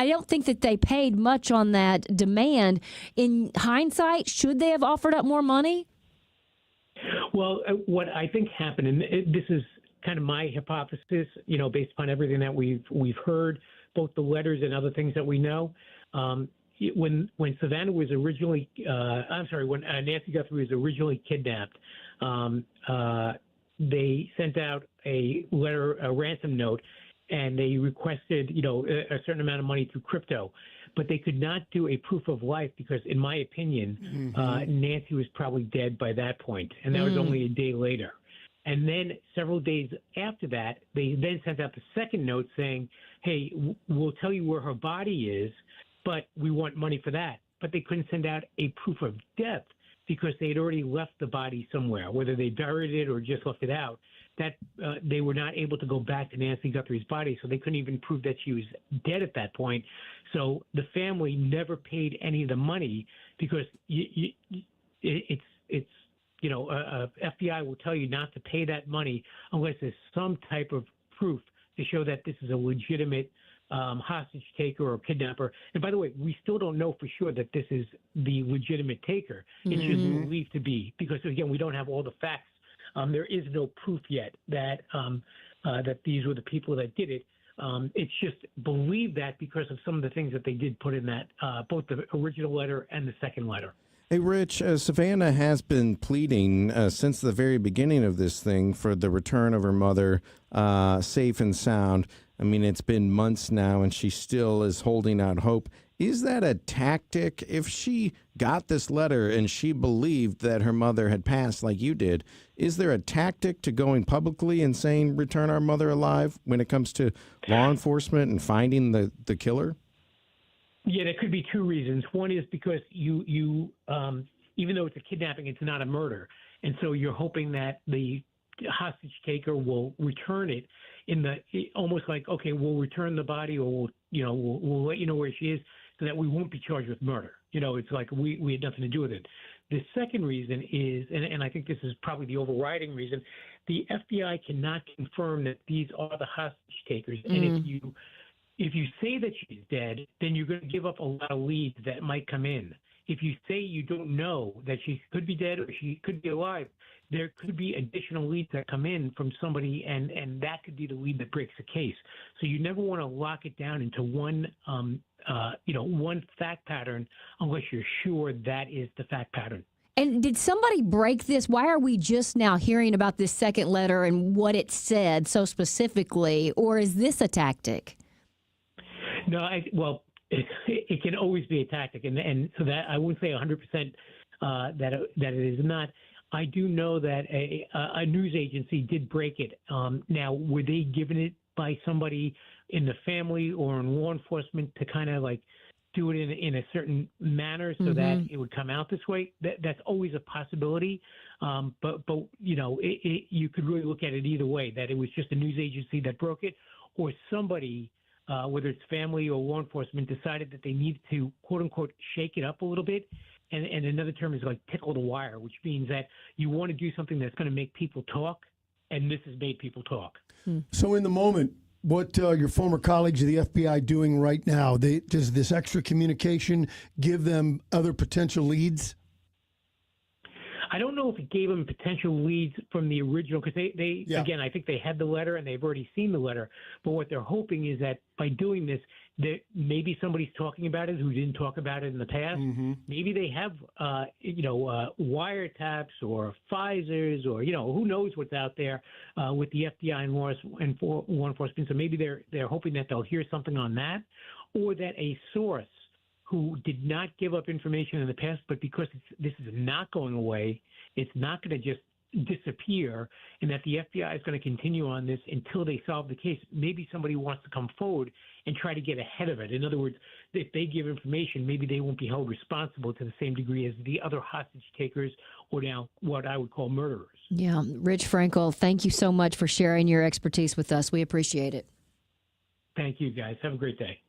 Speaker 10: don't think that they paid much on that demand. In hindsight, should they have offered up more money?
Speaker 14: Well, what I think happened, and this is kind of my hypothesis, based upon everything that we've heard, both the letters and other things that we know. When Savannah was originally, when Nancy Guthrie was originally kidnapped, they sent out a ransom note, and they requested, a certain amount of money through crypto, but they could not do a proof of life because, in my opinion, Nancy was probably dead by that point, and that was only a day later. And then several days after that, they then sent out the second note saying, hey, we'll tell you where her body is, but we want money for that. But they couldn't send out a proof of death because they had already left the body somewhere, whether they buried it or just left it out. That they were not able to go back to Nancy Guthrie's body, so they couldn't even prove that she was dead at that point. So the family never paid any of the money because it's FBI will tell you not to pay that money unless there's some type of proof to show that this is a legitimate hostage taker or kidnapper. And by the way, we still don't know for sure that this is the legitimate taker. It's just believed to be because, again, we don't have all the facts. There is no proof yet that that these were the people that did it. It's just believed that because of some of the things that they did put in that, both the original letter and the second letter.
Speaker 3: Hey, Rich, Savannah has been pleading since the very beginning of this thing for the return of her mother safe and sound. I mean, it's been months now, and she still is holding out hope. Is that a tactic? If she got this letter and she believed that her mother had passed like you did, is there a tactic to going publicly and saying, return our mother alive when it comes to law enforcement and finding the killer?
Speaker 14: Yeah, there could be two reasons. One is because you even though it's a kidnapping, it's not a murder. And so you're hoping that the hostage taker will return it almost like, okay, we'll return the body or we'll let you know where she is so that we won't be charged with murder. It's like we had nothing to do with it. The second reason is, and I think this is probably the overriding reason, the FBI cannot confirm that these are the hostage takers. And if you say that she's dead, then you're going to give up a lot of leads that might come in. If you say you don't know that she could be dead or she could be alive, there could be additional leads that come in from somebody, and that could be the lead that breaks the case. So you never want to lock it down into one fact pattern unless you're sure that is the fact pattern.
Speaker 10: And did somebody break this? Why are we just now hearing about this second letter and what it said so specifically, or is this a tactic?
Speaker 14: No, it can always be a tactic, and so that I wouldn't say 100% that it is not. I do know that a news agency did break it. Now, were they given it by somebody in the family or in law enforcement to kind of like do it in a certain manner so that it would come out this way? That's always a possibility. But you could really look at it either way, that it was just a news agency that broke it, or somebody, whether it's family or law enforcement, decided that they needed to, quote unquote, shake it up a little bit. And another term is like tickle the wire, which means that you want to do something that's going to make people talk, and this has made people talk.
Speaker 12: So in the moment, what your former colleagues of the FBI doing right now? Does this extra communication give them other potential leads?
Speaker 14: I don't know if it gave them potential leads from the original, because again, I think they had the letter and they've already seen the letter. But what they're hoping is that by doing this, that maybe somebody's talking about it who didn't talk about it in the past. Maybe they have, wiretaps or Pfizers or, who knows what's out there with the FBI and law enforcement. So maybe they're hoping that they'll hear something on that, or that a source who did not give up information in the past, but because this is not going away, it's not going to just disappear, and that the FBI is going to continue on this until they solve the case. Maybe somebody wants to come forward and try to get ahead of it. In other words, if they give information, maybe they won't be held responsible to the same degree as the other hostage takers, or now what I would call murderers.
Speaker 10: Yeah. Rich Frankel, thank you so much for sharing your expertise with us. We appreciate it.
Speaker 14: Thank you, guys. Have a great day.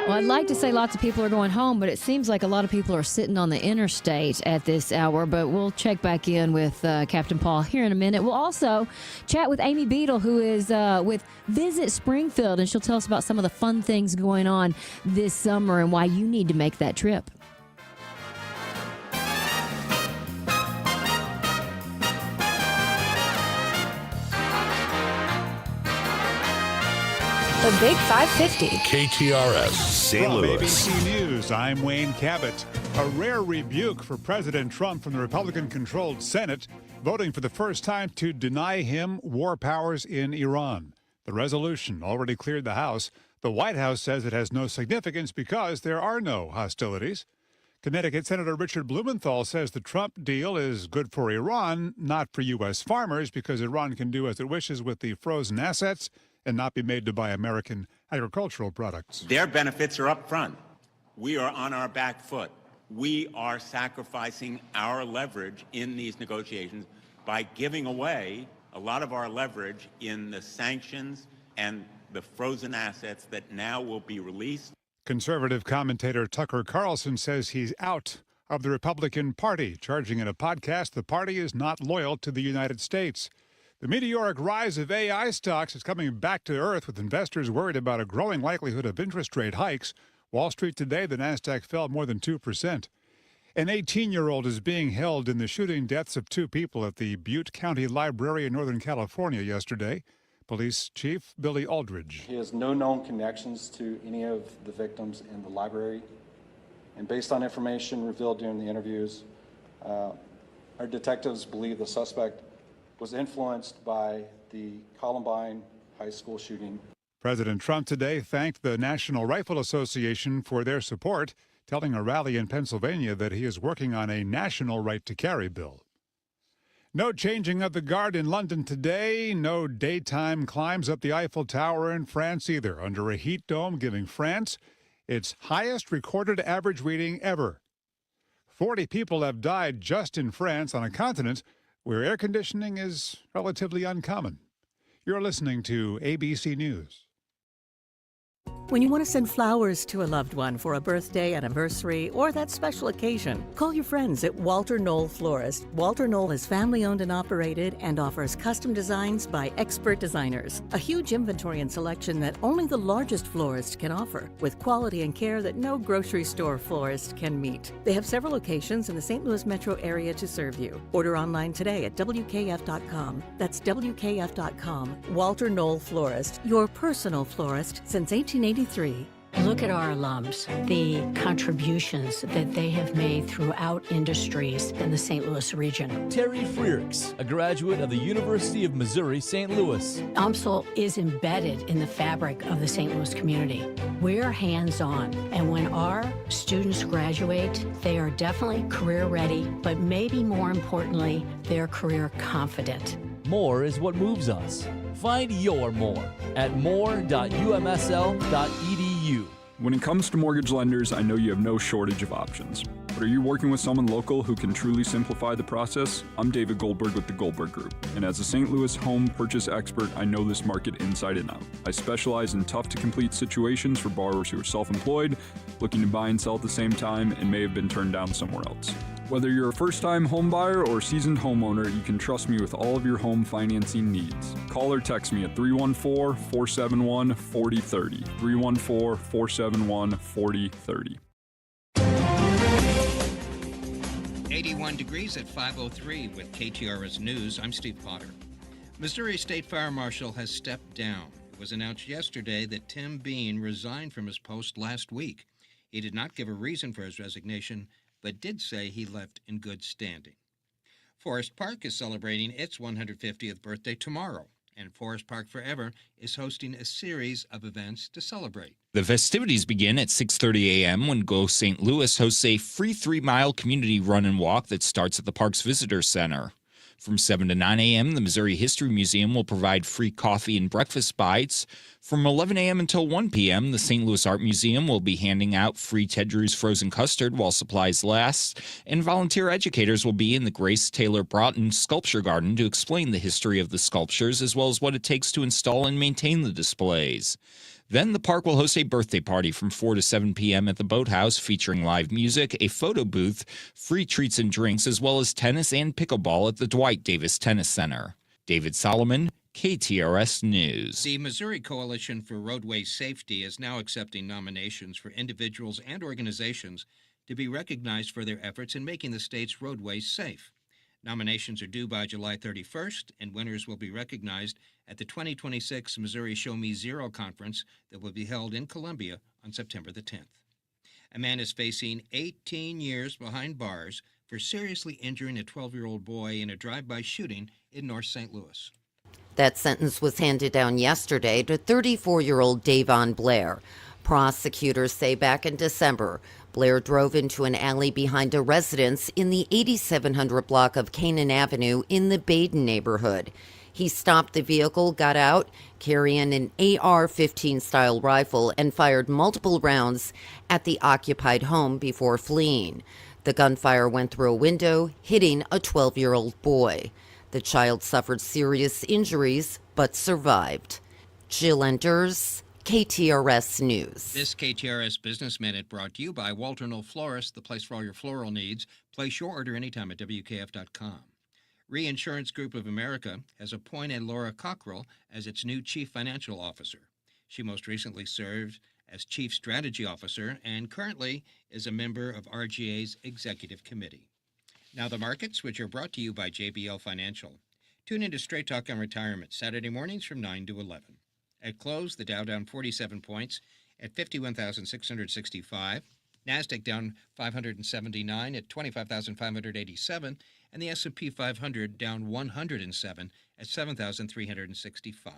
Speaker 10: Well, I'd like to say lots of people are going home, but it seems like a lot of people are sitting on the interstate at this hour. But we'll check back in with Captain Paul here in a minute. We'll also chat with Amy Beadle, who is with Visit Springfield, and she'll tell us about some of the fun things going on this summer and why you need to make that trip.
Speaker 1: The Big 550.
Speaker 18: KTRS St.
Speaker 20: From
Speaker 18: Louis.
Speaker 20: ABC News, I'm Wayne Cabot. A rare rebuke for President Trump from the Republican-controlled Senate, voting for the first time to deny him war powers in Iran. The resolution already cleared the House. The White House says it has no significance because there are no hostilities. Connecticut Senator Richard Blumenthal says the Trump deal is good for Iran, not for U.S. farmers, because Iran can do as it wishes with the frozen assets and not be made to buy American agricultural products.
Speaker 1: Their benefits are up front. We are on our back foot. We are sacrificing our leverage in these negotiations by giving away a lot of our leverage in the sanctions and the frozen assets that now will be released.
Speaker 20: Conservative commentator Tucker Carlson says he's out of the Republican Party, charging in a podcast the party is not loyal to the United States. The meteoric rise of AI stocks is coming back to earth, with investors worried about a growing likelihood of interest rate hikes. Wall Street today, the Nasdaq fell more than 2%. An 18-year-old is being held in the shooting deaths of 2 people at the Butte County Library in Northern California yesterday. Police Chief Billy Aldridge.
Speaker 7: He has no known connections to any of the victims in the library. And based on information revealed during the interviews, our detectives believe the suspect was influenced by the Columbine High School shooting.
Speaker 20: President Trump today thanked the National Rifle Association for their support, telling a rally in Pennsylvania that he is working on a national right-to-carry bill. No changing of the guard in London today. No daytime climbs up the Eiffel Tower in France either, under a heat dome giving France its highest recorded average reading ever. 40 people have died just in France, on a continent where air conditioning is relatively uncommon. You're listening to ABC News.
Speaker 21: When you want to send flowers to a loved one for a birthday, anniversary, or that special occasion, call your friends at Walter Knoll Florist. Walter Knoll is family-owned and operated and offers custom designs by expert designers. A huge inventory and selection that only the largest florist can offer, with quality and care that no grocery store florist can meet. They have several locations in the St. Louis metro area to serve you. Order online today at WKF.com. That's WKF.com. Walter Knoll Florist, your personal florist since 1883.
Speaker 22: Look at our alums, the contributions that they have made throughout industries in the St. Louis region.
Speaker 23: Terry Freerks, a graduate of the University of Missouri, St. Louis.
Speaker 22: UMSL is embedded in the fabric of the St. Louis community. We're hands-on, and when our students graduate, they are definitely career ready, but maybe more importantly, they're career confident.
Speaker 23: More is what moves us. Find your more at more.umsl.edu.
Speaker 25: When it comes to mortgage lenders, I know you have no shortage of options. But are you working with someone local who can truly simplify the process? I'm David Goldberg with the Goldberg Group, and as a St. Louis home purchase expert, I know this market inside and out. I specialize in tough-to-complete situations for borrowers who are self-employed, looking to buy and sell at the same time, and may have been turned down somewhere else. Whether you're a first-time home buyer or seasoned homeowner, you can trust me with all of your home financing needs. Call or text me at 314-471-4030. 314-471-4030.
Speaker 27: 81 degrees at 5:03 with KTRS News. I'm Steve Potter. Missouri State Fire Marshal has stepped down. It was announced yesterday that Tim Bean resigned from his post last week. He did not give a reason for his resignation, but did say he left in good standing. Forest Park is celebrating its 150th birthday tomorrow, and Forest Park Forever is hosting a series of events to celebrate.
Speaker 28: The festivities begin at 6:30 a.m. when Go St. Louis hosts a free 3-mile community run and walk that starts at the park's visitor center. From 7 to 9 a.m., the Missouri History Museum will provide free coffee and breakfast bites. From 11 a.m. until 1 p.m., the St. Louis Art Museum will be handing out free Ted Drew's frozen custard while supplies last, and volunteer educators will be in the Grace Taylor Broughton Sculpture Garden to explain the history of the sculptures as well as what it takes to install and maintain the displays. Then the park will host a birthday party from 4 to 7 p.m. at the Boathouse featuring live music, a photo booth, free treats and drinks, as well as tennis and pickleball at the Dwight Davis Tennis Center. David Solomon, KTRS News.
Speaker 27: The Missouri Coalition for Roadway Safety is now accepting nominations for individuals and organizations to be recognized for their efforts in making the state's roadways safe. Nominations are due by July 31st, and winners will be recognized at the 2026 Missouri Show Me Zero conference that will be held in Columbia on September the 10th. A man is facing 18 years behind bars for seriously injuring a 12-year-old boy in a drive-by shooting in North St. Louis.
Speaker 29: That sentence was handed down yesterday to 34-year-old Davon Blair.
Speaker 2: Prosecutors say back in December, Blair drove into an alley behind a residence in the 8700 block of Canaan Avenue in the Baden neighborhood. He stopped the vehicle, got out, carrying an AR-15 style rifle, and fired multiple rounds at the occupied home before fleeing. The gunfire went through a window, hitting a 12-year-old boy. The child suffered serious injuries but survived. Jill Enders, KTRS News.
Speaker 27: This KTRS Business Minute brought to you by Walter Knoll Florist, the place for all your floral needs. Place your order anytime at WKF.com. Reinsurance Group of America has appointed Laura Cockrell as its new Chief Financial Officer. She most recently served as Chief Strategy Officer and currently is a member of RGA's Executive Committee. Now the markets, which are brought to you by JBL Financial. Tune into Straight Talk on Retirement, Saturday mornings from 9 to 11. At close, the Dow down 47 points at 51,665. NASDAQ down 579 at 25,587. And the S&P 500 down 107 at 7,365.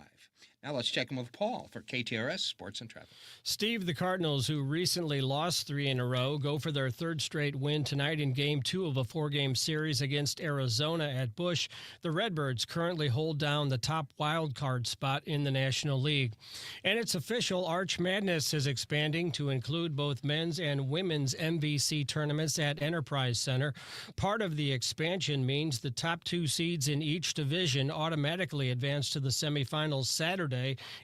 Speaker 27: Now let's check in with Paul for KTRS Sports and Traffic.
Speaker 13: Steve, the Cardinals, who recently lost 3 in a row, go for their third straight win tonight in Game 2 of a 4-game series against Arizona at Busch. The Redbirds currently hold down the top wild card spot in the National League. And it's official, Arch Madness is expanding to include both men's and women's MVC tournaments at Enterprise Center. Part of the expansion means the top 2 seeds in each division automatically advance to the semifinals Saturday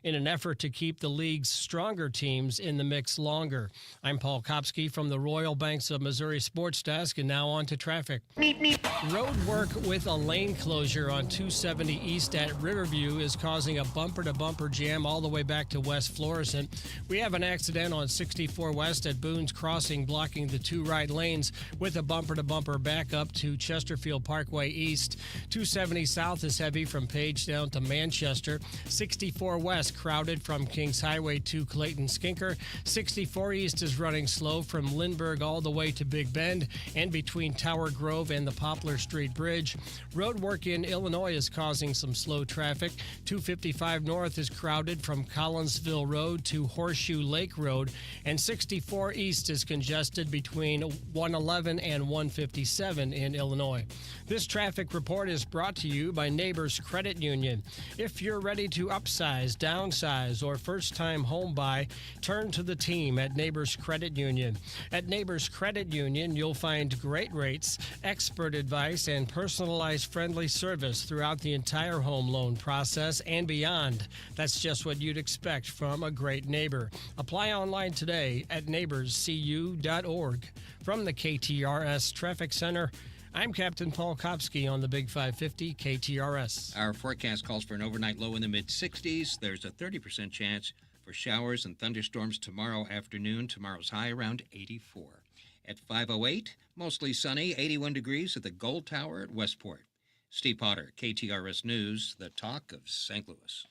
Speaker 13: in an effort to keep the league's stronger teams in the mix longer. I'm Paul Kopsky from the Royal Banks of Missouri Sports Desk, and now on to traffic. Road work with a lane closure on 270 East at Riverview is causing a bumper-to-bumper jam all the way back to West Florissant. We have an accident on 64 West at Boone's Crossing blocking the 2 right lanes with a bumper-to-bumper back up to Chesterfield Parkway East. 270 South is heavy from Page down to Manchester. 64 West crowded from Kings Highway to Clayton Skinker. 64 East is running slow from Lindbergh all the way to Big Bend and between Tower Grove and the Poplar Street Bridge. Road work in Illinois is causing some slow traffic. 255 North is crowded from Collinsville Road to Horseshoe Lake Road, and 64 East is congested between 111 and 157 in Illinois. This traffic report is brought to you by Neighbors Credit Union. If you're ready to upsize, downsize, or first-time home buy, turn to the team at Neighbors Credit Union. At Neighbors Credit Union, you'll find great rates, expert advice, and personalized friendly service throughout the entire home loan process and beyond. That's just what you'd expect from a great neighbor. Apply online today at neighborscu.org. From the KTRS Traffic Center, I'm Captain Paul Kopsky on the Big 550 KTRS.
Speaker 27: Our forecast calls for an overnight low in the mid-60s. There's a 30% chance for showers and thunderstorms tomorrow afternoon. Tomorrow's high around 84. At 5:08, mostly sunny, 81 degrees at the Gold Tower at Westport. Steve Potter, KTRS News, the talk of St. Louis.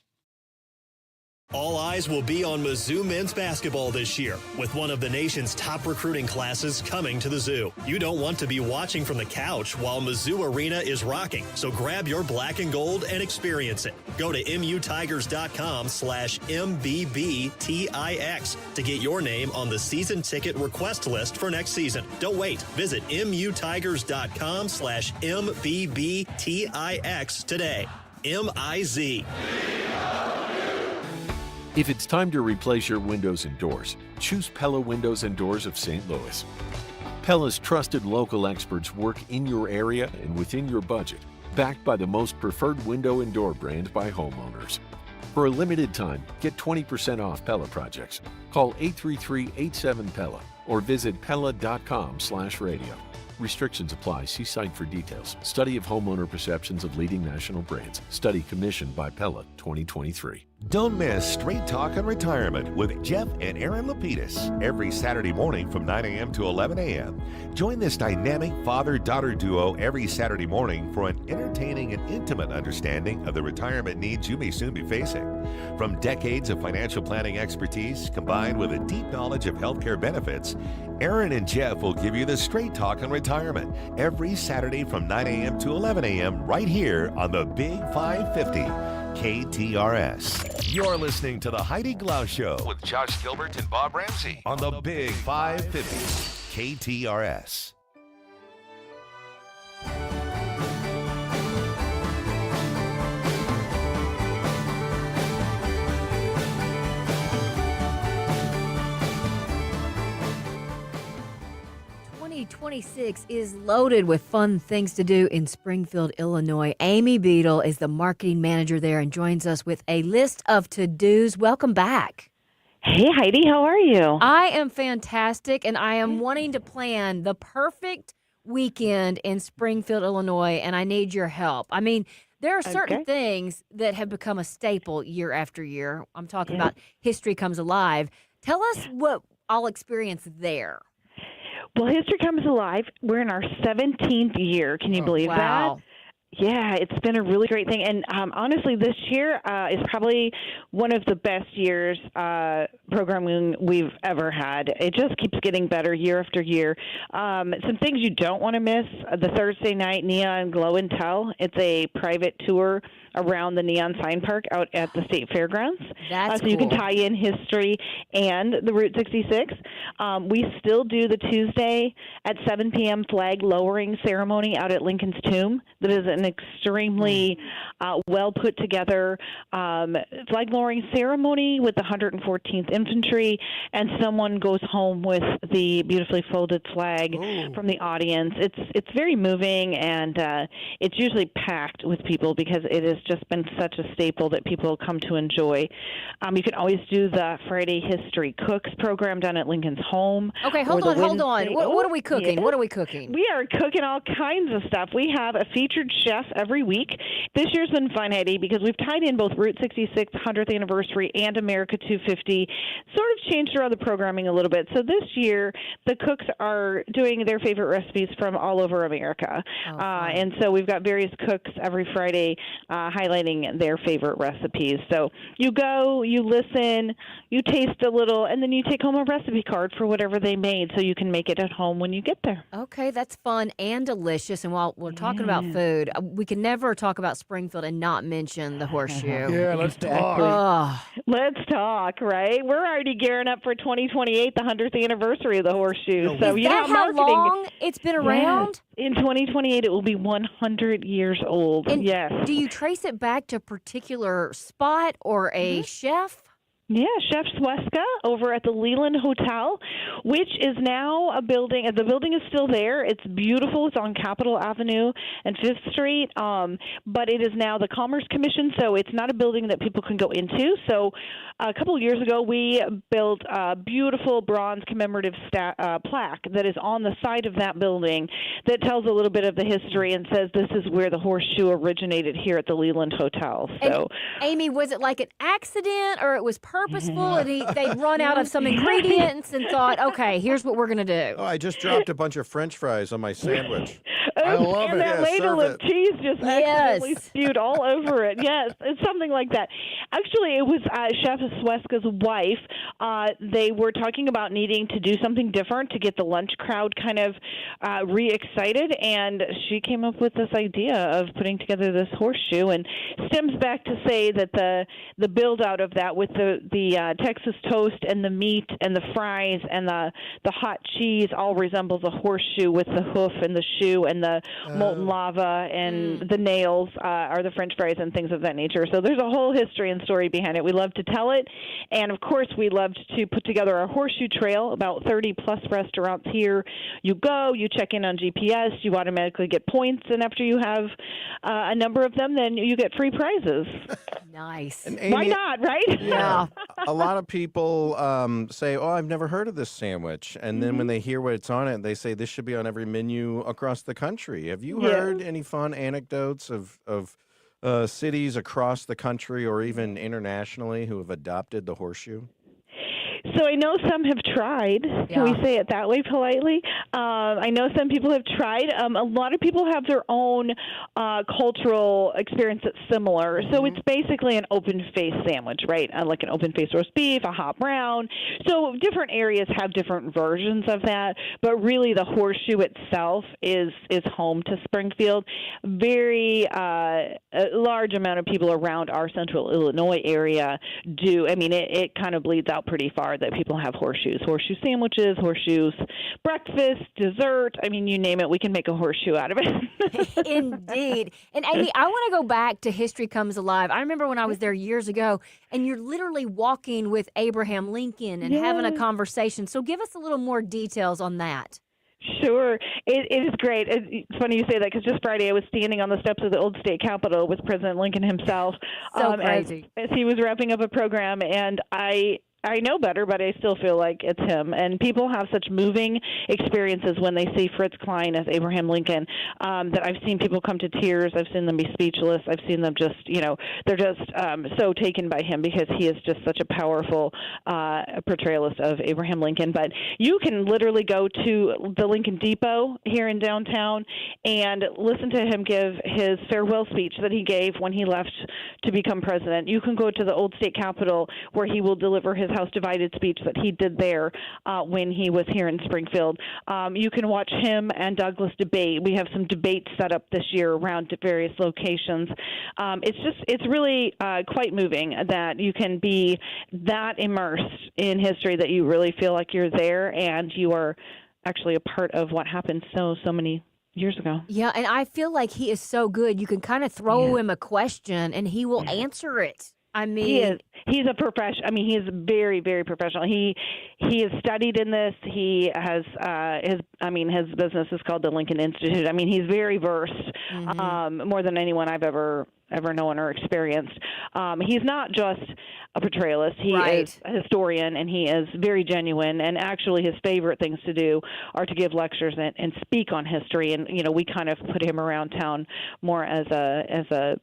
Speaker 4: All eyes will be on Mizzou men's basketball this year, with one of the nation's top recruiting classes coming to the Zoo. You don't want to be watching from the couch while Mizzou Arena is rocking, so grab your black and gold and experience it. Go to MUTigers.com/MBBTIX to get your name on the season ticket request list for next season. Don't wait. Visit MUTigers.com/MBBTIX today. MIZ.
Speaker 5: If it's time to replace your windows and doors, choose Pella Windows and Doors of St. Louis. Pella's trusted local experts work in your area and within your budget, backed by the most preferred window and door brand by homeowners. For a limited time, get 20% off Pella projects. Call 833-87-PELLA or visit Pella.com/radio. Restrictions apply. See site for details. Study of homeowner perceptions of leading national brands. Study commissioned by Pella 2023.
Speaker 18: Don't miss Straight Talk on Retirement with Jeff and Aaron Lapidus every Saturday morning from 9 a.m. to 11 a.m. Join this dynamic father-daughter duo every Saturday morning for an entertaining and intimate understanding of the retirement needs you may soon be facing. From decades of financial planning expertise combined with a deep knowledge of healthcare benefits, Aaron and Jeff will give you the Straight Talk on Retirement every Saturday from 9 a.m. to 11 a.m. right here on the Big 550. KTRS. You're listening to the Heidi Glaus Show with Josh Gilbert and Bob Ramsey on the Big 550 KTRS.
Speaker 10: '26 is loaded with fun things to do in Springfield, Illinois. Amy Beadle is the marketing manager there and joins us with a list of to-dos. Welcome back.
Speaker 6: Hey, Heidi, how are you?
Speaker 10: I am fantastic, and I am wanting to plan the perfect weekend in Springfield, Illinois, and I need your help. I mean, there are certain things that have become a staple year after year. I'm talking about History Comes Alive. Tell us what I'll experience there.
Speaker 6: Well, History Comes Alive. We're in our 17th year. Can you believe that? Yeah, it's been a really great thing. And honestly, this year is probably one of the best years programming we've ever had. It just keeps getting better year after year. Some things you don't want to miss, the Thursday night Neon Glow and Tell. It's a private tour around the Neon Sign Park out at the State Fairgrounds.
Speaker 10: That's
Speaker 6: so you can tie in history and the Route 66. We still do the Tuesday at 7 p.m. flag lowering ceremony out at Lincoln's Tomb. That is an extremely well put together flag lowering ceremony with the 114th Infantry, and someone goes home with the beautifully folded flag from the audience. It's very moving, and it's usually packed with people because it has just been such a staple that people come to enjoy. You can always do the Friday History Cooks program down at Lincoln's home.
Speaker 10: Okay, hold on. What are we cooking?
Speaker 6: Yeah.
Speaker 10: What are we cooking?
Speaker 6: We are cooking all kinds of stuff. We have a featured chef every week. This year's been fun, Heidi, because we've tied in both Route 66 100th anniversary and America 250, sort of changed around the programming a little bit. So this year, the cooks are doing their favorite recipes from all over America. And so we've got various cooks every Friday highlighting their favorite recipes. So you go, you listen, you taste a little, and then you take home a recipe card for whatever they made so you can make it at home when you get there.
Speaker 10: Okay, that's fun and delicious. And while we're talking about food, we can never talk about Springfield and not mention the horseshoe.
Speaker 12: Yeah, let's talk.
Speaker 6: Let's talk, right? We're already gearing up for 2028, the 100th anniversary of the horseshoe. So
Speaker 10: Is that how long it's been around?
Speaker 6: In 2028, it will be 100 years old.
Speaker 10: And
Speaker 6: yes.
Speaker 10: do you trace it back to a particular spot or a chef?
Speaker 6: Yeah, Chef Sweska over at the Leland Hotel, which is now a building. The building is still there. It's beautiful. It's on Capitol Avenue and 5th Street, but it is now the Commerce Commission, so it's not a building that people can go into. So a couple of years ago, we built a beautiful bronze commemorative plaque that is on the side of that building that tells a little bit of the history and says this is where the horseshoe originated here at the Leland Hotel. So,
Speaker 10: and Amy, was it like an accident or it was purposeful and they'd run out of some ingredients and thought, okay, here's what we're going to do?
Speaker 3: Oh, I just dropped a bunch of French fries on my sandwich. I love
Speaker 6: and
Speaker 3: it.
Speaker 6: that
Speaker 3: Yeah,
Speaker 6: ladle
Speaker 3: serve
Speaker 6: of
Speaker 3: it.
Speaker 6: cheese just accidentally spewed all over it. Yes, it's something like that. Actually, it was Chef Sweska's wife. They were talking about needing to do something different to get the lunch crowd kind of re-excited, and she came up with this idea of putting together this horseshoe, and stems back to say that the build-out of that with the Texas toast and the meat and the fries and the hot cheese all resembles a horseshoe with the hoof and the shoe and the molten lava and the nails are the French fries and things of that nature. So there's a whole history and story behind it. We love to tell it. And, of course, we loved to put together a horseshoe trail, about 30-plus restaurants here. You go, you check in on GPS, you automatically get points, and after you have a number of them, then you get free prizes.
Speaker 10: Nice.
Speaker 3: And Amy,
Speaker 6: why not, right?
Speaker 10: Yeah.
Speaker 3: A lot of people say, oh, I've never heard of this sandwich. And then when they hear what it's on it, they say this should be on every menu across the country. Have you heard any fun anecdotes of cities across the country or even internationally who have adopted the horseshoe?
Speaker 6: So I know some have tried. Can we say it that way politely? I know some people have tried. A lot of people have their own cultural experience that's similar. So it's basically an open-faced sandwich, right? Like an open-faced roast beef, a hot brown. So different areas have different versions of that. But really, the horseshoe itself is home to Springfield. Very a large amount of people around our central Illinois area do. I mean, it kind of bleeds out pretty far that people have horseshoes sandwiches, horseshoes breakfast, dessert. I mean, you name it, we can make a horseshoe out of it.
Speaker 10: Indeed. And Amy, I want to go back to History Comes Alive. I remember when I was there years ago, and you're literally walking with Abraham Lincoln and having a conversation. So give us a little more details on that.
Speaker 6: Sure. It is great. It's funny you say that because just Friday I was standing on the steps of the old state capitol with President Lincoln himself
Speaker 10: crazy.
Speaker 6: as he was wrapping up a program, and I know better, but I still feel like it's him. And people have such moving experiences when they see Fritz Klein as Abraham Lincoln that I've seen people come to tears. I've seen them be speechless. I've seen them just, they're just so taken by him because he is just such a powerful portrayalist of Abraham Lincoln. But you can literally go to the Lincoln Depot here in downtown and listen to him give his farewell speech that he gave when he left to become president. You can go to the old state capitol where he will deliver his House Divided speech that he did there when he was here in Springfield. You can watch him and Douglas debate. We have some debates set up this year around various locations. It's really quite moving that you can be that immersed in history that you really feel like you're there and you are actually a part of what happened so many years ago.
Speaker 10: Yeah, and I feel like he is so good. You can kind of throw him a question and he will answer it. I mean,
Speaker 6: he's a professional. I mean, he's very, very professional. He has studied in this. He has his business is called the Lincoln Institute. I mean, he's very versed, more than anyone I've ever known or experienced. He's not just a portrayalist. He is a historian, and he is very genuine. And actually, his favorite things to do are to give lectures and speak on history. And we kind of put him around town more as a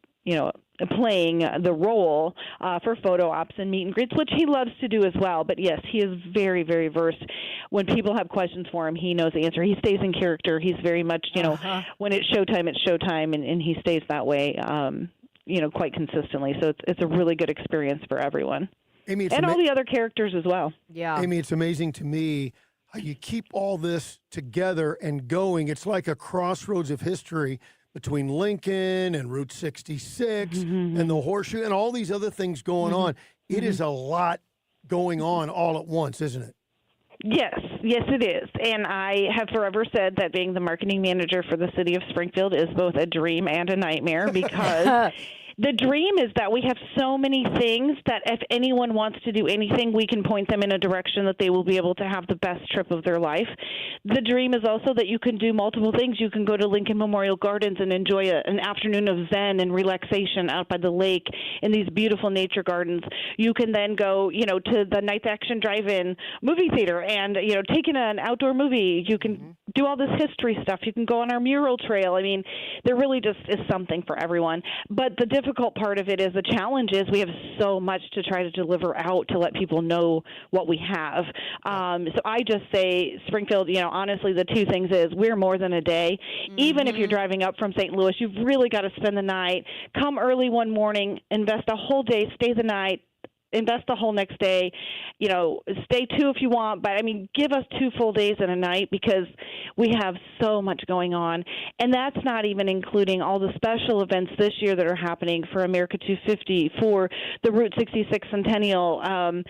Speaker 6: playing the role for photo ops and meet and greets, which he loves to do as well. But yes, he is very, very versed. When people have questions for him, he knows the answer. He stays in character. He's very much, when it's showtime, and he stays that way, quite consistently. So it's a really good experience for everyone.
Speaker 12: Amy,
Speaker 6: and all the other characters as well.
Speaker 10: Yeah.
Speaker 12: Amy, it's amazing to me how you keep all this together and going. It's like a crossroads of history between Lincoln and Route 66 and the horseshoe and all these other things going on. It is a lot going on all at once, isn't it?
Speaker 6: Yes, it is. And I have forever said that being the marketing manager for the city of Springfield is both a dream and a nightmare because the dream is that we have so many things that if anyone wants to do anything, we can point them in a direction that they will be able to have the best trip of their life. The dream is also that you can do multiple things. You can go to Lincoln Memorial Gardens and enjoy an afternoon of zen and relaxation out by the lake in these beautiful nature gardens. You can then go, to the Ninth Action Drive-In movie theater and, take in an outdoor movie. You can do all this history stuff. You can go on our mural trail. I mean, there really just is something for everyone. But the difficult part of it is the challenge is we have so much to try to deliver out to let people know what we have. So I just say Springfield, honestly, the two things is we're more than a day. Even if you're driving up from St. Louis, you've really got to spend the night. Come early one morning, invest a whole day, stay the night, invest the whole next day, stay 2 if you want, but give us 2 full days and a night because we have so much going on. And that's not even including all the special events this year that are happening for America 250, for the Route 66 Centennial.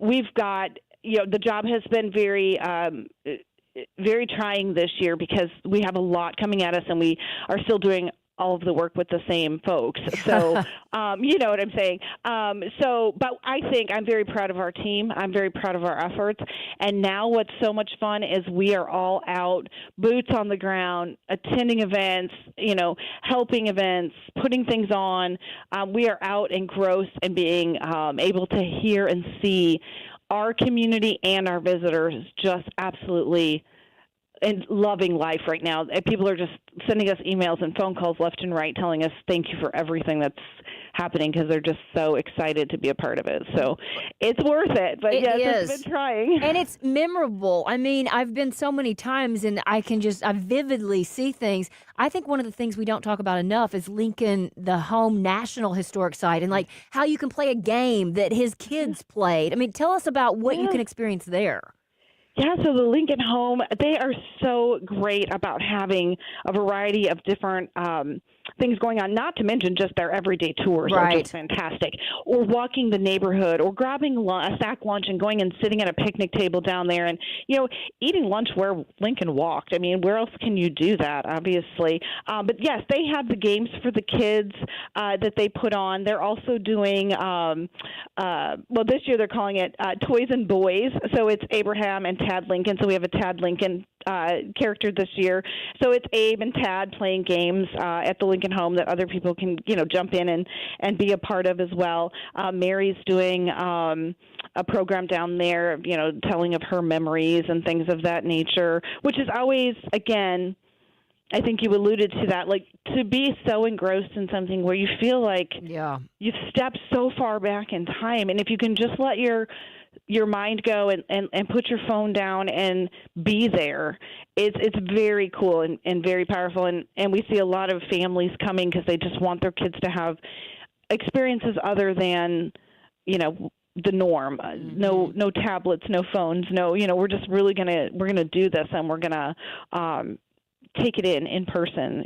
Speaker 6: We've got, the job has been very trying this year because we have a lot coming at us and we are still doing all of the work with the same folks. So, you know what I'm saying? But I think I'm very proud of our team. I'm very proud of our efforts. And now what's so much fun is we are all out, boots on the ground, attending events, helping events, putting things on. We are out and gross and being able to hear and see our community and our visitors just absolutely and loving life right now. People are just sending us emails and phone calls left and right telling us thank you for everything that's happening because they're just so excited to be a part of it. So it's worth it. But yes, it's been trying.
Speaker 10: And it's memorable. I mean, I've been so many times and I vividly see things. I think one of the things we don't talk about enough is Lincoln, the home National Historic Site, and like how you can play a game that his kids played. I mean, tell us about what you can experience there.
Speaker 6: Yeah, so the Lincoln Home, they are so great about having a variety of different things going on, not to mention just their everyday tours are just fantastic. Or walking the neighborhood or grabbing a sack lunch and going and sitting at a picnic table down there and, eating lunch where Lincoln walked. I mean, where else can you do that, obviously? But, yes, they have the games for the kids that they put on. They're also doing, this year they're calling it Toys and Boys. So it's Abraham and Tad Lincoln. So we have a Tad Lincoln character this year. So it's Abe and Tad playing games at the Lincoln Home that other people can, jump in and be a part of as well. Mary's doing a program down there, telling of her memories and things of that nature, which is always, again, I think you alluded to that, like to be so engrossed in something where you feel like you've stepped so far back in time. And if you can just let your mind go and put your phone down and be there, it's very cool and very powerful. And we see a lot of families coming because they just want their kids to have experiences other than, the norm. No tablets, no phones, we're just really we're gonna do this and we're gonna take it in person,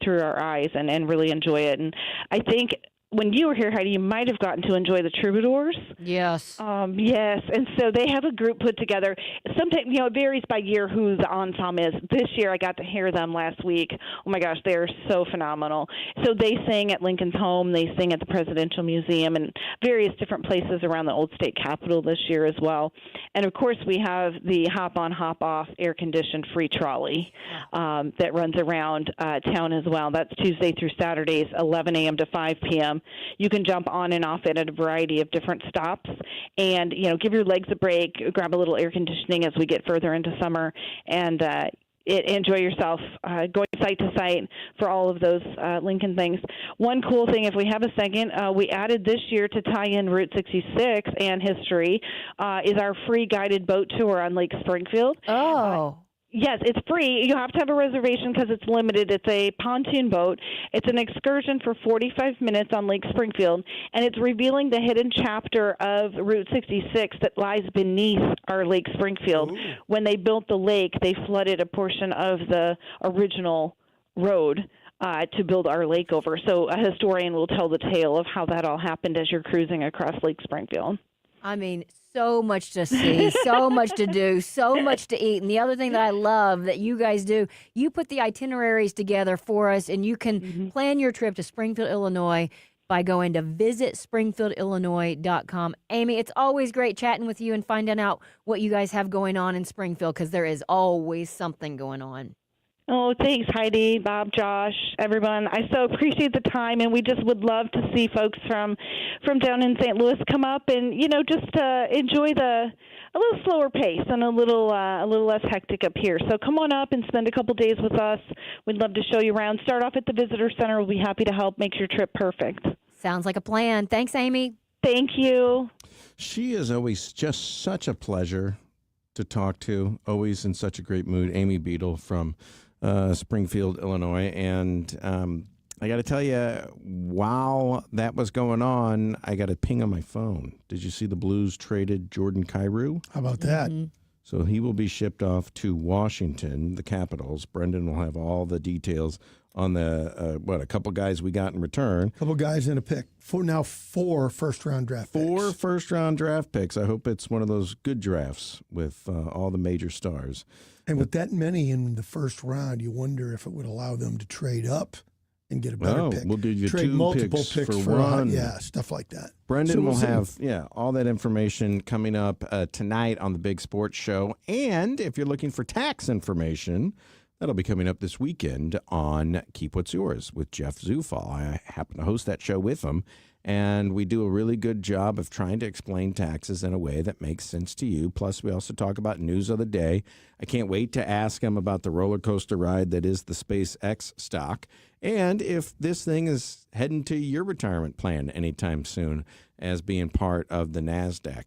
Speaker 6: through our eyes and really enjoy it. And I think when you were here, Heidi, you might have gotten to enjoy the Troubadours.
Speaker 10: Yes.
Speaker 6: Yes. And so they have a group put together. Sometimes, it varies by year who the ensemble is. This year I got to hear them last week. Oh, my gosh, they are so phenomenal. So they sing at Lincoln's Home. They sing at the Presidential Museum and various different places around the old state capitol this year as well. And, of course, we have the hop-on, hop-off air-conditioned free trolley that runs around town as well. That's Tuesday through Saturdays, 11 a.m. to 5 p.m. You can jump on and off it at a variety of different stops and, give your legs a break, grab a little air conditioning as we get further into summer, and enjoy yourself going site to site for all of those Lincoln things. One cool thing, if we have a second, we added this year to tie in Route 66 and history is our free guided boat tour on Lake Springfield.
Speaker 10: Oh.
Speaker 6: Yes, it's free. You have to have a reservation because it's limited. It's a pontoon boat. It's an excursion for 45 minutes on Lake Springfield, and it's revealing the hidden chapter of Route 66 that lies beneath our Lake Springfield. Ooh. When they built the lake, they flooded a portion of the original road to build our lake over. So a historian will tell the tale of how that all happened as you're cruising across Lake Springfield.
Speaker 10: I mean, so much to see, so much to do, so much to eat. And the other thing that I love that you guys do, you put the itineraries together for us, and you can plan your trip to Springfield, Illinois by going to visitspringfieldillinois.com. Amy, it's always great chatting with you and finding out what you guys have going on in Springfield because there is always something going on.
Speaker 6: Oh, thanks, Heidi, Bob, Josh, everyone. I so appreciate the time, and we just would love to see folks from down in St. Louis come up and, just enjoy a little slower pace and a little less hectic up here. So come on up and spend a couple days with us. We'd love to show you around. Start off at the Visitor Center. We'll be happy to help make your trip perfect.
Speaker 10: Sounds like a plan. Thanks, Amy.
Speaker 6: Thank you.
Speaker 3: She is always just such a pleasure to talk to, always in such a great mood. Amy Beadle from Springfield, Illinois. And I got to tell you, while that was going on, I got a ping on my phone. Did you see the Blues traded Jordan Kyrou?
Speaker 12: How about that?
Speaker 10: Mm-hmm.
Speaker 3: So he will be shipped off to Washington, the Capitals. Brendan will have all the details on the, a couple guys we got in return.
Speaker 12: A couple guys in a pick. Four first-round draft picks.
Speaker 3: 4 first-round draft picks. I hope it's one of those good drafts with all the major stars.
Speaker 12: And with that many in the first round, you wonder if it would allow them to trade up and get a better pick.
Speaker 3: We'll give you
Speaker 12: trade
Speaker 3: 2
Speaker 12: multiple
Speaker 3: picks for
Speaker 12: one.
Speaker 3: one.
Speaker 12: Stuff like that.
Speaker 3: Brendan will have all that information coming up tonight on the Big Sports Show. And if you're looking for tax information, that'll be coming up this weekend on Keep What's Yours with Jeff Zufall. I happen to host that show with him. And we do a really good job of trying to explain taxes in a way that makes sense to you. Plus, we also talk about news of the day. I can't wait to ask him about the roller coaster ride that is the SpaceX stock, and if this thing is heading to your retirement plan anytime soon as being part of the NASDAQ.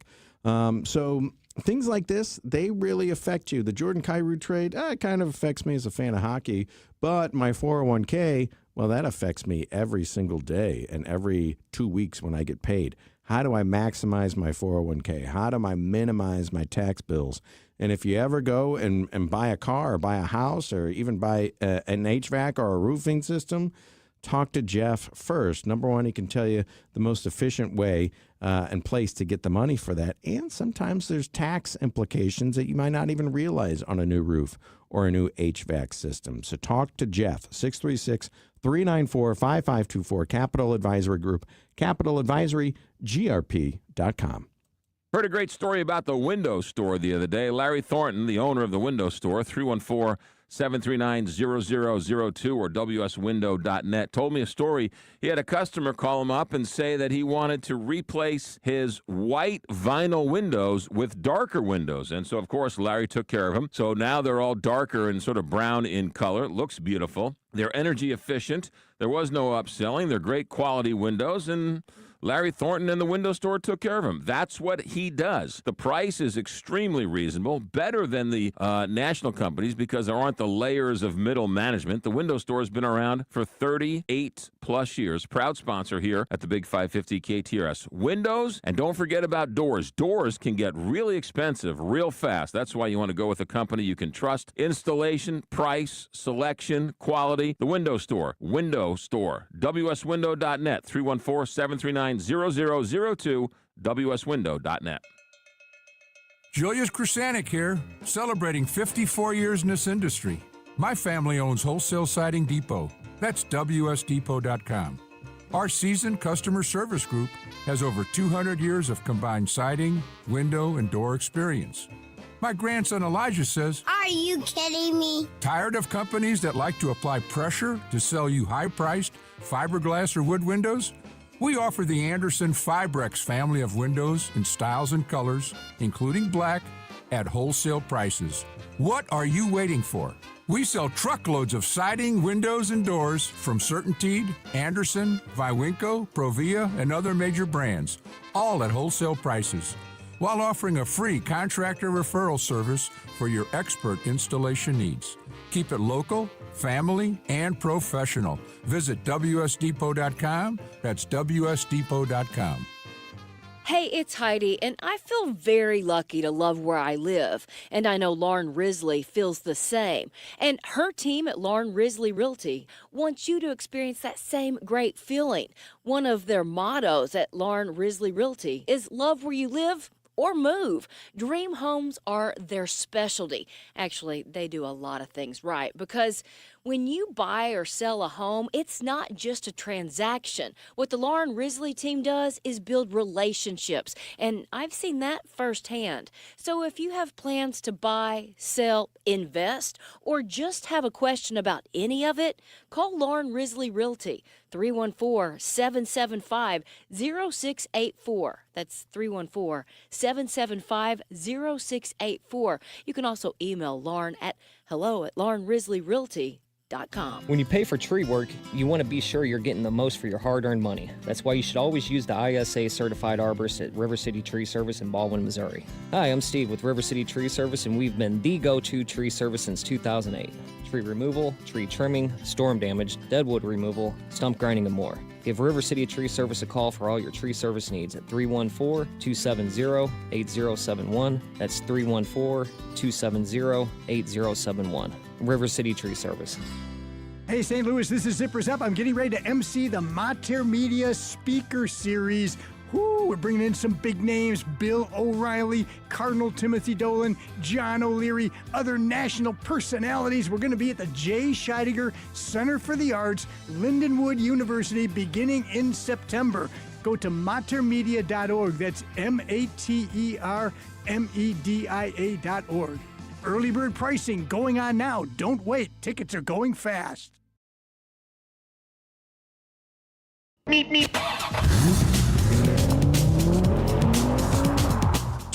Speaker 3: So things like this, they really affect you. The Jordan Kyrou trade, it kind of affects me as a fan of hockey, but my 401k, well, that affects me every single day and every 2 weeks when I get paid. How do I maximize my 401k? How do I minimize my tax bills? And if you ever go and buy a car or buy a house or even buy an HVAC or a roofing system, talk to Jeff first. Number one, he can tell you the most efficient way and place to get the money for that. And sometimes there's tax implications that you might not even realize on a new roof or a new HVAC system. So talk to Jeff, 636-394-5524, Capital Advisory Group, capitaladvisorygrp.com.
Speaker 8: Heard a great story about the window store the other day. Larry Thornton, the owner of the window store, 314-739-0002 or wswindow.net, told me a story. He had a customer call him up and say that he wanted to replace his white vinyl windows with darker windows. And so, of course, Larry took care of him. So now they're all darker and sort of brown in color. It looks beautiful. They're energy efficient. There was no upselling. They're great quality windows, and Larry Thornton and the window store took care of him. That's what he does. The price is extremely reasonable, better than the national companies because there aren't the layers of middle management. The window store has been around for 38 plus years. Proud sponsor here at the Big 550 KTRS. Windows, and don't forget about doors. Doors can get really expensive real fast. That's why you want to go with a company you can trust. Installation, price, selection, quality. The window store. Window store. wswindow.net. 314-739-0002, wswindow.net.
Speaker 9: Julius Krasanik here, celebrating 54 years in this industry. My family owns Wholesale Siding Depot. That's wsdepot.com. Our seasoned customer service group has over 200 years of combined siding, window, and door experience. My grandson Elijah says,
Speaker 15: "Are you kidding me?"
Speaker 9: Tired of companies that like to apply pressure to sell you high-priced fiberglass or wood windows? We offer the Anderson Fibrex family of windows in styles and colors, including black, at wholesale prices. What are you waiting for? We sell truckloads of siding, windows, and doors from CertainTeed, Anderson, Viwinco, Provia, and other major brands, all at wholesale prices, while offering a free contractor referral service for your expert installation needs. Keep it local, family, and professional. Visit wsdepot.com. That's wsdepot.com.
Speaker 16: Hey, it's Heidi, and I feel very lucky to love where I live. And I know Lauren Risley feels the same. And her team at Lauren Risley Realty wants you to experience that same great feeling. One of their mottos at Lauren Risley Realty is love where you live or move. Dream homes are their specialty. Actually, they do a lot of things right because when you buy or sell a home, it's not just a transaction. What the Lauren Risley team does is build relationships, and I've seen that firsthand. So if you have plans to buy, sell, invest, or just have a question about any of it, call Lauren Risley Realty, 314-775-0684. That's 314-775-0684. You can also email Lauren at hello@laurenrisleyrealty.com.
Speaker 17: When you pay for tree work, you want to be sure you're getting the most for your hard-earned money. That's why you should always use the ISA certified arborist at River City Tree Service in Baldwin, Missouri. Hi, I'm Steve with River City Tree Service, and we've been the go-to tree service since 2008. Tree removal, tree trimming, storm damage, deadwood removal, stump grinding, and more. Give River City Tree Service a call for all your tree service needs at 314-270-8071. That's 314-270-8071. River City Tree Service.
Speaker 11: Hey, St. Louis, this is Zippers Up. I'm getting ready to MC the Mater Media Speaker Series. Woo, we're bringing in some big names: Bill O'Reilly, Cardinal Timothy Dolan, John O'Leary, other national personalities. We're going to be at the J. Scheidegger Center for the Arts, Lindenwood University, beginning in September. Go to matermedia.org. That's matermedia.org. Early bird pricing going on now. Don't wait. Tickets are going fast.
Speaker 19: Meep, meep.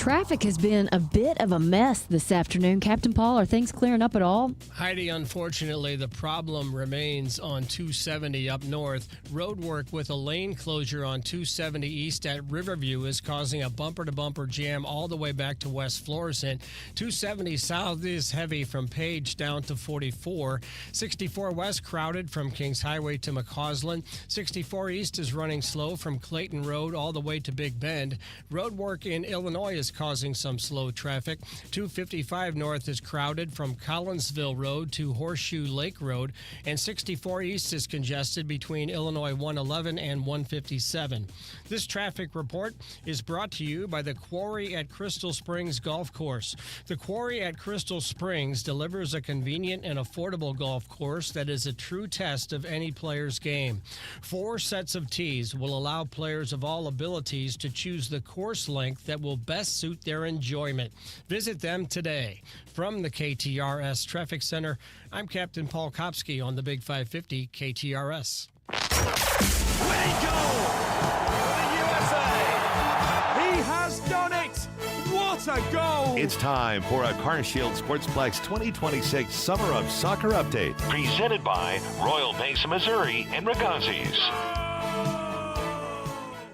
Speaker 10: traffic has been a bit of a mess this afternoon. Captain Paul, are things clearing up at all?
Speaker 13: Heidi, unfortunately, the problem remains on 270 up north. Road work with a lane closure on 270 east at Riverview is causing a bumper-to-bumper jam all the way back to West Florissant. 270 south is heavy from Page down to 44. 64 west crowded from Kings Highway to McCausland. 64 east is running slow from Clayton Road all the way to Big Bend. Road work in Illinois is causing some slow traffic. 255 north is crowded from Collinsville Road to Horseshoe Lake Road, and 64 east is congested between Illinois 111 and 157. This traffic report is brought to you by the Quarry at Crystal Springs Golf Course. The Quarry at Crystal Springs delivers a convenient and affordable golf course that is a true test of any player's game. 4 sets of tees will allow players of all abilities to choose the course length that will best suit their enjoyment. Visit them today. From the KTRS Traffic Center, I'm Captain Paul Kopsky on the Big 550 KTRS.
Speaker 1: Way go! For the USA! He has done it! What a goal!
Speaker 18: It's time for a CarShield Sportsplex 2026 Summer of Soccer Update. Presented by Royal Banks of Missouri and Ragazzi's.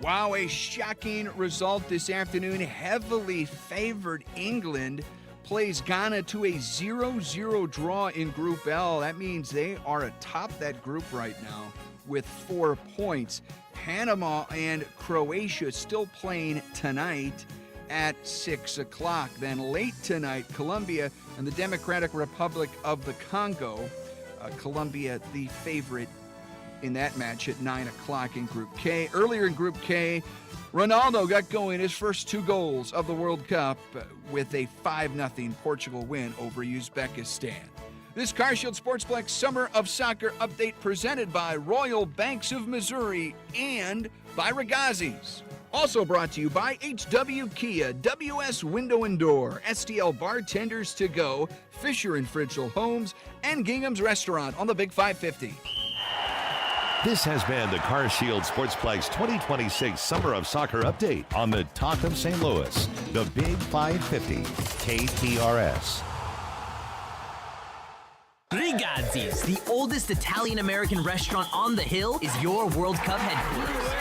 Speaker 7: Wow, a shocking result this afternoon. Heavily favored England plays Ghana to a 0-0 draw in Group L. That means they are atop that group right now with 4 points. Panama and Croatia still playing tonight at 6 o'clock. Then late tonight, Colombia and the Democratic Republic of the Congo. Colombia the favorite in that match at 9 o'clock in Group K. Earlier in Group K, Ronaldo got going his first 2 goals of the World Cup with a 5-0 Portugal win over Uzbekistan. This CarShield Sportsplex Summer of Soccer Update presented by Royal Banks of Missouri and by Ragazzi's. Also brought to you by HW Kia, WS Window and Door, STL Bartenders to Go, Fisher and Fritchell Homes, and Gingham's Restaurant on the Big 550.
Speaker 18: This has been the CarShield Sportsplex 2026 Summer of Soccer Update on the Talk of St. Louis, the Big 550 KTRS.
Speaker 14: Ragazzi's, the oldest Italian-American restaurant on the hill, is your World Cup headquarters.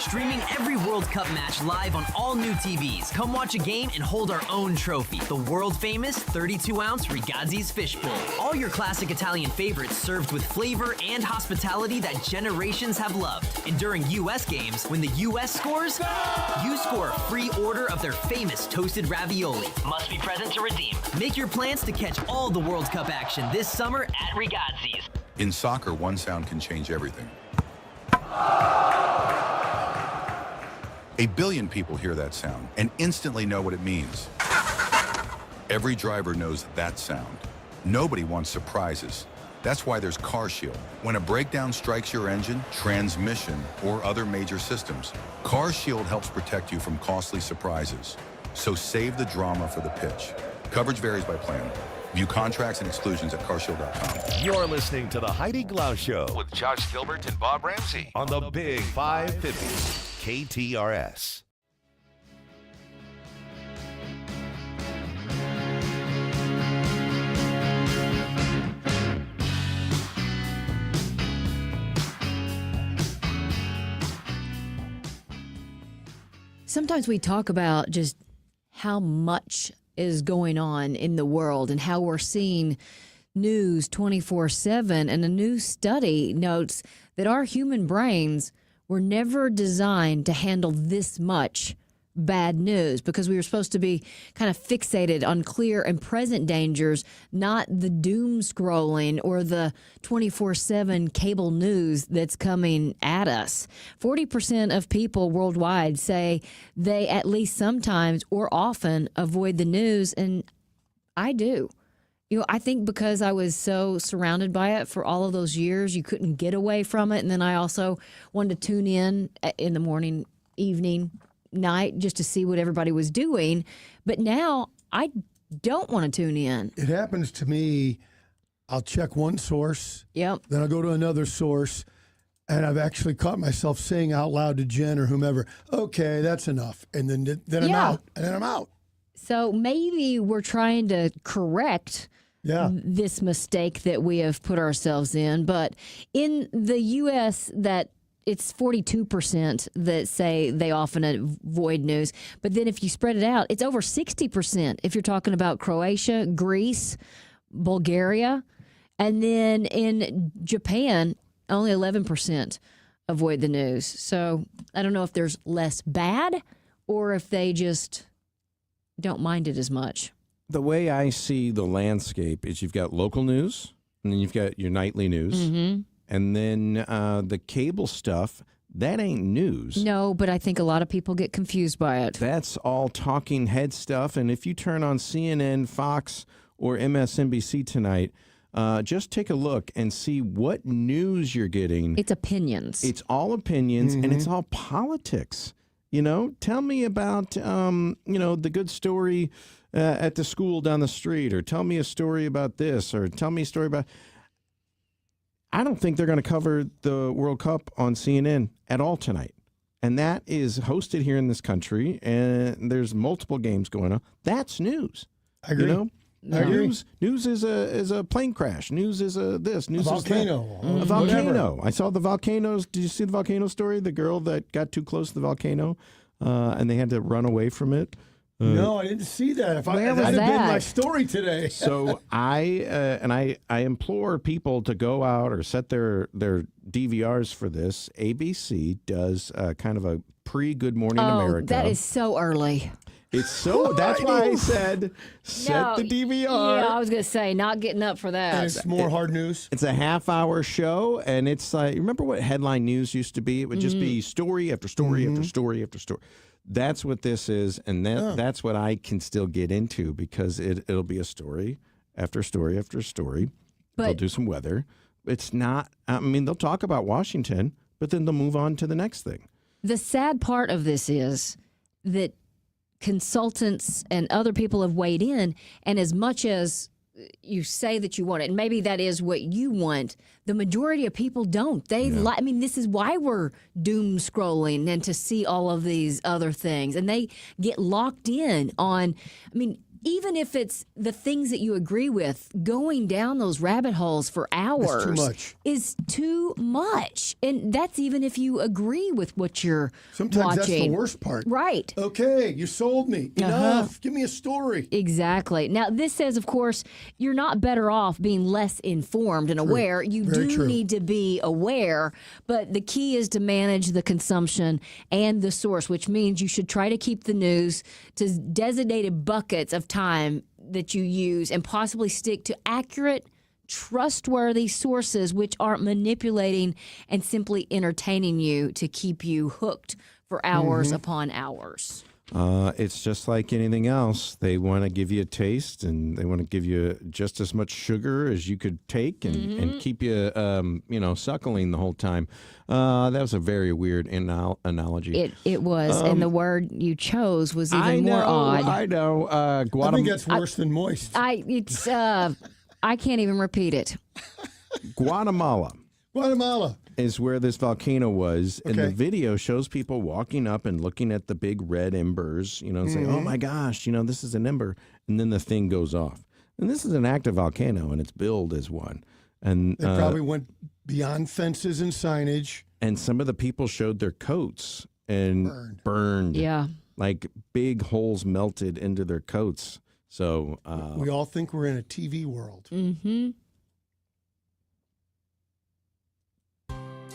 Speaker 14: Streaming every World Cup match live on all new TVs. Come watch a game and hold our own trophy, the world-famous 32-ounce Ragazzi's Fish Bowl. All your classic Italian favorites served with flavor and hospitality that generations have loved. And during U.S. games, when the U.S. scores, you score a free order of their famous toasted ravioli. Must be present to redeem. Make your plans to catch all the World Cup action this summer at Ragazzi's.
Speaker 15: In soccer, one sound can change everything. A billion people hear that sound and instantly know what it means. Every driver knows that sound. Nobody wants surprises. That's why there's CarShield. When a breakdown strikes your engine, transmission, or other major systems, CarShield helps protect you from costly surprises. So save the drama for the pitch. Coverage varies by plan. View contracts and exclusions at carshield.com.
Speaker 18: You're listening to the Heidi Glaus Show with Josh Gilbert and Bob Ramsey on the Big 550 KTRS.
Speaker 10: Sometimes we talk about just how much is going on in the world and how we're seeing news 24/7. And a new study notes that our human brains were never designed to handle this much bad news, because we were supposed to be kind of fixated on clear and present dangers, not the doom scrolling or the 24/7 cable news that's coming at us. 40% of people worldwide say they at least sometimes or often avoid the news, and I do. You know, I think because I was so surrounded by it for all of those years, you couldn't get away from it. And then I also wanted to tune in the morning, evening, night, just to see what everybody was doing. But now I don't want to tune in.
Speaker 12: It happens to me. I'll check one source.
Speaker 10: Yep.
Speaker 12: Then I'll go to another source. And I've actually caught myself saying out loud to Jen or whomever, okay, that's enough. And then I'm out. And then I'm out.
Speaker 10: So maybe we're trying to correct this mistake that we have put ourselves in. But in the U.S., that it's 42% that say they often avoid news. But then if you spread it out, it's over 60% if you're talking about Croatia, Greece, Bulgaria. And then in Japan, only 11% avoid the news. So I don't know if there's less bad or if they just don't mind it as much.
Speaker 3: The way I see the landscape is you've got local news, and then you've got your nightly news, and then the cable stuff, that ain't news.
Speaker 10: No, but I think a lot of people get confused by it.
Speaker 3: That's all talking head stuff, and if you turn on CNN, Fox, or MSNBC tonight, just take a look and see what news you're getting.
Speaker 10: It's opinions.
Speaker 3: It's all opinions, and it's all politics. You know, tell me about, the good story at the school down the street, or tell me a story about this, or tell me a story about... I don't think they're going to cover the World Cup on CNN at all tonight. And that is hosted here in this country, and there's multiple games going on. That's news.
Speaker 12: I agree.
Speaker 3: You know?
Speaker 12: I agree.
Speaker 3: News is a plane crash. News is a this. News
Speaker 12: a
Speaker 3: is
Speaker 12: volcano.
Speaker 3: that. A volcano. I saw the volcanoes. Did you see the volcano story? The girl that got too close to the volcano, and they had to run away from it.
Speaker 12: No, I didn't see that. If
Speaker 10: Where
Speaker 12: that
Speaker 10: was
Speaker 12: had been
Speaker 10: that?
Speaker 12: my story today.
Speaker 3: So I implore people to go out or set their DVRs for this. ABC does kind of a pre-Good Morning America.
Speaker 10: That is so early.
Speaker 3: It's so. That's why I said set the DVR.
Speaker 10: Yeah, I was going to say, not getting up for that.
Speaker 12: And it's more hard news.
Speaker 3: It's a half-hour show, and it's like, remember what headline news used to be? It would just be story after story after story after story. That's what this is, and that's what I can still get into, because it'll be a story after story after story. They'll do some weather. It's not, I mean, they'll talk about Washington, but then they'll move on to the next thing.
Speaker 10: The sad part of this is that consultants and other people have weighed in, and as much as you say that you want it, and maybe that is what you want, the majority of people don't. I mean, this is why we're doom scrolling and to see all of these other things, and they get locked in on, I mean, even if it's the things that you agree with, going down those rabbit holes for hours is too much. And that's even if you agree with what you're
Speaker 12: Sometimes
Speaker 10: watching.
Speaker 12: That's the worst part.
Speaker 10: Right.
Speaker 12: Okay, you sold me. Enough. Give me a story.
Speaker 10: Exactly. Now, this says, of course, you're not better off being less informed and aware. You do need to be aware, but the key is to manage the consumption and the source, which means you should try to keep the news to designated buckets of time that you use, and possibly stick to accurate, trustworthy sources which aren't manipulating and simply entertaining you to keep you hooked for hours upon hours.
Speaker 3: It's just like anything else. They want to give you a taste, and they want to give you just as much sugar as you could take, and keep you, suckling the whole time. That was a very weird analogy.
Speaker 10: It was, and the word you chose was even more odd.
Speaker 3: I know.
Speaker 12: I think that's worse than moist.
Speaker 10: I can't even repeat it.
Speaker 3: Guatemala is where this volcano was, and the video shows people walking up and looking at the big red embers, and saying, oh my gosh, this is an ember, and then the thing goes off. And this is an active volcano, and it's billed as one. And
Speaker 12: they probably went beyond fences and signage.
Speaker 3: And some of the people showed their coats and burned.
Speaker 10: Yeah.
Speaker 3: Like big holes melted into their coats. So
Speaker 12: we all think we're in a TV world.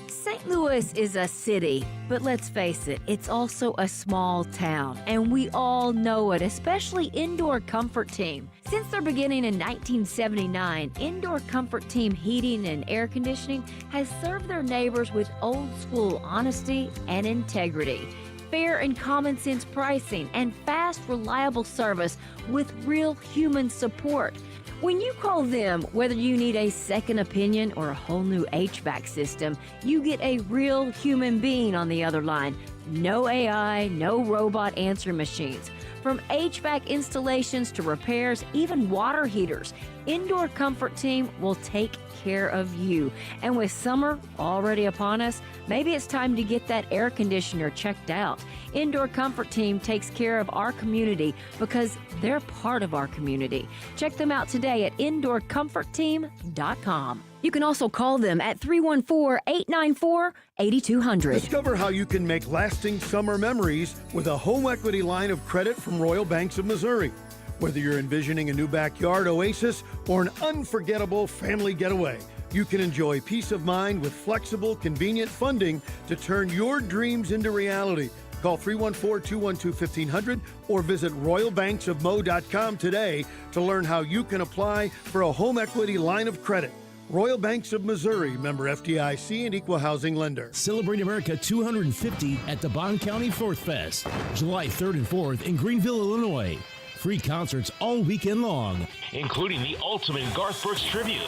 Speaker 16: St. Louis is a city, but let's face it, it's also a small town, and we all know it, especially Indoor Comfort Team. Since their beginning in 1979, Indoor Comfort Team Heating and Air Conditioning has served their neighbors with old-school honesty and integrity, fair and common sense pricing, and fast, reliable service with real human support. When you call them, whether you need a second opinion or a whole new HVAC system, you get a real human being on the other line. No AI, no robot answering machines. From HVAC installations to repairs, even water heaters, Indoor Comfort Team will take care of you. And with summer already upon us, maybe it's time to get that air conditioner checked out. Indoor Comfort Team takes care of our community because they're part of our community. Check them out today at indoorcomfortteam.com. You can also call them at 314-894-8200.
Speaker 19: Discover how you can make lasting summer memories with a home equity line of credit from Royal Banks of Missouri. Whether you're envisioning a new backyard oasis or an unforgettable family getaway, you can enjoy peace of mind with flexible, convenient funding to turn your dreams into reality. Call 314-212-1500 or visit royalbanksofmo.com today to learn how you can apply for a home equity line of credit. Royal Banks of Missouri, member FDIC and equal housing lender.
Speaker 20: Celebrate America 250 at the Bond County Fourth Fest, July 3rd and 4th in Greenville, Illinois. Free concerts all weekend long, including the ultimate Garth Brooks tribute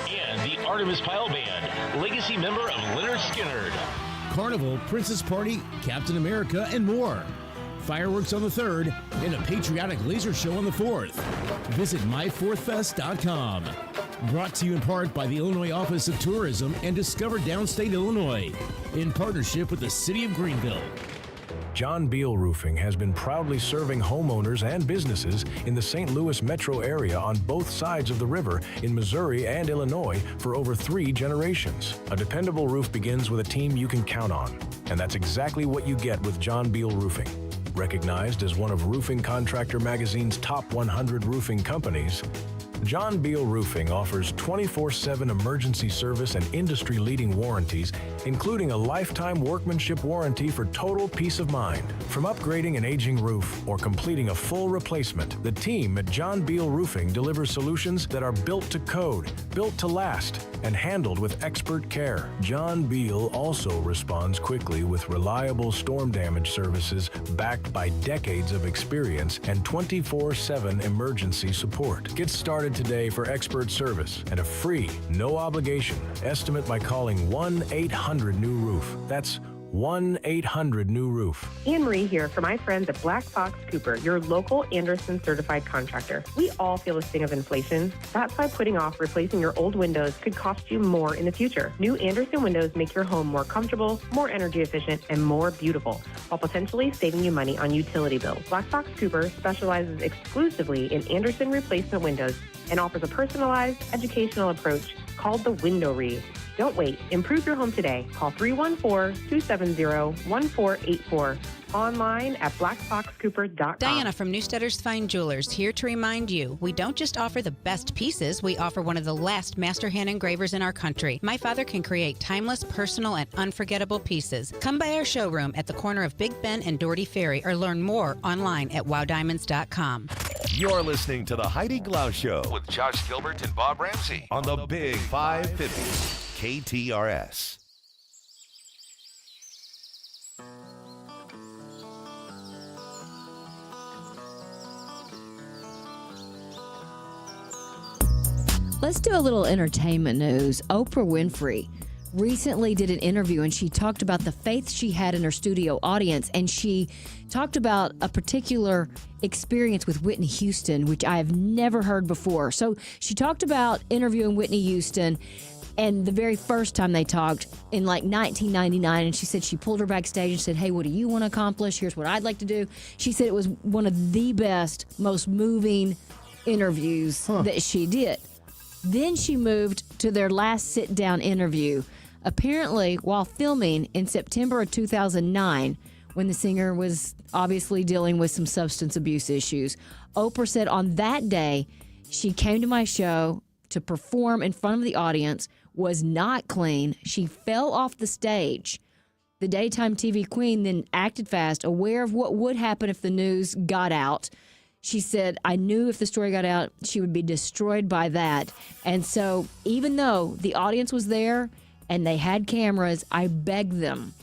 Speaker 20: and the Artemis Pyle Band, legacy member of Lynyrd Skynyrd. Carnival, Princess Party, Captain America, and more. Fireworks on the 3rd and a patriotic laser show on the 4th. Visit myfourthfest.com. Brought to you in part by the Illinois Office of Tourism and Discover Downstate Illinois, in partnership with the City of Greenville.
Speaker 21: John Beal Roofing has been proudly serving homeowners and businesses in the St. Louis metro area on both sides of the river in Missouri and Illinois for over 3 generations. A dependable roof begins with a team you can count on, and that's exactly what you get with John Beal Roofing. Recognized as one of Roofing Contractor Magazine's top 100 roofing companies, John Beal Roofing offers 24/7 emergency service and industry-leading warranties, including a lifetime workmanship warranty for total peace of mind. From upgrading an aging roof or completing a full replacement, the team at John Beal Roofing delivers solutions that are built to code, built to last, and handled with expert care. John Beal also responds quickly with reliable storm damage services backed by decades of experience and 24/7 emergency support. Get started today for expert service and a free, no-obligation estimate by calling 1-800-NEW-ROOF. That's 1-800-NEW-ROOF.
Speaker 22: Anne-Marie here for my friends at Black Fox Cooper, your local Anderson certified contractor. We all feel the sting of inflation. That's why putting off replacing your old windows could cost you more in the future. New Anderson windows make your home more comfortable, more energy efficient, and more beautiful, while potentially saving you money on utility bills. Black Fox Cooper specializes exclusively in Anderson replacement windows and offers a personalized, educational approach called the Window Read. Don't wait. Improve your home today. Call 314-270-1484. Online at blackfoxcooper.com.
Speaker 23: Diana from Newstetter's Fine Jewelers here to remind you, we don't just offer the best pieces, we offer one of the last master hand engravers in our country. My father can create timeless, personal, and unforgettable pieces. Come by our showroom at the corner of Big Ben and Doherty Ferry or learn more online at wowdiamonds.com.
Speaker 18: You're listening to the Heidi Glaus Show with Josh Gilbert and Bob Ramsey on the Big 550 KTRS.
Speaker 10: Let's do a little entertainment news. Oprah Winfrey recently did an interview and she talked about the faith she had in her studio audience, and she talked about a particular experience with Whitney Houston, which I have never heard before. So she talked about interviewing Whitney Houston and the very first time they talked in like 1999, and she said she pulled her backstage and said, hey, what do you want to accomplish? Here's what I'd like to do. She said it was one of the best, most moving interviews that she did. Then she moved to their last sit-down interview, apparently while filming in September of 2009, when the singer was obviously dealing with some substance abuse issues. Oprah said on that day, she came to my show to perform in front of the audience, was not clean. She fell off the stage. The daytime TV queen then acted fast, aware of what would happen if the news got out. She said, I knew if the story got out, she would be destroyed by that. And so even though the audience was there and they had cameras, I begged them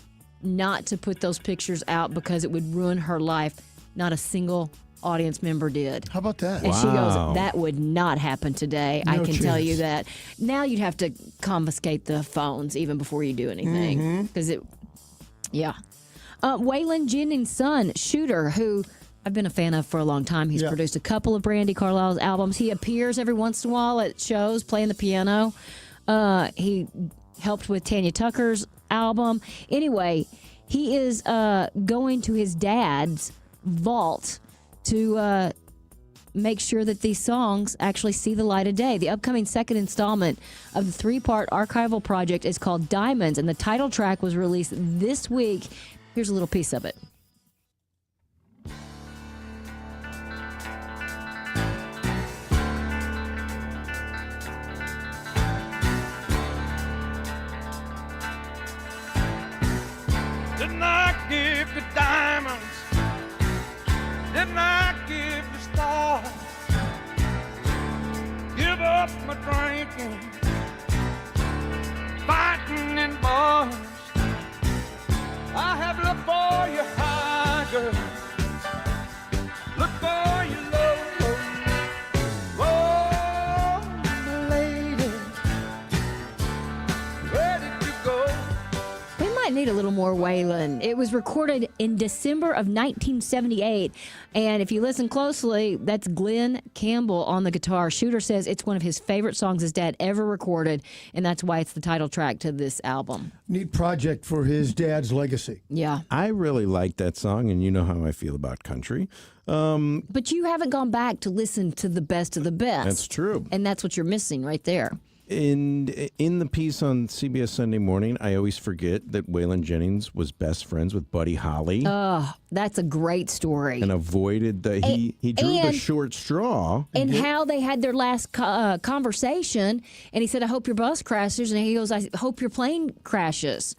Speaker 10: not to put those pictures out because it would ruin her life. Not a single audience member did.
Speaker 12: How about that?
Speaker 10: And she goes, that would not happen today.
Speaker 12: No
Speaker 10: I can tell you
Speaker 12: chance.
Speaker 10: that. Now you'd have to confiscate the phones even before you do anything. Because Waylon Jennings' son, Shooter, who I've been a fan of for a long time. He's produced a couple of Brandi Carlile's albums. He appears every once in a while at shows playing the piano. He helped with Tanya Tucker's album. Anyway, he is going to his dad's vault to make sure that these songs actually see the light of day. The upcoming second installment of the 3-part archival project is called Diamonds, and the title track was released this week. Here's a little piece of it.
Speaker 1: Didn't I give the diamonds? Didn't I give the stars? Give up my drinking, fighting in bars. I have looked for you high, girl. Look for you low. Oh, my lady, where did you go?
Speaker 10: We might need a little more Waylon. It was recorded in December of 1978, and if you listen closely, that's Glenn Campbell on the guitar. Shooter says it's one of his favorite songs his dad ever recorded, and that's why it's the title track to this album.
Speaker 12: Neat project for his dad's legacy.
Speaker 10: Yeah.
Speaker 3: I really like that song, and you know how I feel about country.
Speaker 10: But you haven't gone back to listen to the best of the best.
Speaker 3: That's true.
Speaker 10: And that's what you're missing right there.
Speaker 3: In the piece on CBS Sunday Morning, I always forget that Waylon Jennings was best friends with Buddy Holly.
Speaker 10: Oh, that's a great story.
Speaker 3: And avoided he drew the short straw.
Speaker 10: And how they had their last conversation, and he said, I hope your bus crashes, and he goes, I hope your plane crashes.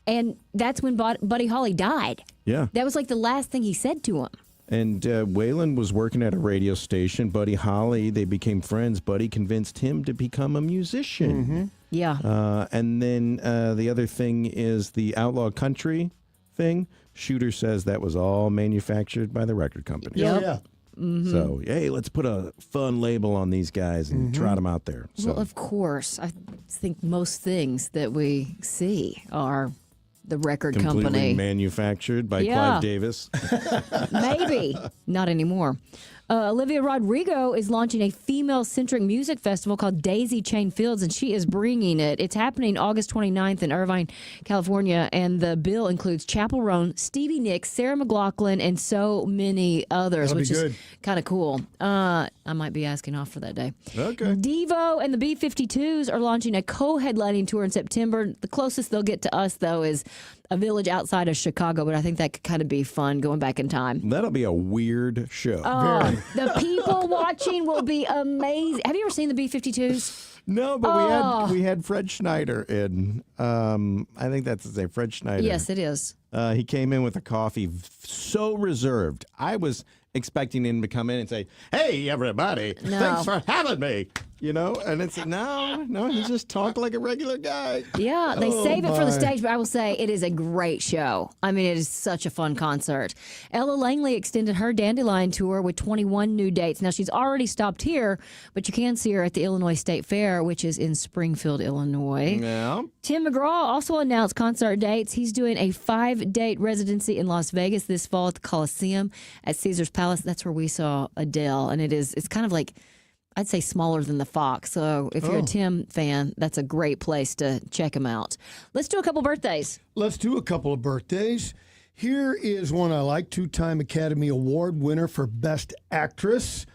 Speaker 10: And that's when Buddy Holly died.
Speaker 3: Yeah.
Speaker 10: That was like the last thing he said to him.
Speaker 3: And Waylon was working at a radio station. Buddy Holly, they became friends. Buddy convinced him to become a musician.
Speaker 10: Mm-hmm. Yeah.
Speaker 3: And then the other thing is the outlaw country thing. Shooter says that was all manufactured by the record company.
Speaker 10: Yep.
Speaker 12: Yeah.
Speaker 10: Mm-hmm.
Speaker 3: So, hey, let's put a fun label on these guys and trot them out there. So.
Speaker 10: Well, of course. I think most things that we see are the record
Speaker 3: completely
Speaker 10: company.
Speaker 3: Manufactured by Clive Davis.
Speaker 10: Maybe. Not anymore. Olivia Rodrigo is launching a female-centric music festival called Daisy Chain Fields, and she is bringing it. It's happening August 29th in Irvine, California, and the bill includes Chappell Roan, Stevie Nicks, Sarah McLachlan, and so many others,
Speaker 12: That'll
Speaker 10: which
Speaker 12: be
Speaker 10: is
Speaker 12: good.
Speaker 10: kind of cool. I might be asking off for that day.
Speaker 3: Okay.
Speaker 10: Devo and the B-52s are launching a co-headlining tour in September. The closest they'll get to us, though, is a village outside of Chicago, but I think that could kind of be fun going back in time.
Speaker 3: That'll be a weird show.
Speaker 10: The people watching will be amazing. Have you ever seen the B-52s?
Speaker 3: No, but we had Fred Schneider in. I think that's his name, Fred Schneider.
Speaker 10: Yes, it is.
Speaker 3: He came in with a coffee so reserved. I was expecting him to come in and say, "Hey, everybody, thanks for having me." You know, and it's no, he just talked like a regular guy.
Speaker 10: Yeah, they save it for the stage, but I will say it is a great show. I mean, it is such a fun concert. Ella Langley extended her Dandelion tour with 21 new dates. Now, she's already stopped here, but you can see her at the Illinois State Fair, which is in Springfield, Illinois.
Speaker 3: Yeah.
Speaker 10: Tim McGraw also announced concert dates. He's doing a 5-date residency in Las Vegas this fall at the Coliseum at Caesar's Palace. That's where we saw Adele, and it's kind of like, I'd say smaller than the Fox. So if you're a Tim fan, that's a great place to check him out. Let's do a couple birthdays.
Speaker 12: Let's do a couple of birthdays. Here is one I like, 2-time Academy Award winner for Best Actress.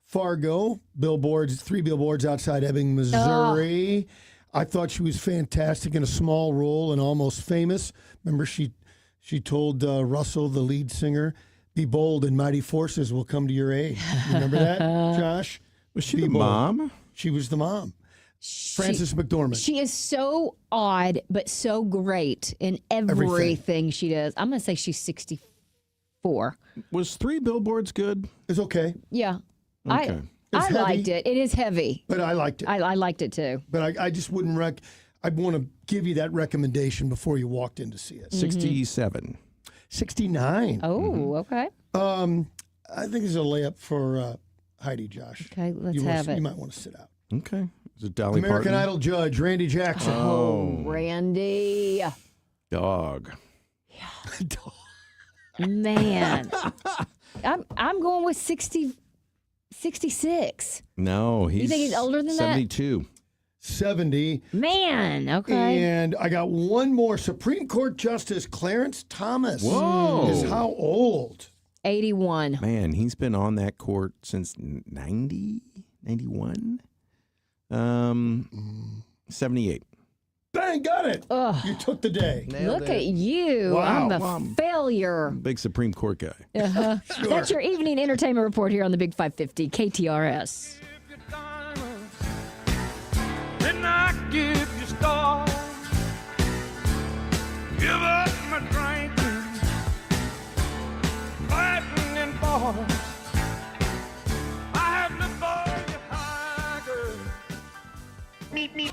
Speaker 12: Fargo, 3 billboards outside Ebbing, Missouri. I thought she was fantastic in a small role and Almost Famous. Remember, she told Russell, the lead singer, "Be bold and mighty forces will come to your aid." Remember that, Josh?
Speaker 3: Was she the mom?
Speaker 12: She was the mom. Frances McDormand.
Speaker 10: She is so odd, but so great in everything she does. I'm going to say she's 64.
Speaker 3: Was 3 billboards good?
Speaker 12: It's okay.
Speaker 10: Yeah.
Speaker 3: Okay.
Speaker 10: I liked it. It is heavy.
Speaker 12: But I liked it.
Speaker 10: I liked it too.
Speaker 12: But I just wouldn't I'd want to give you that recommendation before you walked in to see it.
Speaker 3: 67.
Speaker 12: 69.
Speaker 10: Oh, okay.
Speaker 12: I think it's a layup for Heidi, Josh.
Speaker 10: Okay, let's have it.
Speaker 12: You might want to sit out.
Speaker 3: Okay. Is it Dolly
Speaker 12: American
Speaker 3: Parton?
Speaker 12: Idol judge, Randy Jackson.
Speaker 10: Oh, Randy.
Speaker 3: Dog.
Speaker 10: Man. I'm going with 66.
Speaker 3: No,
Speaker 10: You think he's older than that?
Speaker 3: 72.
Speaker 12: 70.
Speaker 10: Man, okay.
Speaker 12: And I got one more. Supreme Court Justice Clarence Thomas
Speaker 3: Whoa.
Speaker 12: is how old?
Speaker 10: 81.
Speaker 3: Man, he's been on that court since 90, 91? 78.
Speaker 12: Bang, got it.
Speaker 10: Ugh.
Speaker 12: You took the day.
Speaker 10: Look at you.
Speaker 12: Wow.
Speaker 10: I'm the failure.
Speaker 3: Big Supreme Court guy.
Speaker 10: Uh-huh.
Speaker 12: Sure.
Speaker 10: That's your evening entertainment report here on the Big 550 KTRS.
Speaker 1: Then I give you stars. Give up my drinking, fighting in bars. I have lived for you high, girl. Meet me.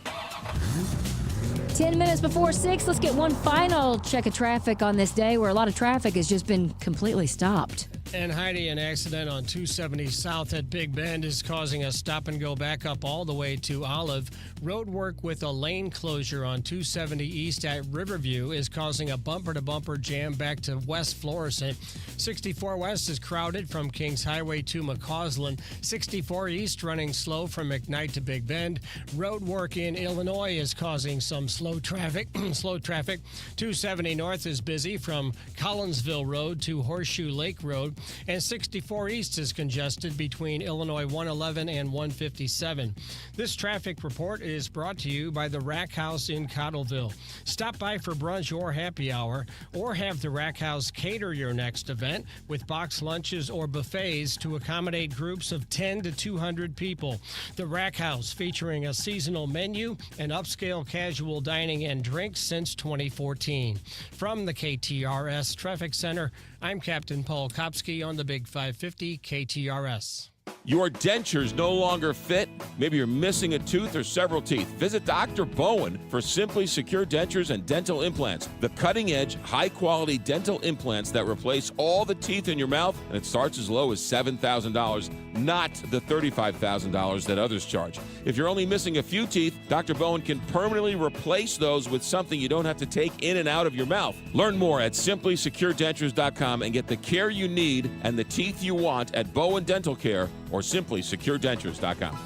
Speaker 10: 10 minutes before 6, let's get one final check of traffic on this day where a lot of traffic has just been completely stopped.
Speaker 13: And Heidi, an accident on 270 South at Big Bend is causing a stop and go back up all the way to Olive. Road work with a lane closure on 270 East at Riverview is causing a bumper-to-bumper jam back to West Florissant. 64 West is crowded from Kings Highway to McCausland. 64 East running slow from McKnight to Big Bend. Road work in Illinois is causing some slow traffic. 270 North is busy from Collinsville Road to Horseshoe Lake Road. And 64 East is congested between Illinois 111 and 157. This traffic report is brought to you by the Rack House in Cottleville. Stop by for brunch or happy hour, or have the Rack House cater your next event with box lunches or buffets to accommodate groups of 10 to 200 people. The Rack House, featuring a seasonal menu and upscale casual dining and drinks since 2014. From the KTRS Traffic Center, I'm Captain Paul Kopsky on the Big 550 KTRS.
Speaker 8: Your dentures no longer fit? Maybe you're missing a tooth or several teeth. Visit Dr. Bowen for Simply Secure Dentures and Dental Implants. The cutting-edge, high-quality dental implants that replace all the teeth in your mouth, and it starts as low as $7,000, not the $35,000 that others charge. If you're only missing a few teeth, Dr. Bowen can permanently replace those with something you don't have to take in and out of your mouth. Learn more at simplysecuredentures.com and get the care you need and the teeth you want at Bowen Dental Care or simplysecuredentures.com.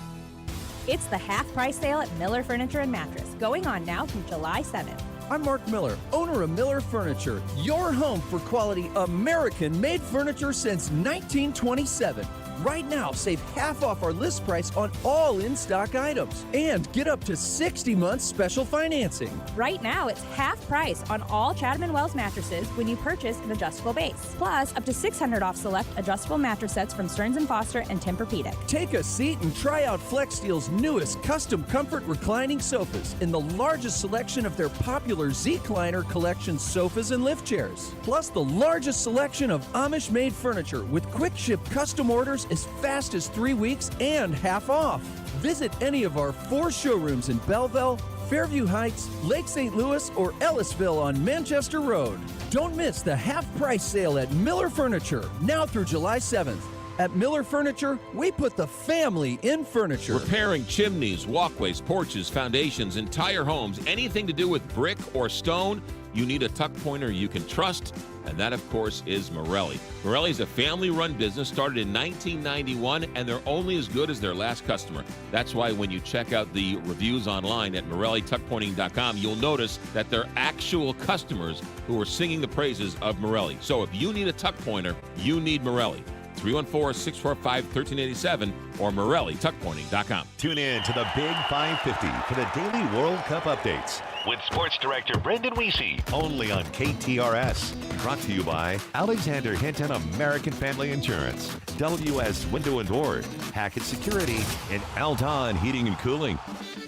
Speaker 2: It's the half-price sale at Miller Furniture and Mattress, going on now through July 7th.
Speaker 4: I'm Mark Miller, owner of Miller Furniture, your home for quality American-made furniture since 1927. Right now, save half off our list price on all in-stock items and get up to 60 months special financing.
Speaker 2: Right now, it's half price on all Chatham & Wells mattresses when you purchase an adjustable base. Plus, up to $600 off select adjustable mattress sets from Stearns & Foster and Tempur-Pedic.
Speaker 4: Take a seat and try out FlexSteel's newest custom comfort reclining sofas in the largest selection of their popular Z-Cliner collection sofas and lift chairs. Plus, the largest selection of Amish-made furniture with quick ship custom orders as fast as 3 weeks and half off. Visit any of our 4 showrooms in Belleville, Fairview Heights, Lake St. Louis, or Ellisville on Manchester Road. Don't miss the half-price sale at Miller Furniture, now through July 7th. At Miller Furniture, we put the family in furniture.
Speaker 8: Repairing chimneys, walkways, porches, foundations, entire homes, anything to do with brick or stone, you need a tuck pointer you can trust, and that, of course, is Morelli. Morelli is a family-run business started in 1991, and they're only as good as their last customer. That's why when you check out the reviews online at MorelliTuckPointing.com, you'll notice that they're actual customers who are singing the praises of Morelli. So if you need a tuck pointer, you need Morelli. 314-645-1387 or MorelliTuckPointing.com.
Speaker 18: Tune in to the Big 550 for the daily World Cup updates with Sports Director Brendan Weesey, only on KTRS. Brought to you by Alexander Hinton American Family Insurance, WS Window and Door, Hackett Security, and Aldon Heating and Cooling.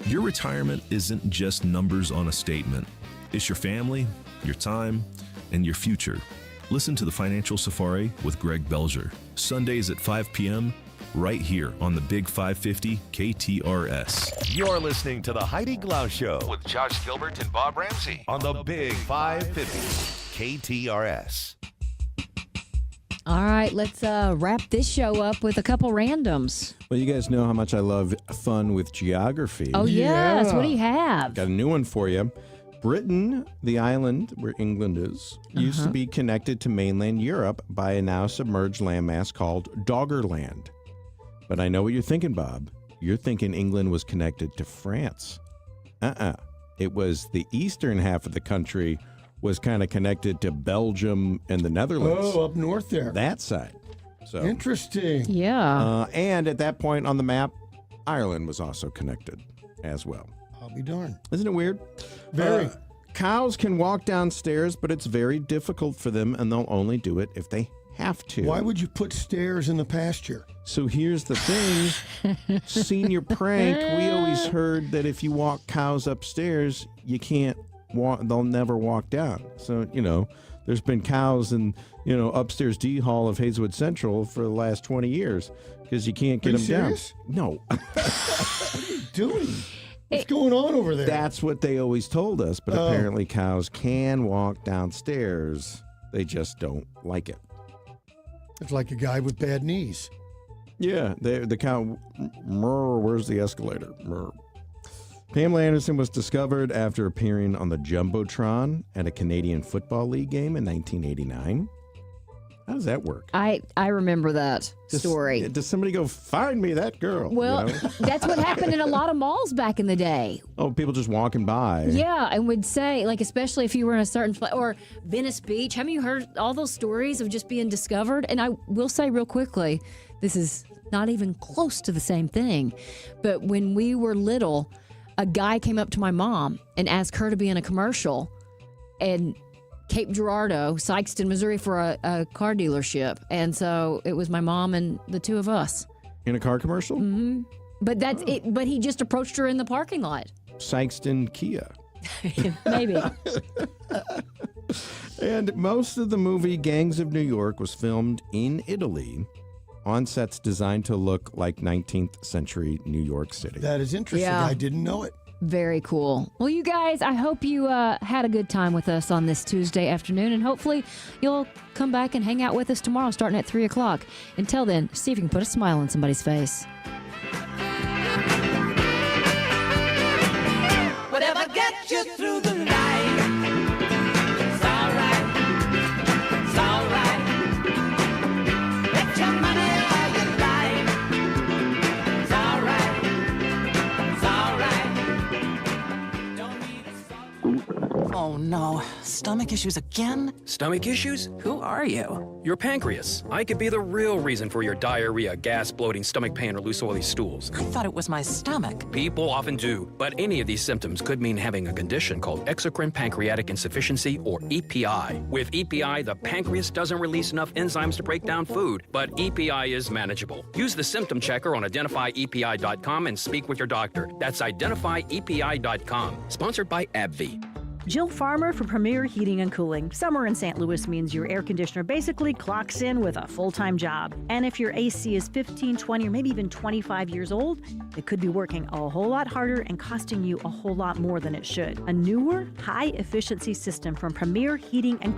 Speaker 5: Your retirement isn't just numbers on a statement. It's your family, your time, and your future. Listen to the Financial Safari with Greg Belger, Sundays at 5 p.m., right here on the Big 550 KTRS.
Speaker 18: You're listening to the Heidi Glaus Show with Josh Gilbert and Bob Ramsey on the Big 550 KTRS.
Speaker 10: All right, let's wrap this show up with a couple randoms.
Speaker 3: Well, you guys know how much I love fun with geography.
Speaker 10: Oh, yes. What do you have?
Speaker 3: Got a new one for you. Britain, the island where England is, used to be connected to mainland Europe by a now submerged landmass called Doggerland. But I know what you're thinking, Bob. You're thinking England was connected to France. It was the eastern half of the country was kind of connected to Belgium and the Netherlands.
Speaker 12: Oh, up north there.
Speaker 3: That side. So
Speaker 12: Interesting.
Speaker 10: Yeah.
Speaker 3: and at that point on the map, Ireland was also connected as well.
Speaker 12: I'll be darned.
Speaker 3: Isn't it weird?
Speaker 12: Very.
Speaker 3: Cows can walk downstairs, but it's very difficult for them, and they'll only do it if they have to.
Speaker 12: Why would you put stairs in the pasture?
Speaker 3: So here's the thing. Senior prank, we always heard that if you walk cows upstairs, you can't walk, they'll never walk down. So, there's been cows in, upstairs D Hall of Hazelwood Central for the last 20 years because you can't get them
Speaker 12: serious?
Speaker 3: down. No.
Speaker 12: What are you doing? What's going on over there?
Speaker 3: That's what they always told us, but apparently cows can walk downstairs. They just don't like it.
Speaker 12: It's like a guy with bad knees.
Speaker 3: Yeah, the cow, where's the escalator? Pamela Anderson was discovered after appearing on the Jumbotron at a Canadian Football League game in 1989. How does that work?
Speaker 10: I remember that story.
Speaker 3: Does somebody go, find me that girl?
Speaker 10: Well, that's what happened in a lot of malls back in the day.
Speaker 3: Oh, people just walking by.
Speaker 10: Yeah, and would say, like, especially if you were in a certain place, or Venice Beach. Haven't you heard all those stories of just being discovered? And I will say real quickly, this is not even close to the same thing. But when we were little, a guy came up to my mom and asked her to be in a commercial, and Cape Girardeau, Sykeston, Missouri, for a car dealership. And so it was my mom and the two of us.
Speaker 3: In a car commercial?
Speaker 10: Mm-hmm. But that's it. But he just approached her in the parking lot.
Speaker 3: Sykeston Kia.
Speaker 10: Maybe.
Speaker 3: And most of the movie Gangs of New York was filmed in Italy on sets designed to look like 19th century New York City.
Speaker 12: That is interesting.
Speaker 10: Yeah.
Speaker 12: I didn't know it.
Speaker 10: Very cool. Well, you guys, I hope you had a good time with us on this Tuesday afternoon, and hopefully you'll come back and hang out with us tomorrow starting at 3 o'clock. Until then, see if you can put a smile on somebody's face.
Speaker 1: Whatever gets you through the night, it's all right, it's all right. Get your money while you like, it's all right, it's all right. Don't need a
Speaker 6: Oh no, stomach issues again?
Speaker 9: Stomach issues?
Speaker 6: Who are you?
Speaker 9: Your pancreas. I could be the real reason for your diarrhea, gas, bloating, stomach pain, or loose oily stools.
Speaker 6: I thought it was my stomach.
Speaker 9: People often do, but any of these symptoms could mean having a condition called exocrine pancreatic insufficiency, or EPI. With EPI, the pancreas doesn't release enough enzymes to break down food, but EPI is manageable. Use the symptom checker on identifyepi.com and speak with your doctor. That's identifyepi.com. Sponsored by AbbVie.
Speaker 17: Jill Farmer for Premier Heating and Cooling. Summer in St. Louis means your air conditioner basically clocks in with a full-time job. And if your AC is 15, 20, or maybe even 25 years old, it could be working a whole lot harder and costing you a whole lot more than it should. A newer, high-efficiency system from Premier Heating and